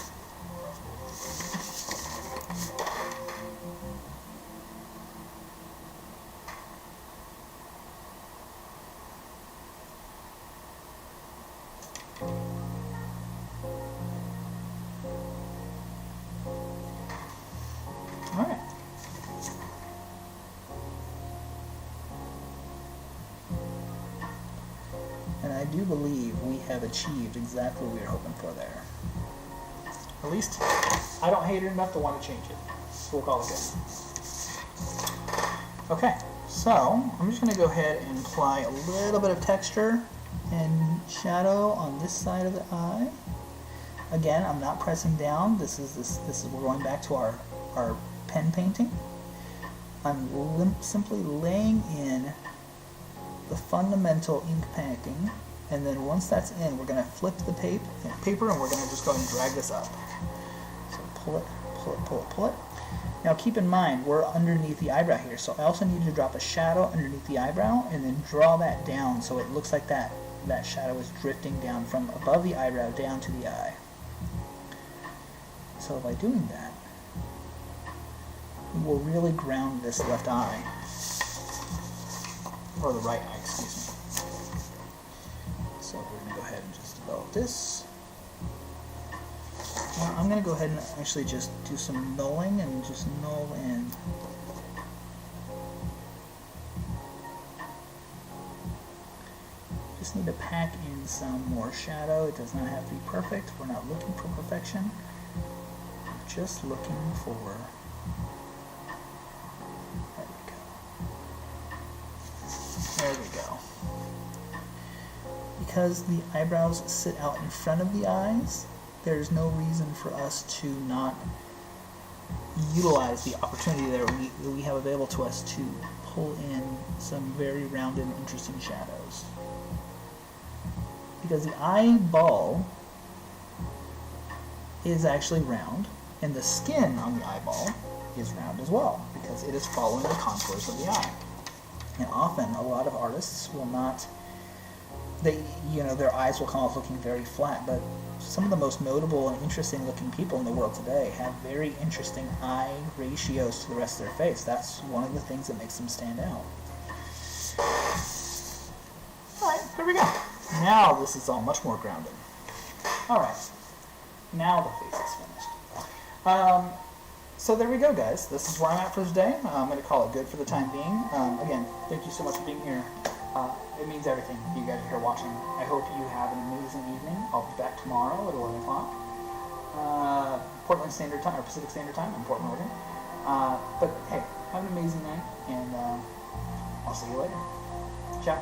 do believe we have achieved exactly what we were hoping for there. At least I don't hate it enough to want to change it. So we'll call it good. Okay, so I'm just going to go ahead and apply a little bit of texture and shadow on this side of the eye. Again, I'm not pressing down. This is we're going back to our pen painting. I'm simply laying in the fundamental ink painting, and then once that's in, we're going to flip the paper and we're going to just go ahead and drag this up. So pull it, pull it, pull it, pull it. Now keep in mind, we're underneath the eyebrow here, so I also need to drop a shadow underneath the eyebrow and then draw that down so it looks like that shadow is drifting down from above the eyebrow down to the eye. So by doing that, we will really ground this left eye, or the right eye, excuse me. So we're going to go ahead and just develop this. Now I'm going to go ahead and actually just do some nulling and just null in. Just need to pack in some more shadow. It does not have to be perfect. We're not looking for perfection. We're just looking for... There we go. Because the eyebrows sit out in front of the eyes, there's no reason for us to not utilize the opportunity that we have available to us to pull in some very rounded, interesting shadows. Because the eyeball is actually round, and the skin on the eyeball is round as well, because it is following the contours of the eye. And often, a lot of artists will not, their eyes will come off looking very flat, but some of the most notable and interesting looking people in the world today have very interesting eye ratios to the rest of their face. That's one of the things that makes them stand out. Alright, there we go. Now this is all much more grounded. Alright, now the face is finished. So there we go, guys. This is where I'm at for today. I'm going to call it good for the time being. Again, thank you so much for being here. It means everything you guys are here watching. I hope you have an amazing evening. I'll be back tomorrow at 11 o'clock. Portland Standard Time, or Pacific Standard Time in Portland, Oregon. But hey, have an amazing night, and I'll see you later. Ciao.